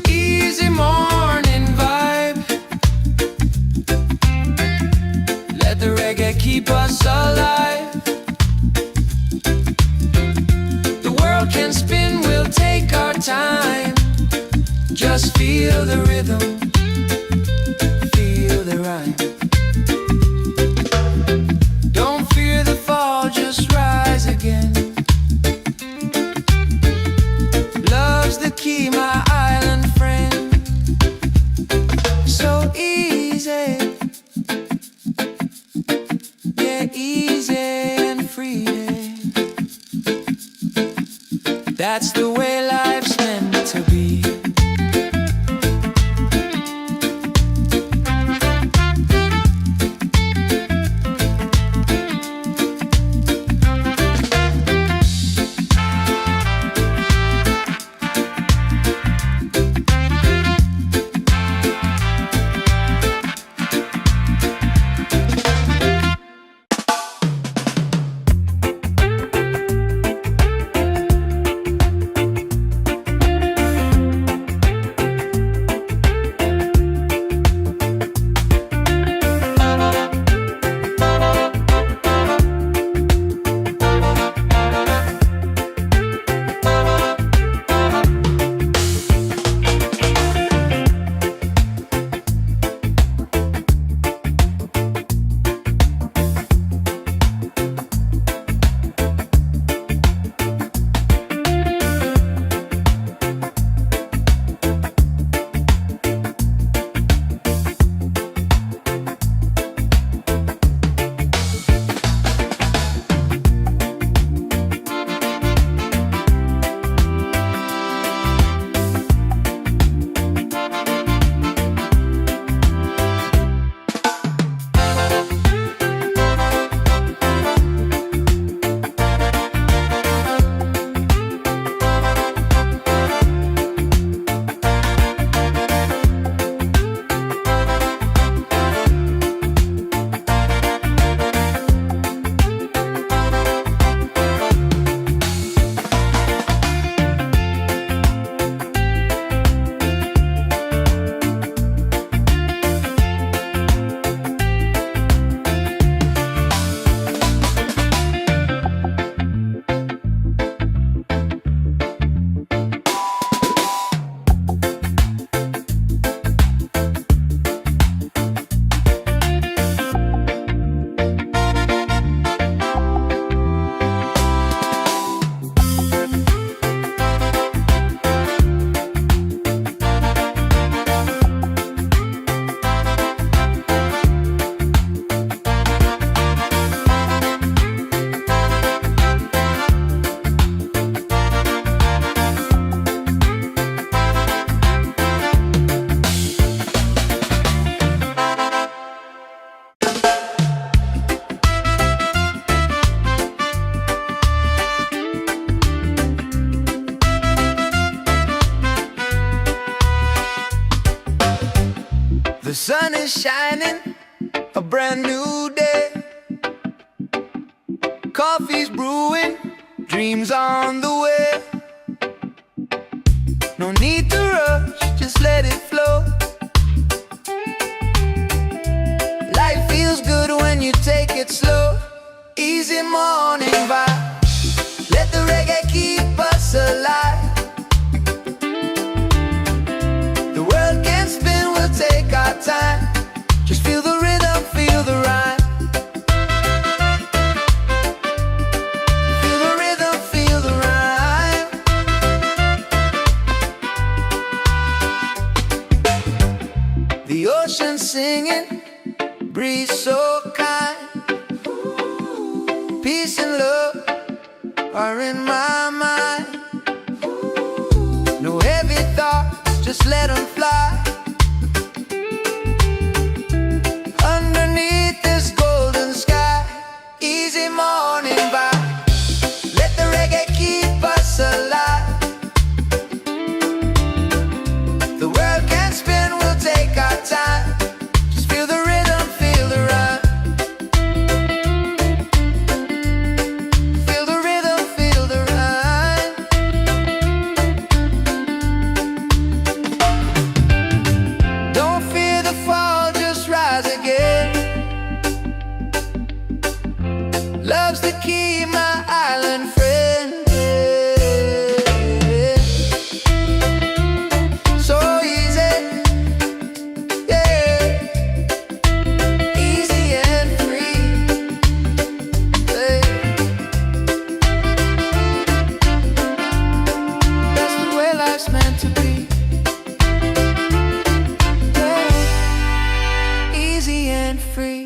Easy morning vibe. Let the reggae keep us alive. The world can spin, we'll take our time. Just feel the rhythm, feel the rhyme. Don't fear the fall, just rise again. Love's the key, my island friend. So easy, yeah, easy and free. That's the way life's meant to be. The sun is shining, a brand new day. Coffee's brewing, dreams on the way. No need to rush, just let it flow. Life feels good when you take it slow. Easy easy morning vibe. Let the reggae keep us alive. The world can spin, we'll take our time. Just feel the rhythm, feel the rhyme. Feel the rhythm, feel the rhyme. The ocean singing, breeze so kind. Peace and love are in my mind. No heavy thoughts, just let them fly. Underneath this golden sky, easy morning vibe. Let the reggae keep us alive. The world can spin, we'll take our time. Just feel the rhythm, feel the rhyme. Feel the rhythm, feel the rhyme. Don't fear the fall, just rise again. Love's the key, my island friend. So easy, yeah. Easy and free, yeah. That's the way life's meant to be, yeah. Easy and free.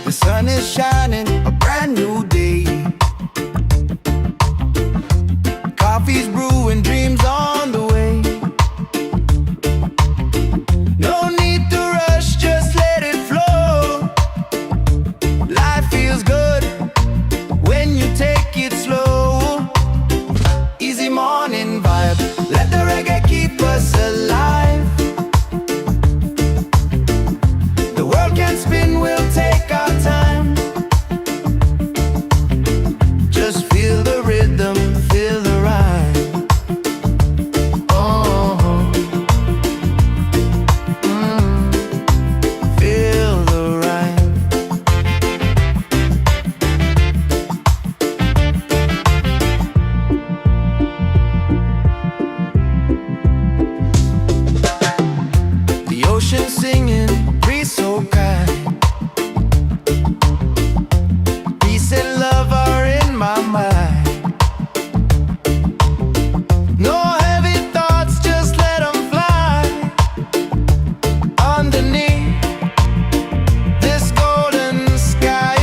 The sun is shining, a brand new day. Coffee's brewing, dreams on the way. No need to rush, just let it flow. Life feels good when you take it slow. Easy morning vibe, let the reggae keep us alive. The world can spin, we'll take our time. Just feel the rhythm, feel the rhyme. Oh, feel the rhyme. The ocean singing, breeze so kind. Peace and love are in my mind. No heavy thoughts, just let them fly. Underneath this golden sky,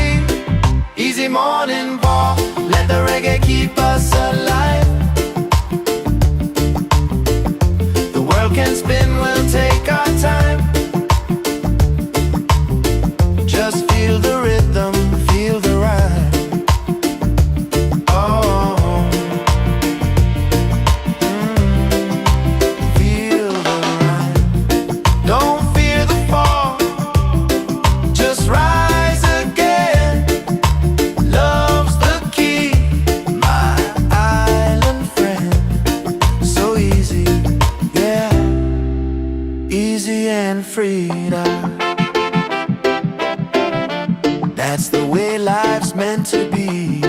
easy morning walk. Let the reggae keep us alive. The world can spin, we'll take our time. Just feel the rhythm, feel the rhyme. Oh, feel the rhyme. Don't fear the fall, just rise again. Love's the key, my island friend. So easy, yeah. Easy and free now. That's the way life's meant to be.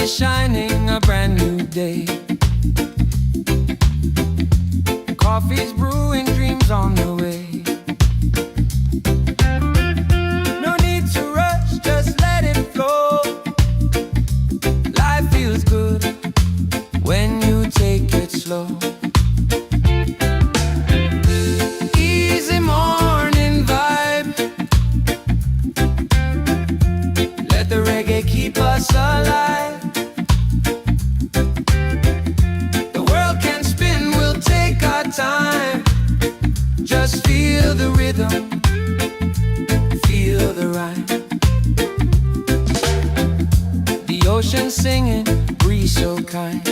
is shining, a brand new day. Coffee's brewing, dreams on the way. No need to rush, just let it flow. Life feels good when you take it slow. Easy morning vibe. Let the reggae keep us alive. The world can spin, we'll take our time. Just feel the rhythm, feel the rhyme. The ocean singing, breeze so kind.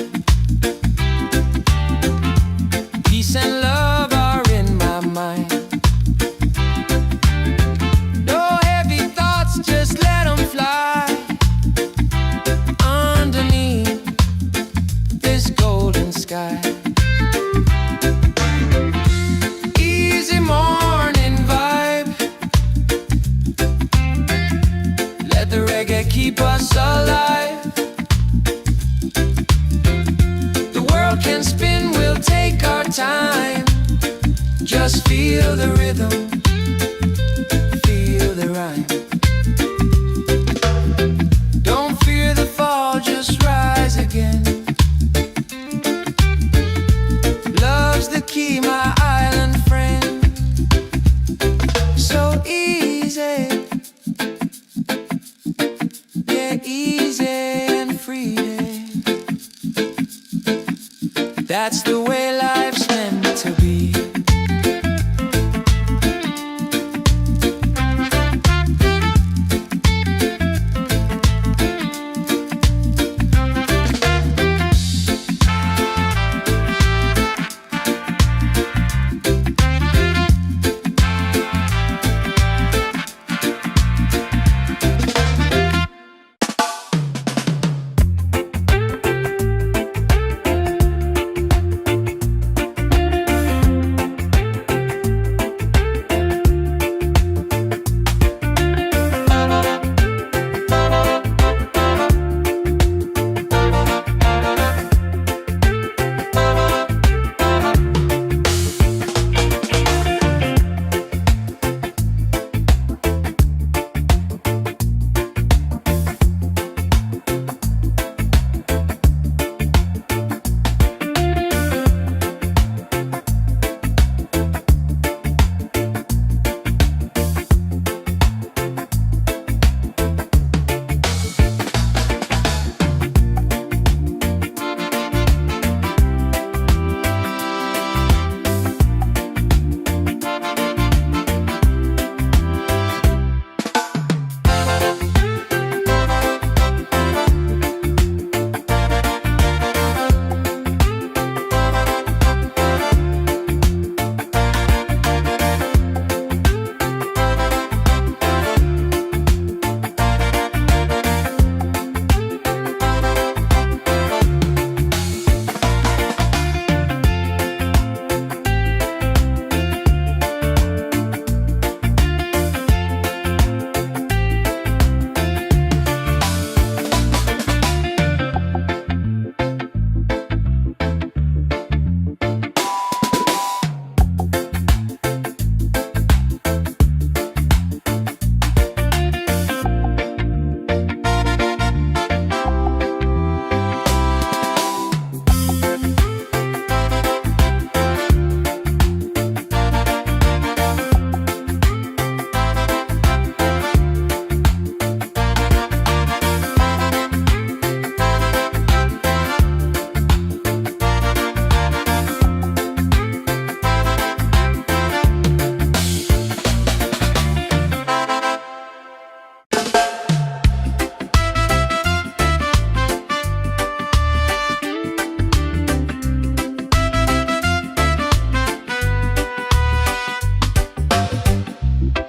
Peace and love are in my mind. No heavy thoughts, just let them fly. Underneath this golden sky. Easy morning vibe. Let the reggae keep us alive. The world can spin, we'll take our time. Just feel the rhythm, feel the rhyme. Don't fear the fall, just rise again. Love's the key, my island friend. So easy, yeah, easy and free. That's the way life's meant to be.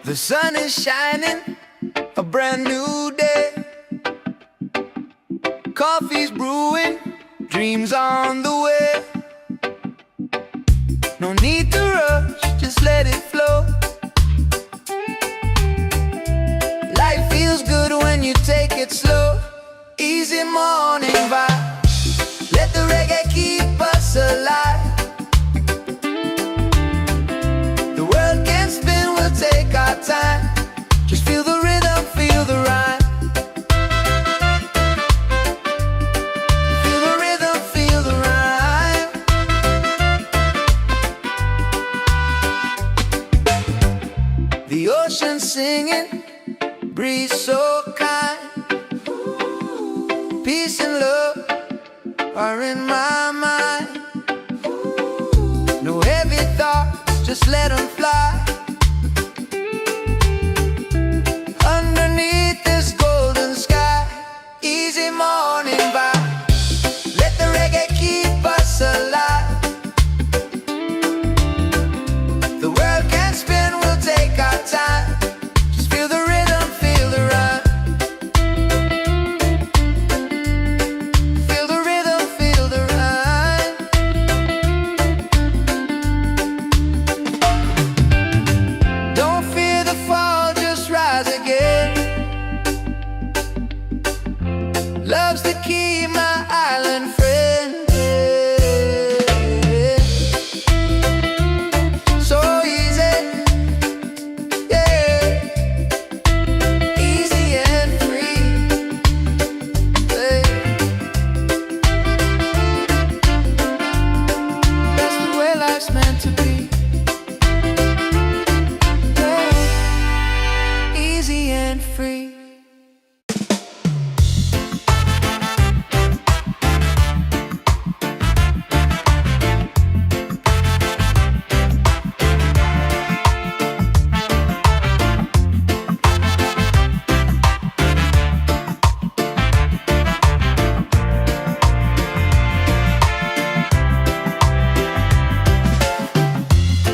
The sun is shining, a brand new day. Coffee's brewing, dreams on the way. No need to rush, just let it flow. Life feels good when you take it slow. Easy morning singing, breeze so kind. Peace and love are in my mind. No heavy thoughts, just let them fly. Underneath this golden sky, easy morning vibe. Let the reggae keep us alive. The world can spin, we'll take our time. Just feel the rhythm, feel the rhyme. Feel the rhythm, feel the rhyme. Don't fear the fall, just rise again. Love's the key, my island friend. So easy, yeah. Easy and free, yeah. That's the way life's meant to be, yeah. Easy and free.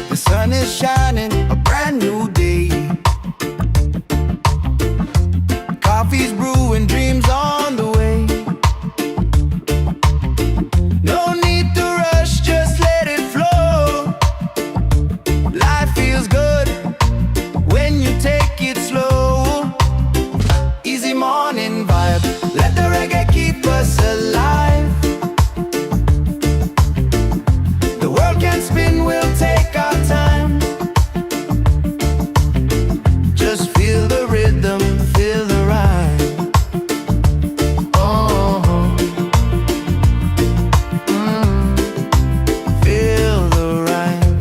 The sun is shining, a brand new day. Coffee's brewing, dreams on the way. No need to rush, just let it flow. Life feels good when you take it slow. Easy morning vibe, let the reggae keep us alive. The world can spin, we'll take our time. Just feel the rhythm, feel the rhyme. Oh, feel the rhyme.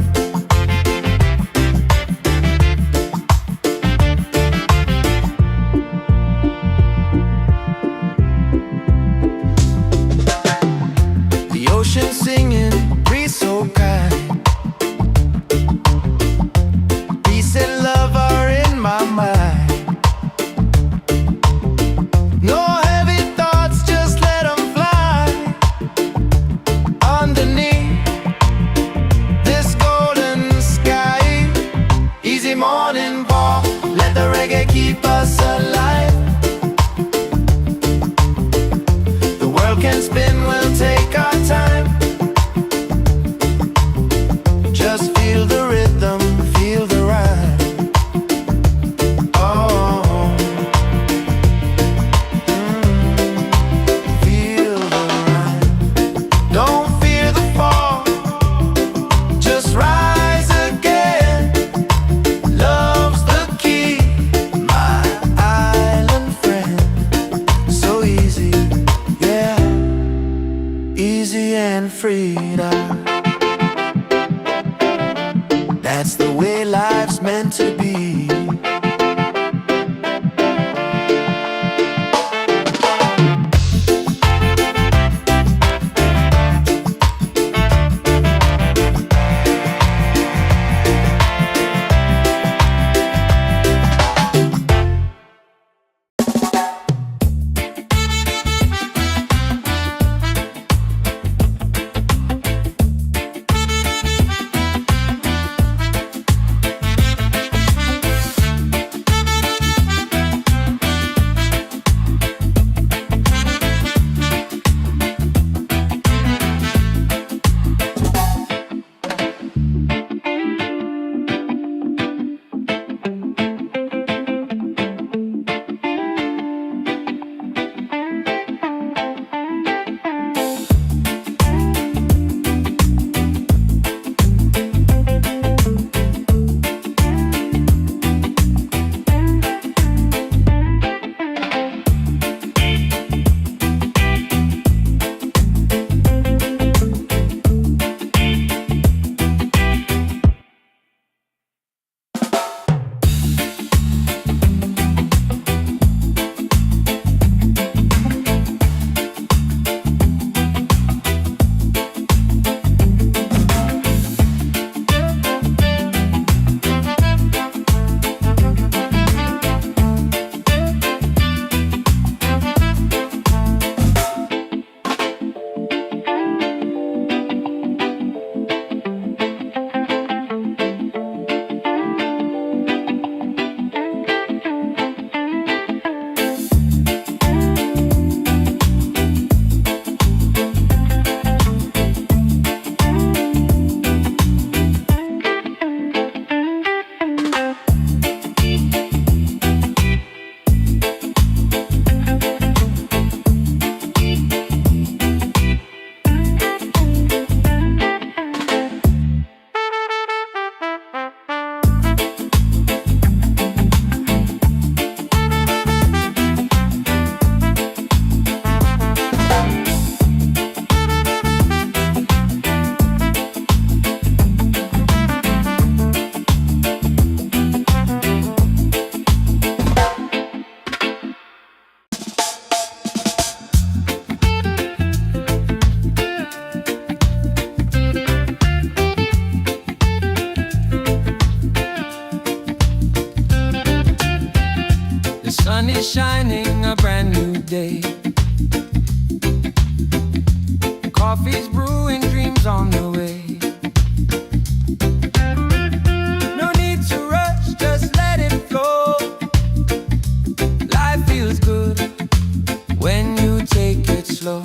The ocean singing, breeze so kind. Peace and love are in my mind. No heavy thoughts, just let them fly. Underneath this golden sky, easy morning walk, let the reggae keep us alive. The world can spin, we'll take our time. Just feel the rhythm, feel the rhyme. Oh, feel the rhyme. Don't fear the fall, just rise again. Love's the key, my island friend. So easy, yeah. Easy and free. That's the way life's meant to be. sun is shining, a brand new day. Coffee's brewing, dreams on the way. No need to rush, just let it flow. Life feels good when you take it slow.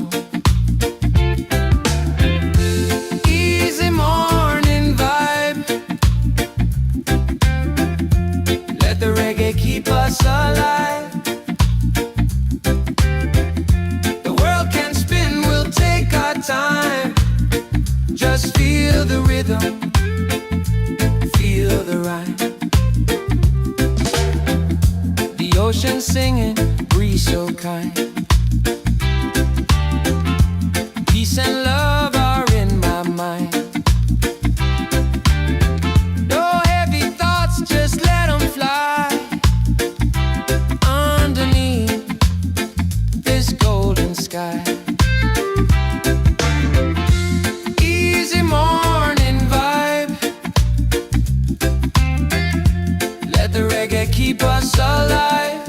Easy morning vibe. Let the reggae keep us alive. The world can spin, we'll take our time. Just feel the rhythm, feel the rhyme. The ocean singing, breeze so kind. Peace and love are in my mind. No heavy thoughts, just let them fly. Underneath this golden sky. Easy morning vibe. Let the reggae keep us alive.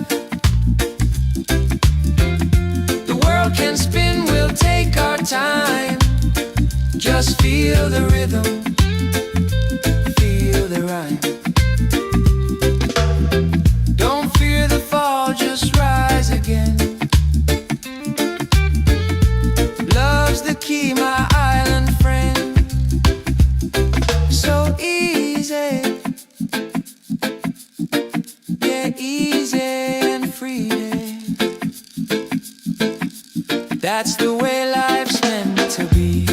The world can spin, we'll take our time. Just feel the rhythm, feel the rhyme. Don't fear the fall, just rise again. Love's the key, my island friend. So easy, yeah, easy and free. That's the way life's meant to be.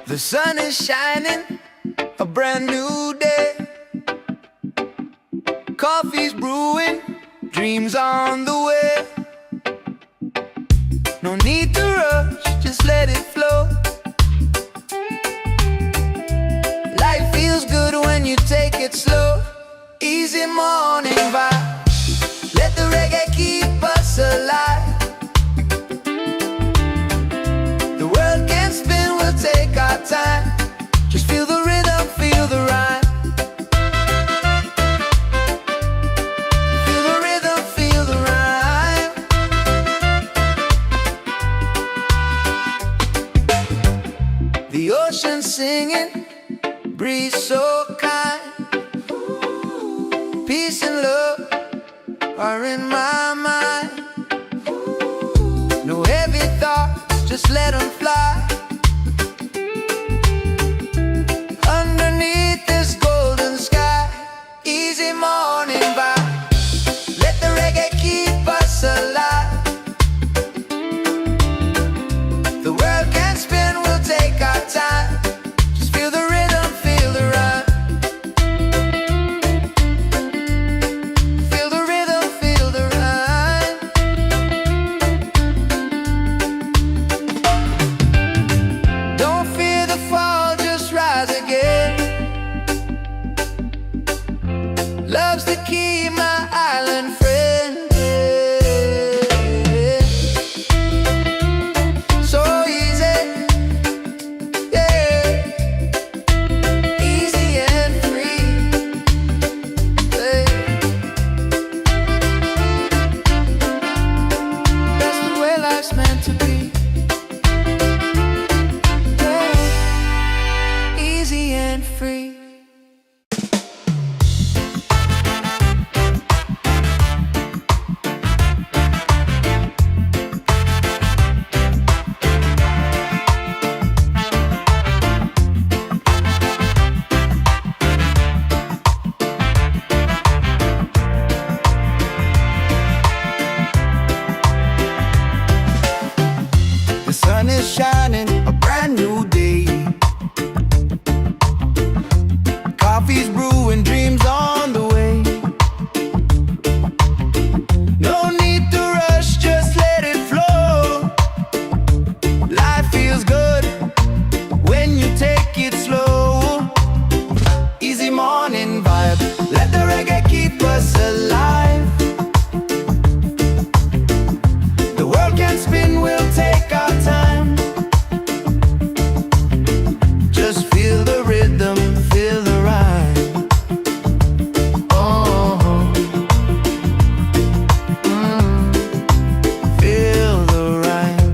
The sun is shining, a brand new day. Coffee's brewing, dreams on the way. No need to rush, just let it flow. Life feels good when you take it slow. Easy easy morning vibe. Let the reggae keep us alive. The world can spin, we'll take our time. Just feel the rhythm, feel the rhyme. Feel the rhythm, feel the rhyme. The ocean singing, breeze so kind. Peace and love are in my mind. No heavy thoughts, just let them fly. Underneath this golden sky, easy morning vibe. Let the reggae keep us alive. The world can spin, we'll take our time. Just feel the rhythm, feel the rhyme. Feel the rhythm, feel the rhyme. Don't fear the fall, just rise again. Love's the key, my island friend. So easy, yeah. Easy and free, yeah. That's the way life's meant to be, yeah. Easy and free. The sun is shining, a brand new day. Coffee's brewing, dreams on the way. No need to rush, just let it flow. Life feels good when you take it slow. Easy morning vibe, let the reggae keep us alive. The world can spin, we'll take our time. Just feel the rhythm, feel the rhyme. Oh, feel the rhyme.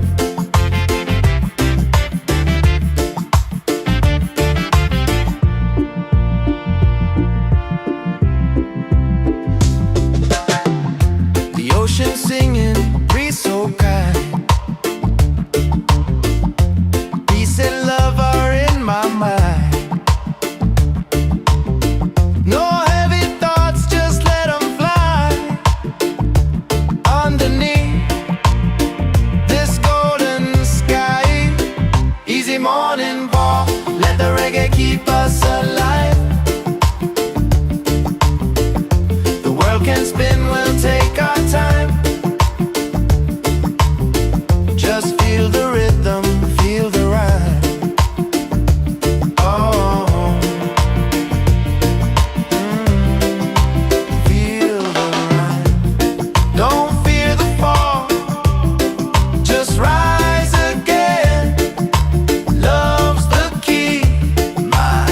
The ocean singing, breeze so kind. Peace and love are in my mind. No heavy thoughts, just let them fly. Underneath this golden sky, easy morning ball, let the reggae keep us alive. The world can spin, we'll take our time. Just feel the rhythm, feel the rhyme. Oh, feel the rhyme. Don't fear the fall, just rise again. Love's the key, my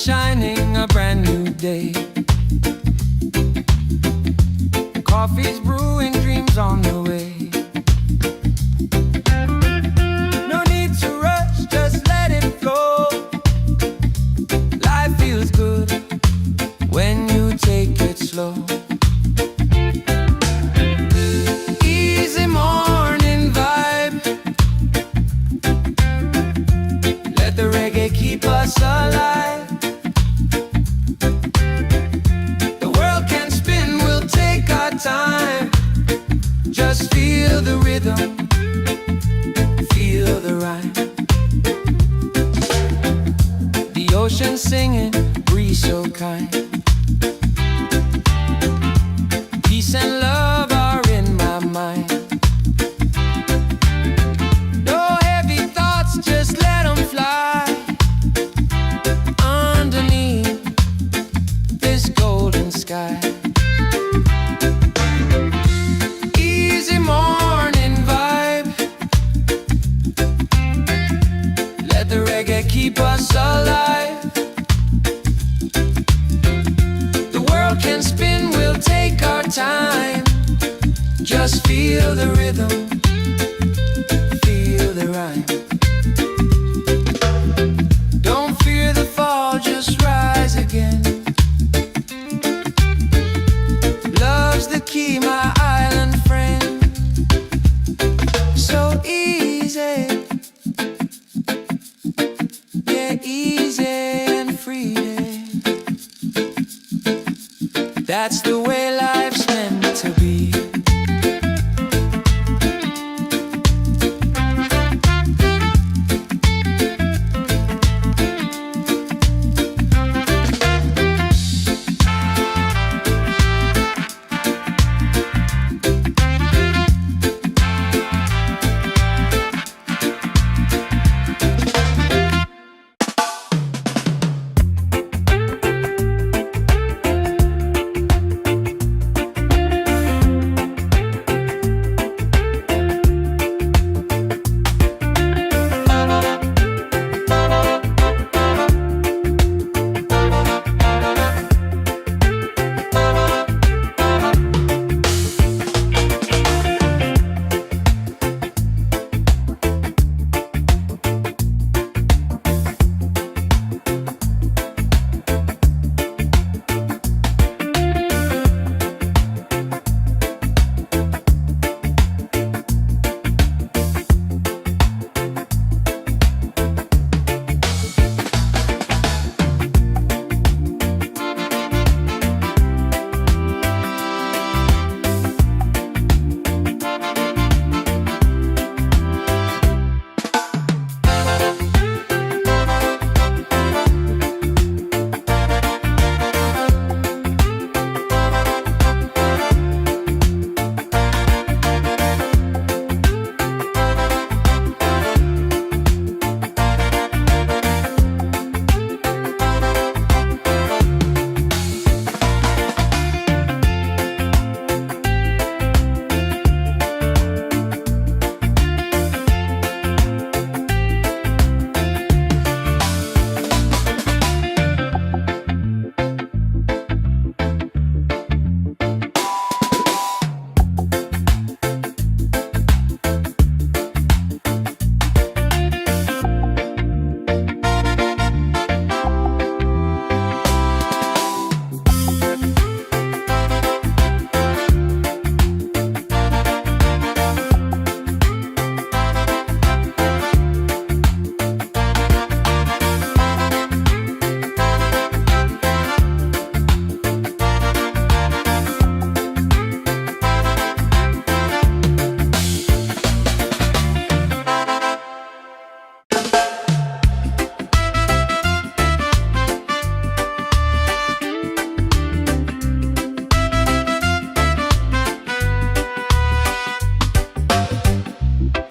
shining, a brand new day. Coffee's brewing, dreams on the way. No need to rush, just let it flow. Life feels good when you take it slow. Easy morning vibe. Let the reggae keep us alive. The world can spin, we'll take our time. Just feel the rhythm, feel the rhyme. The ocean singing, breeze so kind. Peace and love are in my mind. No heavy thoughts, just let them fly. Underneath this golden sky. Easy morning vibe. Let the reggae keep us alive. The world can spin, we'll take our time. Just feel the rhythm, feel the rhyme. Don't fear the fall, just rise again. Love's the key, my island friend. So easy, yeah, easy and free. That's the way life's meant to be.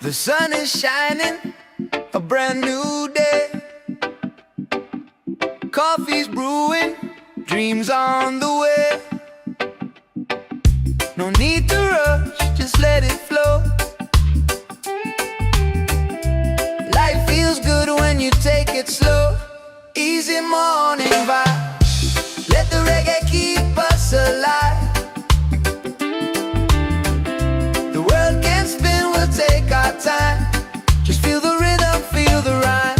The sun is shining, a brand new day. Coffee's brewing, dreams on the way. No need to rush, just let it flow. Life feels good when you take it slow. Easy morning vibe. Let the reggae keep us alive. The world can spin, we'll take our time. Just feel the rhythm, feel the rhyme.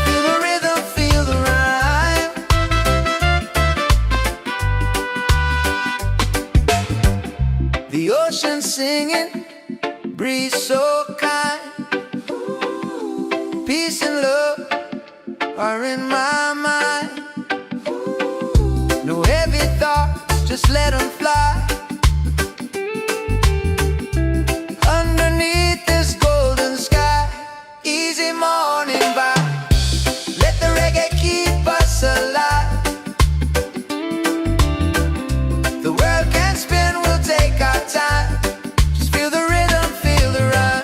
Feel the rhythm, feel the rhyme. The ocean singing, breeze so kind. Peace and love are in my mind. No heavy thoughts, just let them fly. Underneath this golden sky. Easy morning vibe. Let the reggae keep us alive. The world can spin, we'll take our time. Just feel the rhythm, feel the rhyme.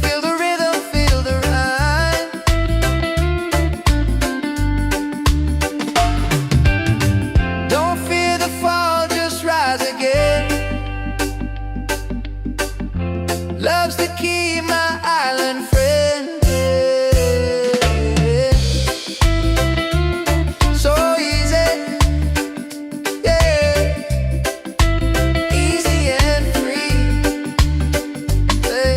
Feel the rhythm, feel the rhyme. Don't fear the fall, just rise again. Love's the key, my island friend. So easy, yeah. Easy and free, yeah.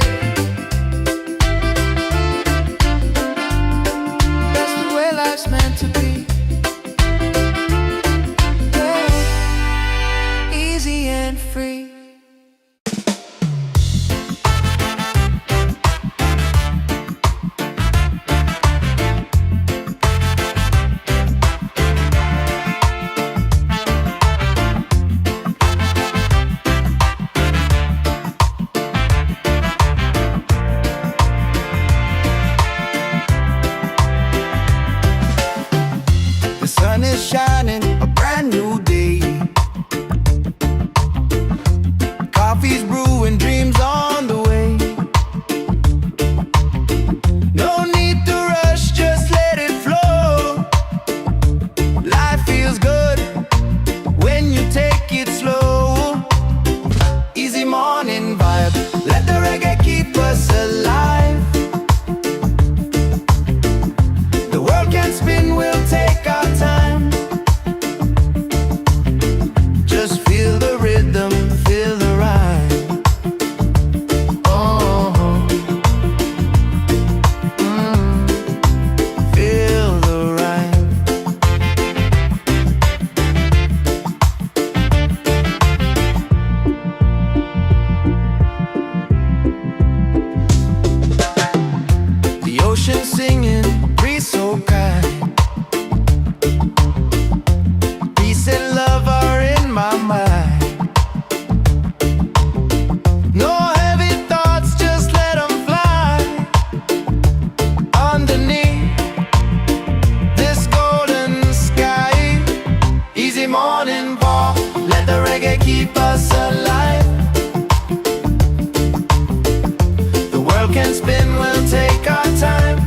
That's the way life's meant to be, yeah. Easy and free. The sun is shining, a brand new day. Coffee's brewing, dreams on the way. No need to rush, just let it flow. Life feels good when you take it slow. Easy morning vibe, let the reggae keep us alive. The world can spin, we'll take our time. Just feel the rhythm, feel the rhyme. Oh, feel the rhyme. The ocean singing, breeze so kind. Peace and love are in my mind. No heavy thoughts, just let them fly. Underneath this golden sky. Easy morning walk, let the reggae keep us alive. The world can spin, we'll take our time.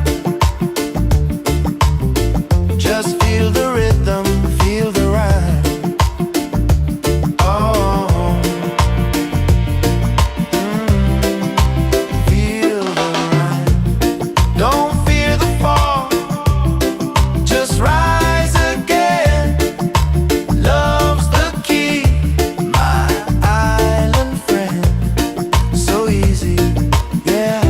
Just feel the rhythm, feel the rhyme. Oh, feel the rhyme. Don't fear the fall, just rise again. Love's the key, my island friend. So easy, yeah.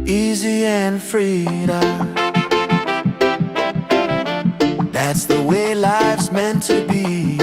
Easy and free now. That's the way life's meant to be.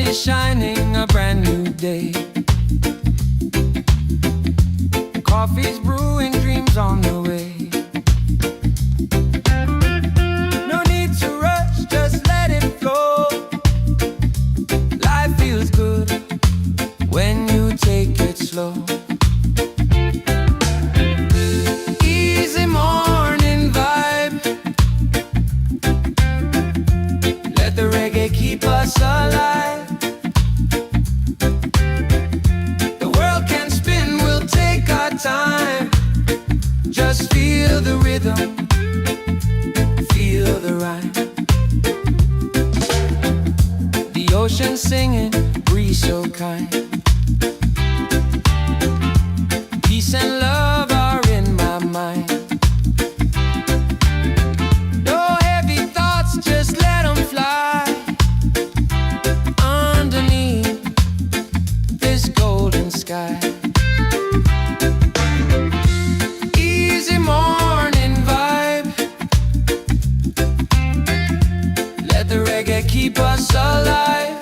is shining, a brand new day. Coffee's brewing, dreams on the way. No need to rush, just let it flow. Life feels good when you take it slow. Easy morning vibe. Let the reggae keep us alive. The world can spin, we'll take our time. Just feel the rhythm, feel the rhyme. The ocean singing, breeze so kind. Peace and love are in my mind. No heavy thoughts, just let them fly. Underneath this golden sky. Easy morning vibe. Let the reggae keep us alive.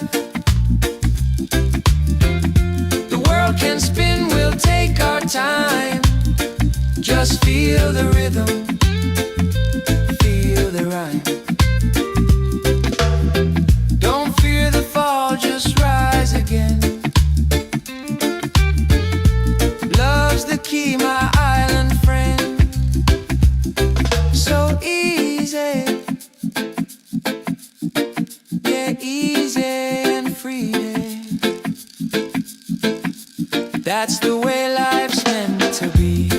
The world can spin, we'll take our time. Just feel the rhythm, feel the rhyme. Don't fear the fall, just rise again. Love's the key, my island friend. So easy, yeah, easy and free. That's the way life's meant to be.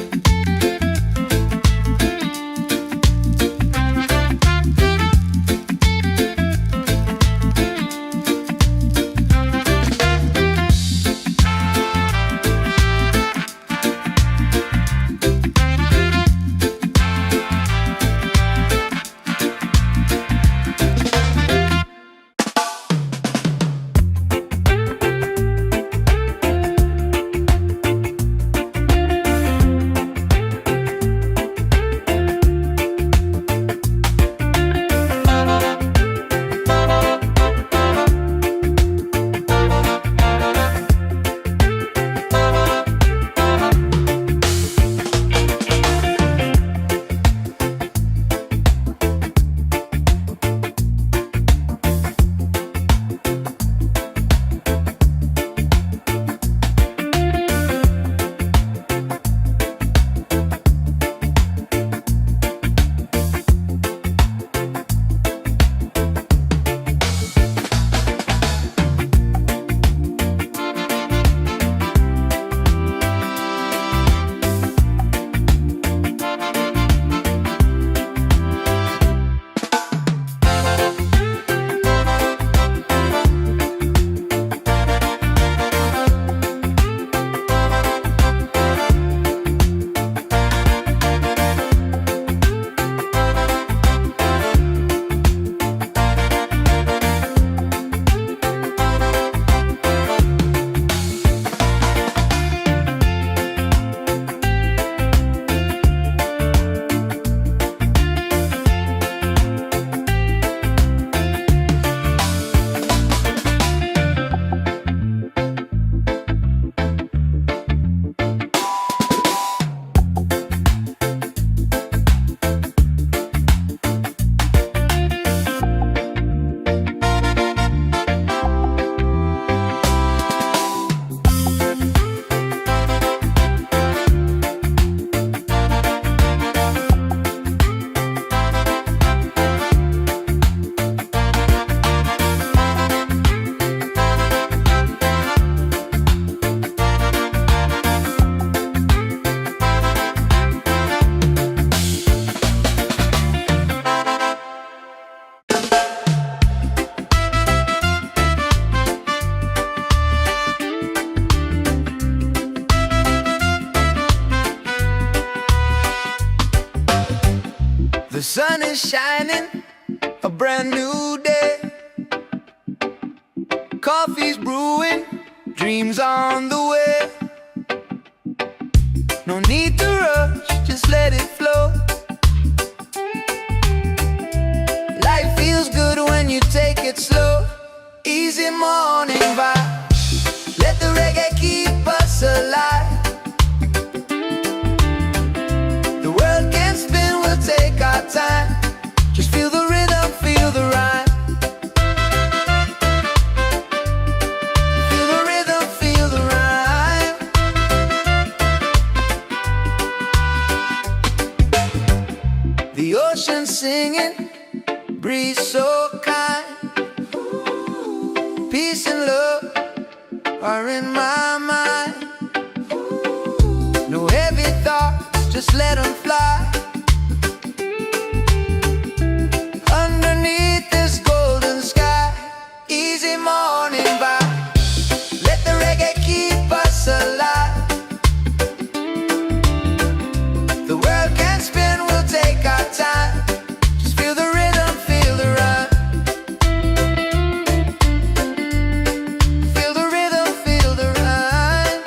The sun is shining, a brand new day. Coffee's brewing, dreams on the way. No need to rush, just let it flow. Life feels good when you take it slow. Easy morning vibe. Let the reggae keep us alive. The world can spin, we'll take our time. Just feel the rhythm, feel the rhyme. Feel the rhythm, feel the rhyme. The ocean singing, breeze so kind. Peace and love are in my mind. No heavy thoughts, just let them fly. Underneath this golden sky, easy morning vibe. Let the reggae keep us alive. The world can spin, we'll take our time. Just feel the rhythm, feel the rhyme. Feel the rhythm, feel the rhyme.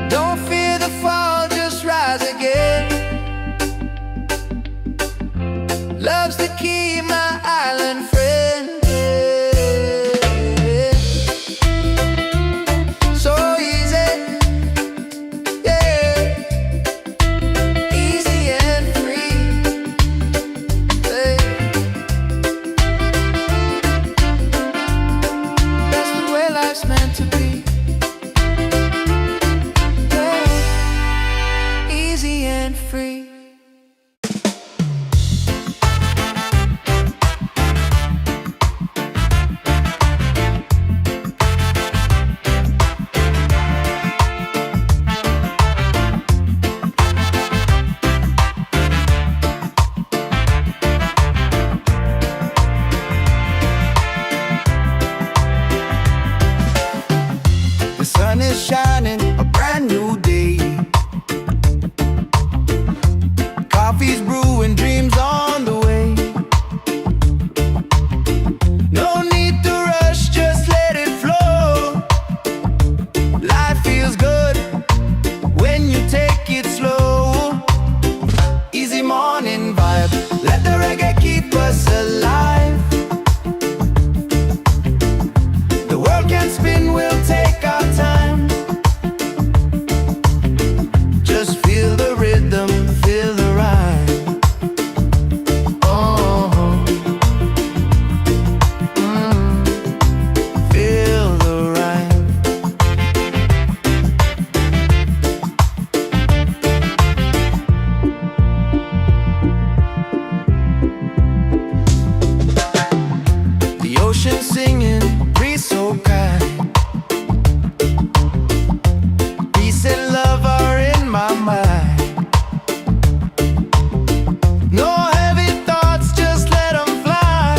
Don't fear the fall, just rise again. Love's the key, my island friend. So easy, yeah. Easy and free, yeah. That's the way life's meant to be, yeah. Easy and free. The sun is shining, a brand new day. Coffee's brewing, dreams on the way. No need to rush, just let it flow. Life feels good when you take it slow. Easy morning vibe, let the reggae keep us alive. The world can spin, we'll take our time. Just feel the rhythm, feel the rhyme. Oh, feel the rhyme. The ocean singing, breeze so kind. Peace and love are in my mind. No heavy thoughts, just let them fly.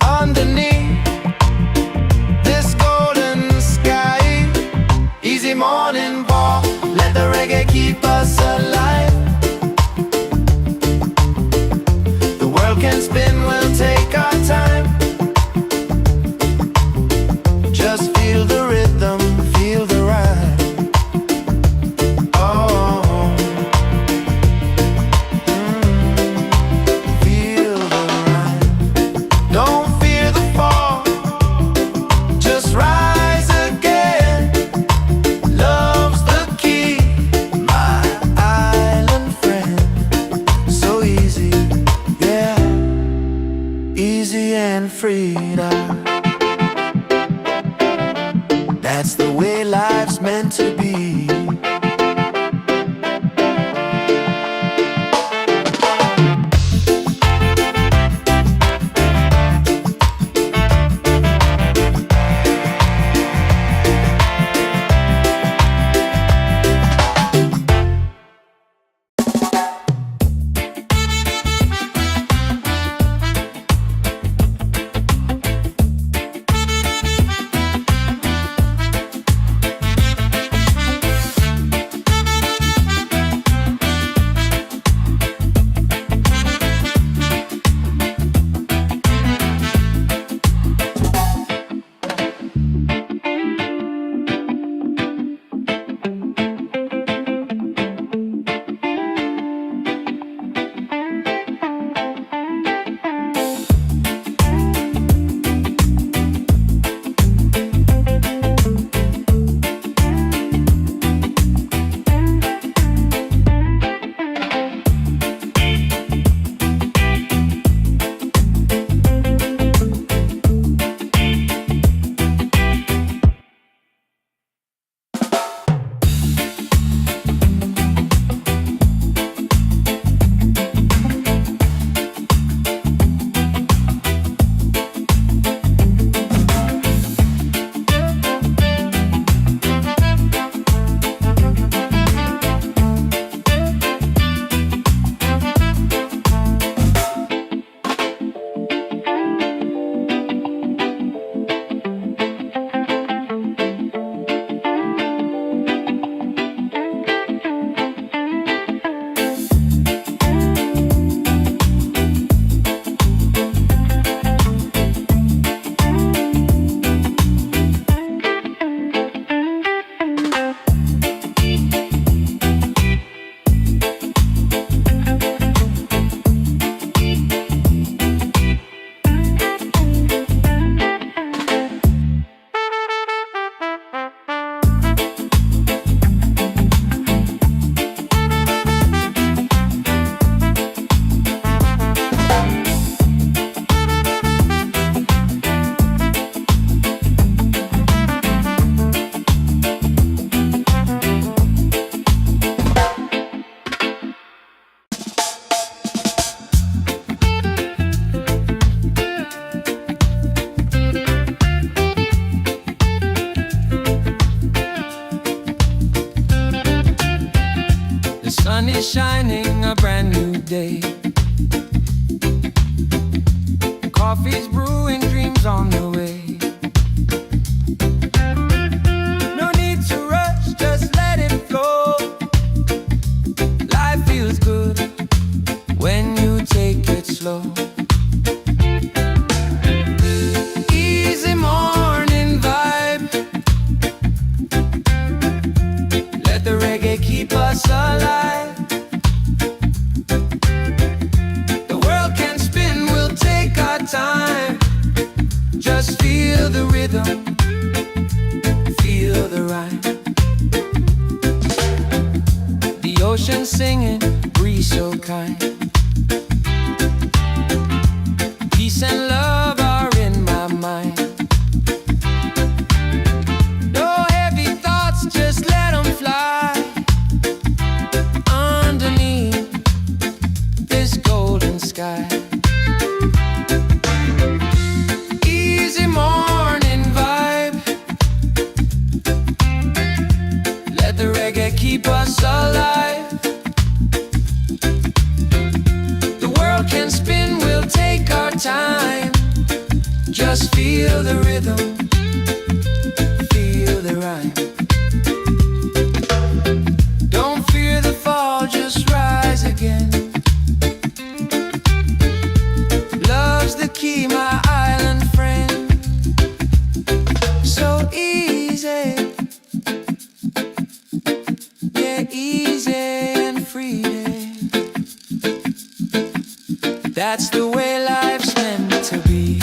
Underneath this golden sky, easy morning walk, let the reggae keep us alive. The world can spin, we'll take our time. Just feel the rhythm, feel the rhyme. Oh, feel the rhyme. Don't fear the fall, just rise again. Love's the key, my island friend. So easy, yeah. Easy and free now. That's the way life's meant to be. is shining, a brand new day. Coffee's brewing, dreams on the way. No need to rush, just let it flow. Life feels good when you take it slow. Easy morning vibe. Let the reggae keep us alive. The world can spin, we'll take our time. Just feel the rhythm, feel the rhyme. The ocean singing, breeze so kind. Peace and love are in my mind. No heavy thoughts, just let them fly. Underneath this golden sky. Easy morning vibe. Let the reggae keep us alive. The world can spin, we'll take our time. Just feel the rhythm, feel the rhyme. Don't fear the fall, just rise again. Love's the key, my island friend. So easy, yeah, easy and free. That's the way life's meant to be.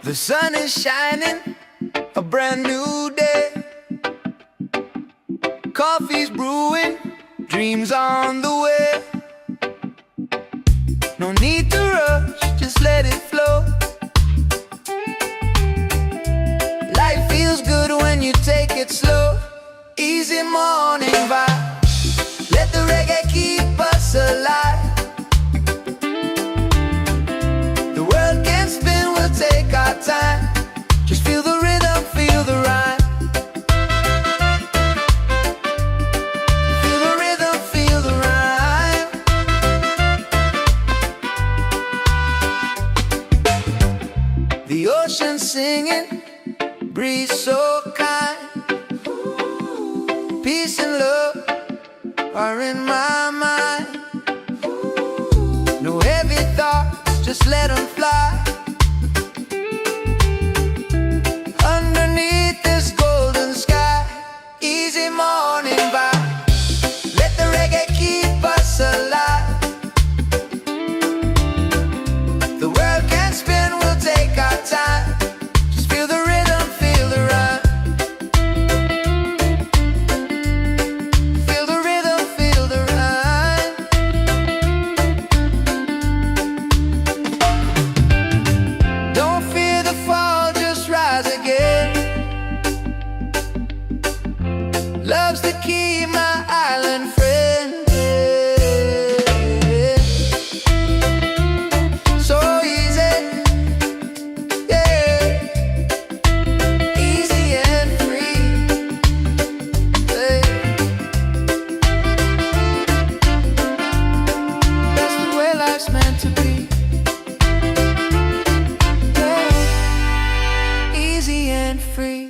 The sun is shining, a brand new day. Coffee's brewing, dreams on the way. No need to rush, just let it flow. Life feels good when you take it slow. Easy morning The ocean singing, breeze so kind. Peace and love are in my mind. No heavy thoughts, just let them fly. Underneath this golden sky, easy morning vibe. Let the reggae keep us alive. The world can spin, we'll take our time. Just feel the rhythm, feel the rhyme. Feel the rhythm, feel the rhyme. Don't fear the fall, just rise again. Love's the key, my island friend. So easy, yeah. Easy and free, yeah. That's the way life's meant to be, yeah. Easy and free.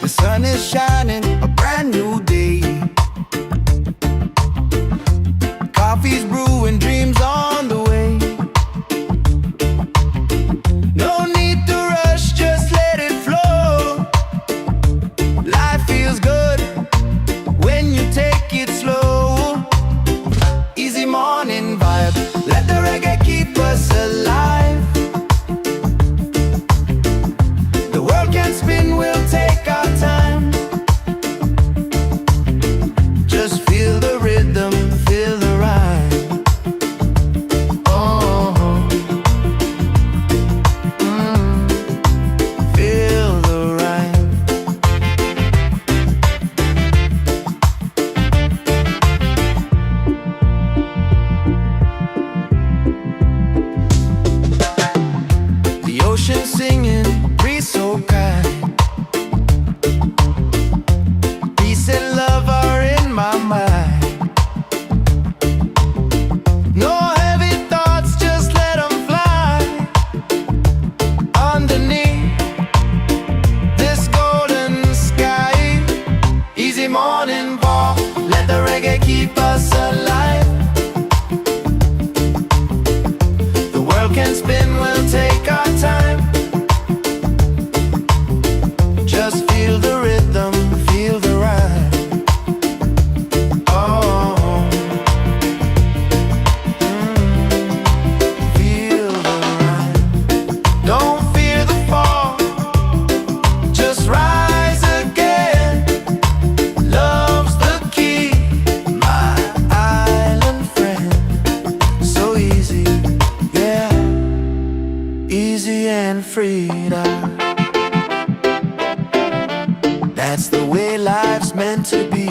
The sun is shining, a brand new day. Coffee's brewing, dreams on the way. No need to rush, just let it flow. Life feels good when you take it slow. Easy morning vibe, let the reggae keep us alive. The world can spin, we'll take our time. Just feel the rhythm, feel the rhyme. Oh, feel the rhyme. The ocean singing, breeze so kind. Peace and love are in my mind. No heavy thoughts, just let them fly. Underneath this golden sky, easy morning ball, let the reggae keep us alive. The world can spin, we'll take our time. Just feel the rhythm, feel the rhyme. Oh, feel the rhyme. Don't fear the fall, just rise again. Love's the key, my island friend. So easy, yeah. Easy and freedom. That's the way life's meant to be.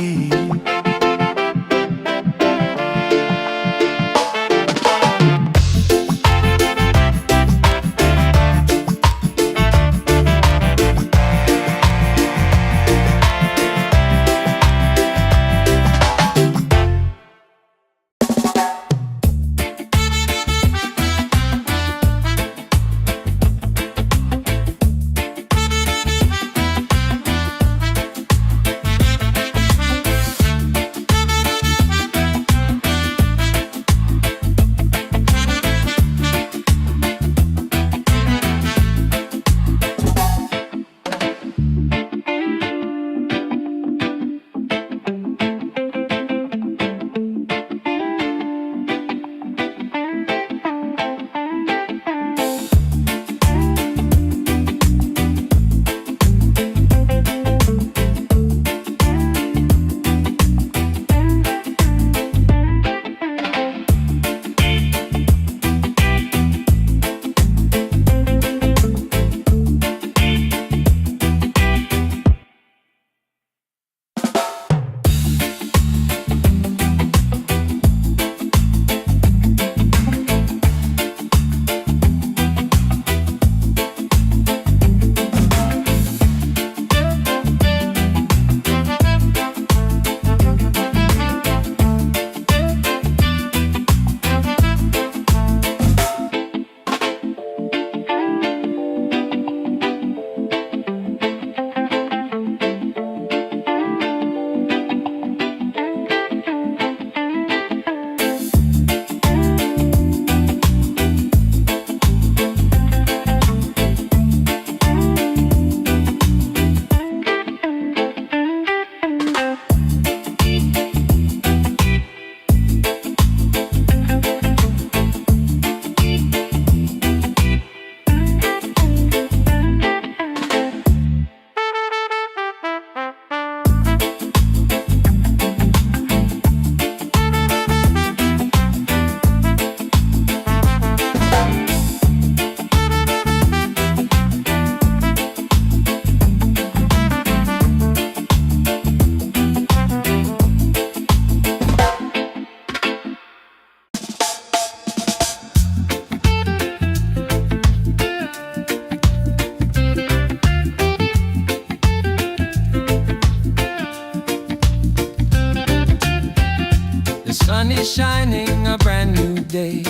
sun is shining, a brand new day.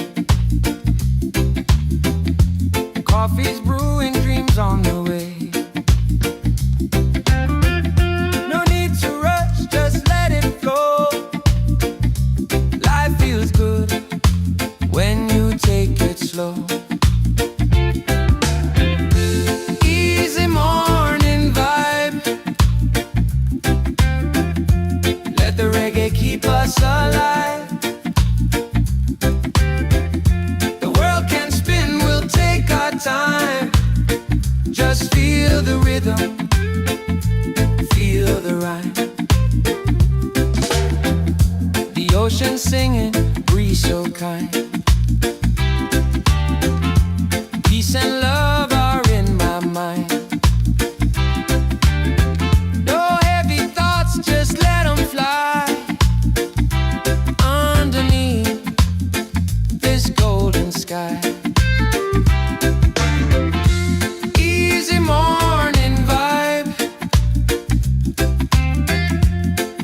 Coffee's brewing, dreams on the way. No need to rush, just let it flow. Life feels good when you take it slow. Easy morning vibe, let the reggae keep us alive. The world can spin, we'll take our time. Just feel the rhythm, feel the rhyme. The ocean singing, breeze so kind. Peace and love are in my mind. No heavy thoughts, just let them fly. Underneath this golden sky. Easy morning vibe,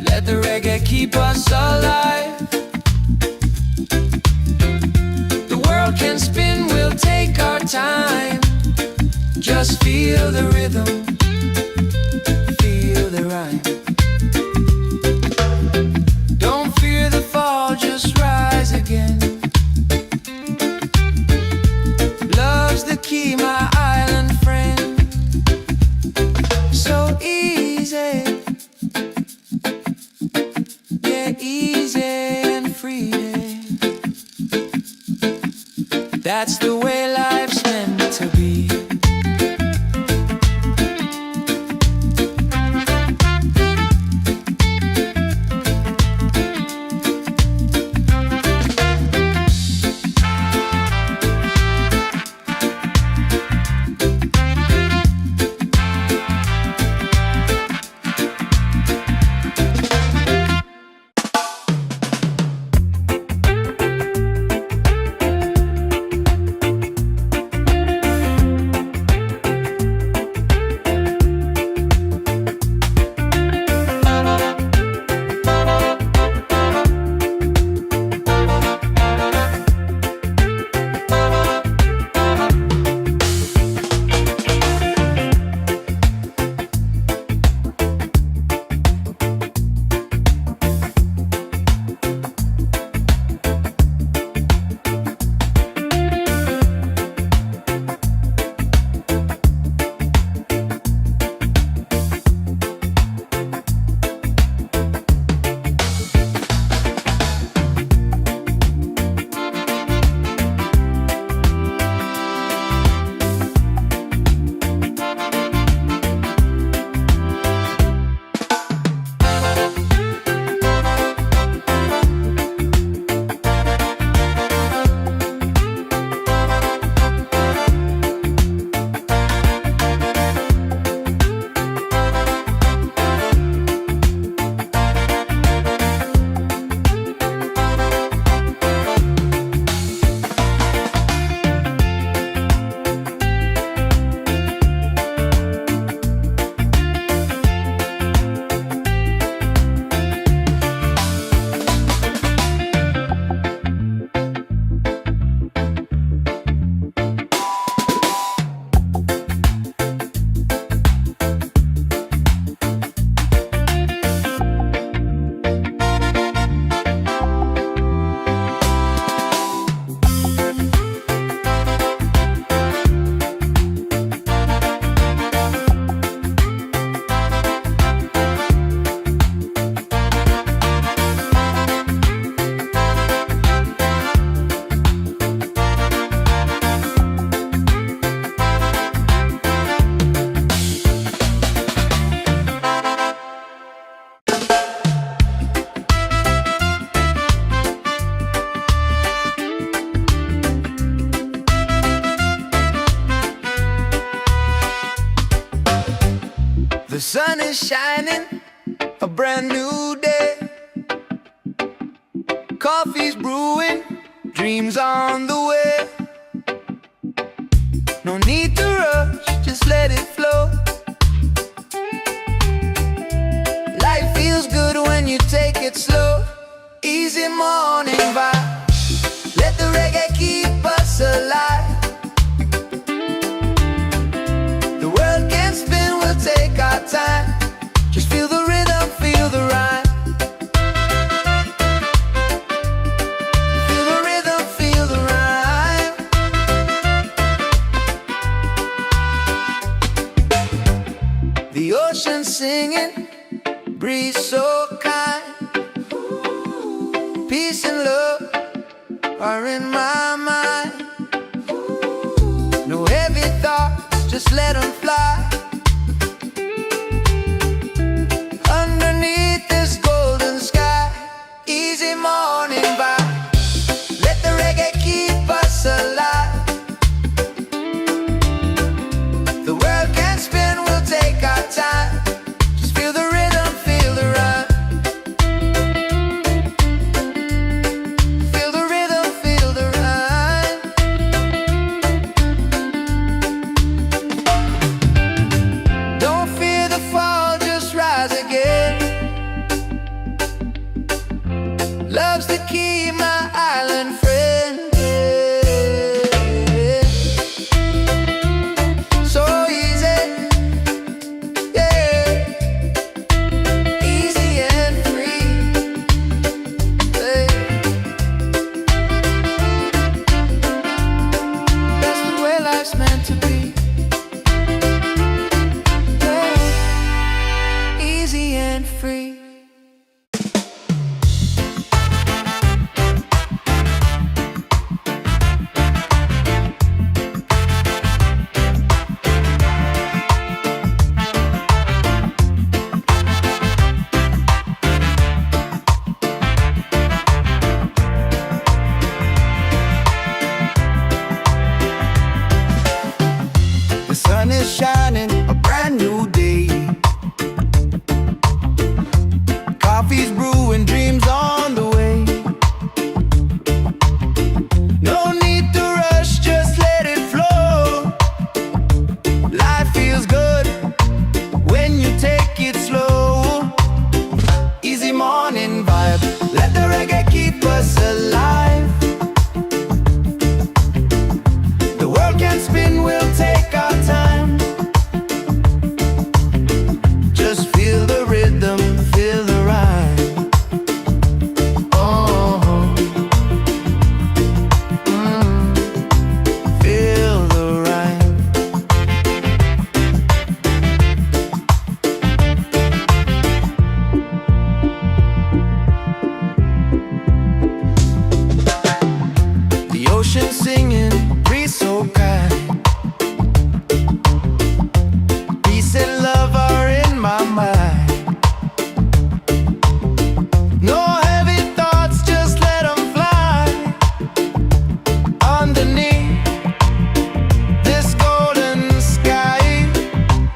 let the reggae keep us alive. The world can spin, we'll take our time. Just feel the rhythm, feel the rhyme. Don't fear the fall, just rise again. Love's the key, my island friend. So easy, yeah, easy and free. That's the way life's meant to be. The sun is shining, a brand new day. Coffee's brewing, dreams on the way. No need to rush, just let it flow. Life feels good when you take it slow. Easy morning vibe. Let the reggae keep us alive. The world can spin, we'll take our time. Just feel the rhythm, feel the rhyme. Feel the rhythm, feel the rhyme. The ocean singing, breeze so kind. Peace and love are in my mind. No heavy thoughts, just let them fly. Underneath this golden sky. Easy morning vibe. Let the reggae keep us alive. The world can spin, we'll take our time. Just feel the rhythm, feel the rhyme. Feel the rhythm, feel the rhyme. Don't fear the fall, just rise again. Love's the key, my island friend. So easy, yeah. Easy and free, yeah. That's the way life's meant to be, yeah. Easy and free. The sun is shining, a brand new day. Coffee's brewing, dreams on the way. No need to rush, just let it flow. Life feels good when you take it slow. Easy morning vibe, let the reggae keep us alive. The world can spin, we'll take our time. Just feel the rhythm, feel the rhyme. Oh, feel the rhyme. The ocean singing, breeze so kind. Peace and love are in my mind. No heavy thoughts, just let them fly. Underneath this golden sky.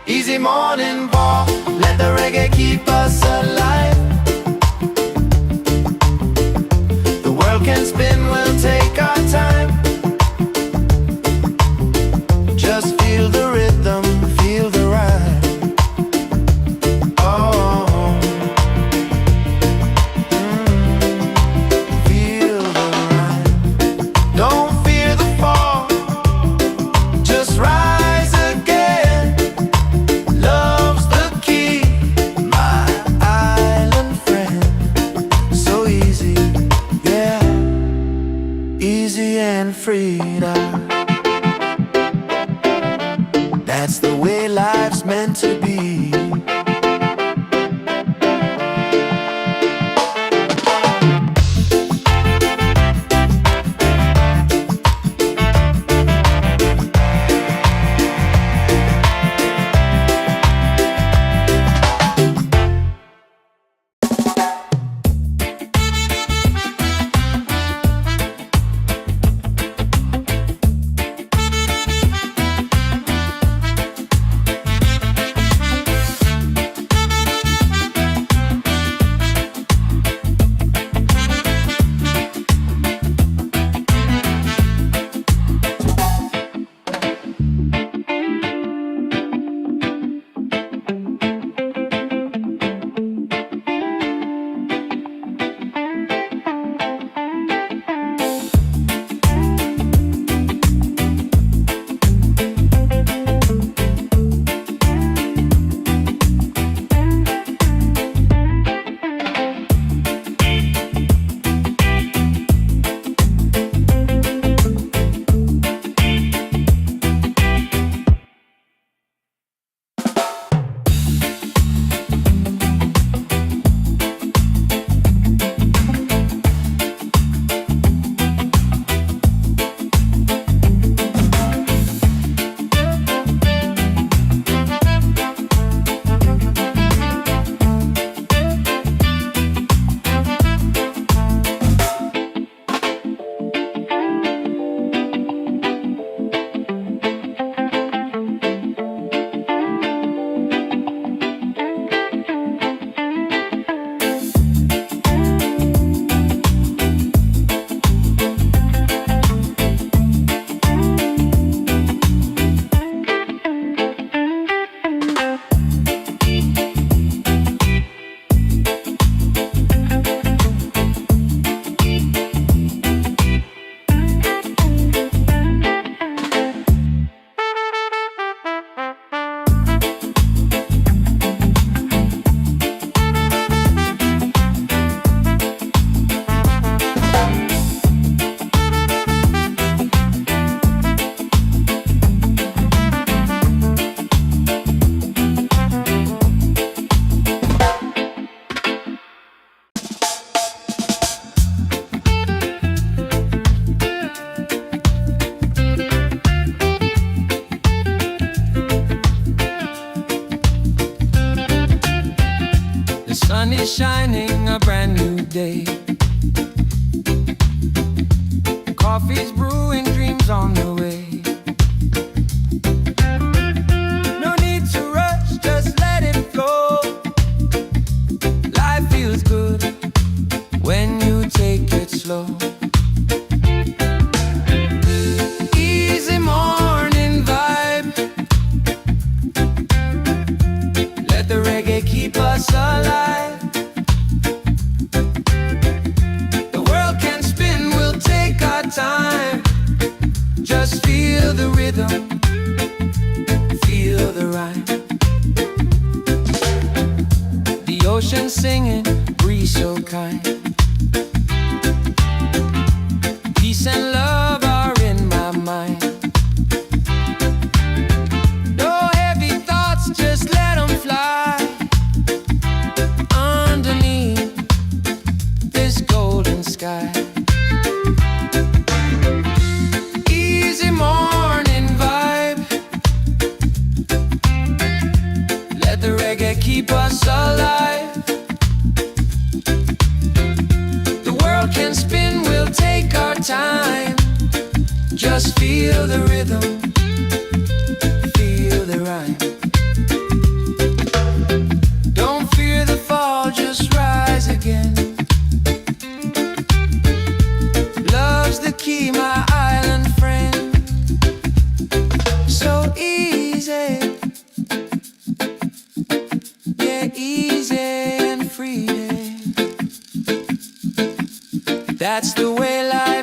Easy morning walk, let the reggae keep us alive. The world can spin, we'll take our time. Just feel the rhythm, feel the rhyme. Oh, feel the rhyme. Don't fear the fall, just rise again. Love's the key, my island friend. So easy, yeah. Easy and free now. That's the way life's meant to be. is shining a brand new day. Coffee's brewing, dreams on the way. No need to rush, just let it flow. Life feels good when you take it slow. Easy morning vibe. Let the reggae keep us alive. The world can spin, we'll take our time. Just feel the rhythm, feel the rhyme. The ocean singing, breeze so kind. Peace and love are in my mind. No heavy thoughts, just let them fly. Underneath this golden sky. Easy morning vibe. Let the reggae keep us alive. The world can spin, we'll take our time. Just feel the rhythm, feel the rhyme. Don't fear the fall, just rise again. Love's the key, my island friend. So easy, yeah, easy and free. That's the way life